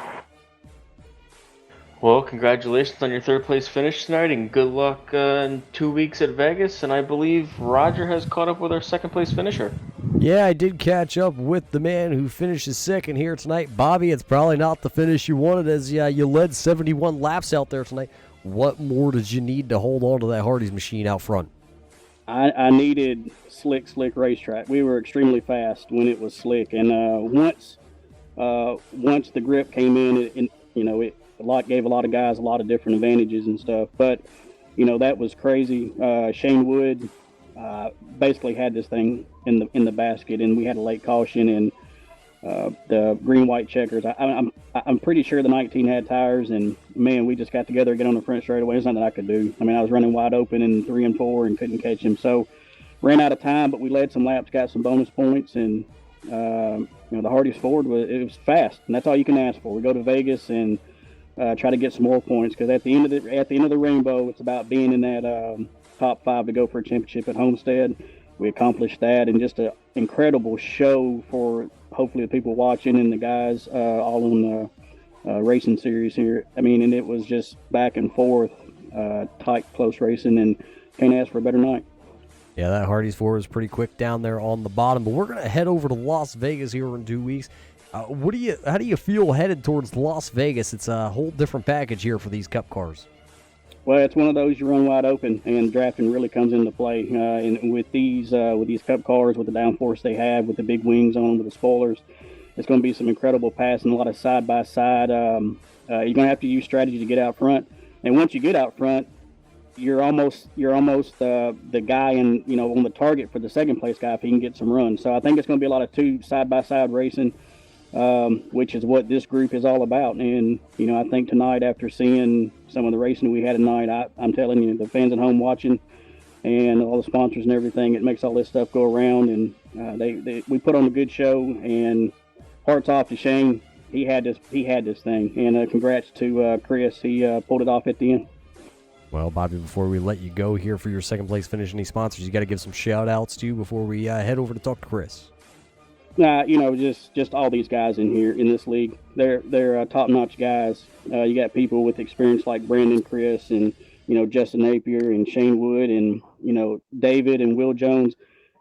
[SPEAKER 2] Well, congratulations on your 3rd place finish tonight, and good luck in 2 weeks at Vegas. And I believe Roger has caught up with our 2nd place finisher.
[SPEAKER 1] Yeah, I did catch up with the man who finishes 2nd here tonight. Bobby, it's probably not the finish you wanted, as you led 71 laps out there tonight. What more did you need to hold on to that Hardee's machine out front?
[SPEAKER 9] I needed slick racetrack. We were extremely fast when it was slick, and once the grip came in, it gave a lot of guys a lot of different advantages and stuff. But that was crazy. Shane Wood basically had this thing in the basket, and we had a late caution, and the green white checkers. I'm pretty sure the 19 had tires, and man, we just got together and get on the front straightaway. There's nothing I could do. I mean, I was running wide open in 3 and 4 and couldn't catch him. So ran out of time, but we led some laps, got some bonus points, and the Hardee's Ford was fast, and that's all you can ask for. We go to Vegas and try to get some more points, because at the end of the rainbow, it's about being in that top 5 to go for a championship at Homestead. We accomplished that, and just an incredible show for hopefully the people watching and the guys all on the racing series here. I mean, and it was just back and forth, tight, close racing, and can't ask for a better night.
[SPEAKER 1] Yeah, that Hardee's Ford was pretty quick down there on the bottom, but we're going to head over to Las Vegas here in 2 weeks. How do you feel headed towards Las Vegas? It's a whole different package here for these Cup cars.
[SPEAKER 9] Well, it's one of those you run wide open, and drafting really comes into play. And with these Cup cars, with the downforce they have, with the big wings on them, with the spoilers, it's going to be some incredible passing, a lot of side by side. You're going to have to use strategy to get out front, and once you get out front, you're almost the guy on the target for the second place guy if he can get some runs. So I think it's going to be a lot of 2 side by side racing, which is what this group is all about. And I think tonight, after seeing some of the racing we had tonight, I'm telling you, the fans at home watching and all the sponsors and everything, it makes all this stuff go around. And we put on a good show. And hearts off to Shane. He had this thing. And congrats to Chris. He pulled it off at the end.
[SPEAKER 1] Well, Bobby, before we let you go here for your second place finish, any sponsors you got to give some shout outs to before we head over to talk to Chris?
[SPEAKER 9] Just all these guys in here in this league. They're top-notch guys. You got people with experience like Brandon, Chris, and Justin Napier and Shane Wood, and David and Will Jones.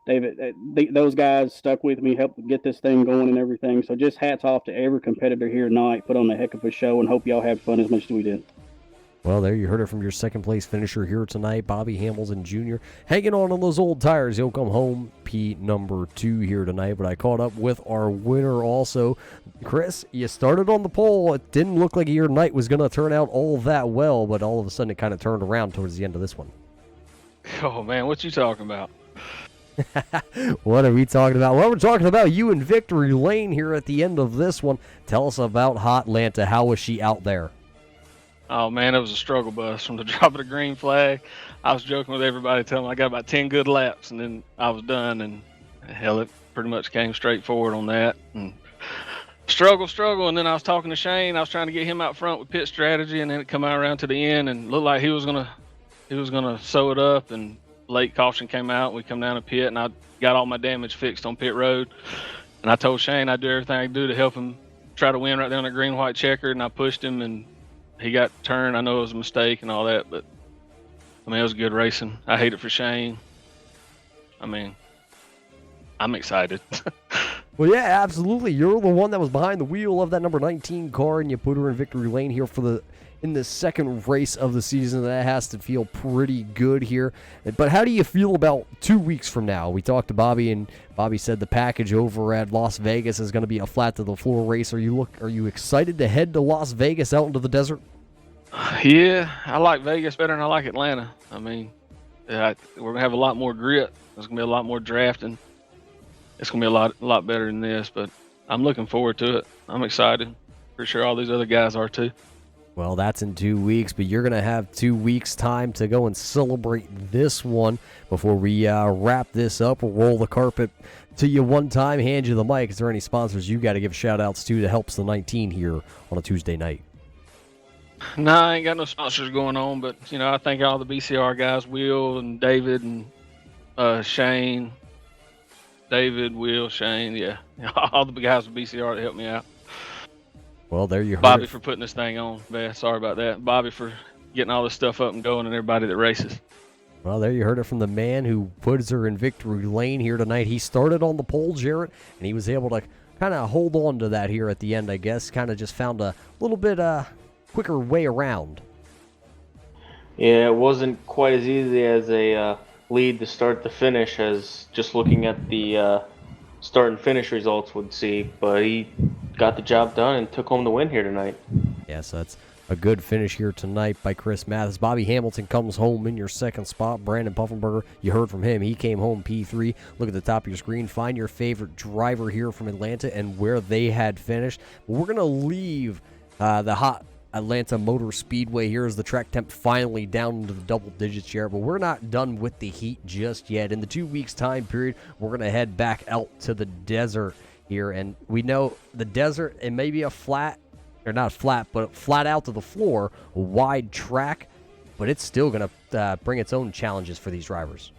[SPEAKER 9] Those guys stuck with me, helped get this thing going and everything. So just hats off to every competitor here tonight. Put on a heck of a show, and hope y'all had fun as much as we did.
[SPEAKER 1] Well, there you heard it from your second place finisher here tonight, Bobby Hamilton Jr. Hanging on those old tires. He'll come home P number 2 here tonight, but I caught up with our winner also. Chris, you started on the pole. It didn't look like your night was going to turn out all that well, but all of a sudden it kind of turned around towards the end of this one.
[SPEAKER 3] Oh, man, what you talking about?
[SPEAKER 1] What are we talking about? Well, we're talking about you in Victory Lane here at the end of this one. Tell us about Hotlanta. How was she out there?
[SPEAKER 3] Oh, man, it was a struggle bus from the drop of the green flag. I was joking with everybody, telling them I got about 10 good laps, and then I was done. And, hell, it pretty much came straight forward on that. And struggle. And then I was talking to Shane. I was trying to get him out front with pit strategy, and then it come out around to the end and looked like he was gonna sew it up. And late caution came out. We come down to pit, and I got all my damage fixed on pit road. And I told Shane I'd do everything I could do to help him try to win right there on the green-white checker, and I pushed him, and he got turned. I know it was a mistake and all that, but I mean, it was good racing. I hate it for Shane. I mean, I'm excited.
[SPEAKER 1] Well, yeah, absolutely. You're the one that was behind the wheel of that number 19 car, and you put her in Victory Lane here in the second race of the season. That has to feel pretty good here. But how do you feel about 2 weeks from now? We talked to Bobby, and Bobby said the package over at Las Vegas is going to be a flat to the floor race. Are you excited to head to Las Vegas out into the desert?
[SPEAKER 3] Yeah, I like Vegas better than I like Atlanta. I mean, we're going to have a lot more grit. There's going to be a lot more drafting. It's going to be a lot better than this, but I'm looking forward to it. I'm excited. Pretty sure all these other guys are too.
[SPEAKER 1] Well, that's in 2 weeks, but you're going to have 2 weeks' time to go and celebrate this one before we wrap this up. We'll roll the carpet to you one time, hand you the mic. Is there any sponsors you got to give shout-outs to helps the 19 here on a Tuesday night?
[SPEAKER 3] No, I ain't got no sponsors going on, but, I thank all the BCR guys, Will and David and Shane. David, Will, Shane, yeah. All the guys with BCR that helped me out.
[SPEAKER 1] Well, there you heard
[SPEAKER 3] Bobby
[SPEAKER 1] it.
[SPEAKER 3] for putting this thing on. Man, sorry about that. Bobby for getting all this stuff up and going, and everybody that races.
[SPEAKER 1] Well, there you heard it from the man who puts her in Victory Lane here tonight. He started on the pole, Jarrett, and he was able to kind of hold on to that here at the end, I guess. Kind of just found a little bit quicker way around.
[SPEAKER 2] Yeah, it wasn't quite as easy as a lead to start to finish as just looking at the start and finish results would see, but he got the job done and took home the win here tonight.
[SPEAKER 1] Yeah, so A good finish here tonight by Chris Mathis. Bobby Hamilton comes home in your second spot. Brandon Puffenberger, you heard from him. He came home P3. Look at the top of your screen. Find your favorite driver here from Atlanta and where they had finished. We're going to leave the hot Atlanta Motor Speedway here as the track temp finally down into the double digits here. But we're not done with the heat just yet. In the 2 weeks time period, we're going to head back out to the desert here. And we know the desert, it may be a flat, or not flat, but flat out to the floor, a wide track, but it's still going to bring its own challenges for these drivers.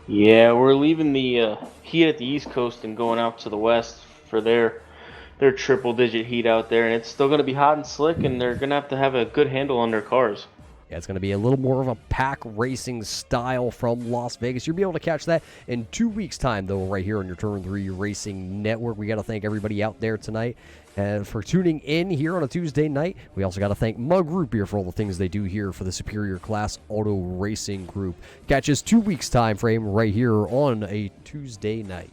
[SPEAKER 2] Yeah, we're leaving the heat at the East Coast and going out to the West for their triple-digit heat out there, and it's still going to be hot and slick, and they're going to have a good handle on their cars.
[SPEAKER 1] Yeah, it's going to be a little more of a pack racing style from Las Vegas. You'll be able to catch that in 2 weeks' time, though, right here on your Turn 3 Racing Network. We got to thank everybody out there tonight for tuning in here on a Tuesday night. We also got to thank Mug Root Beer for all the things they do here for the Superior Class Auto Racing Group. Catch us 2 weeks' time frame right here on a Tuesday night.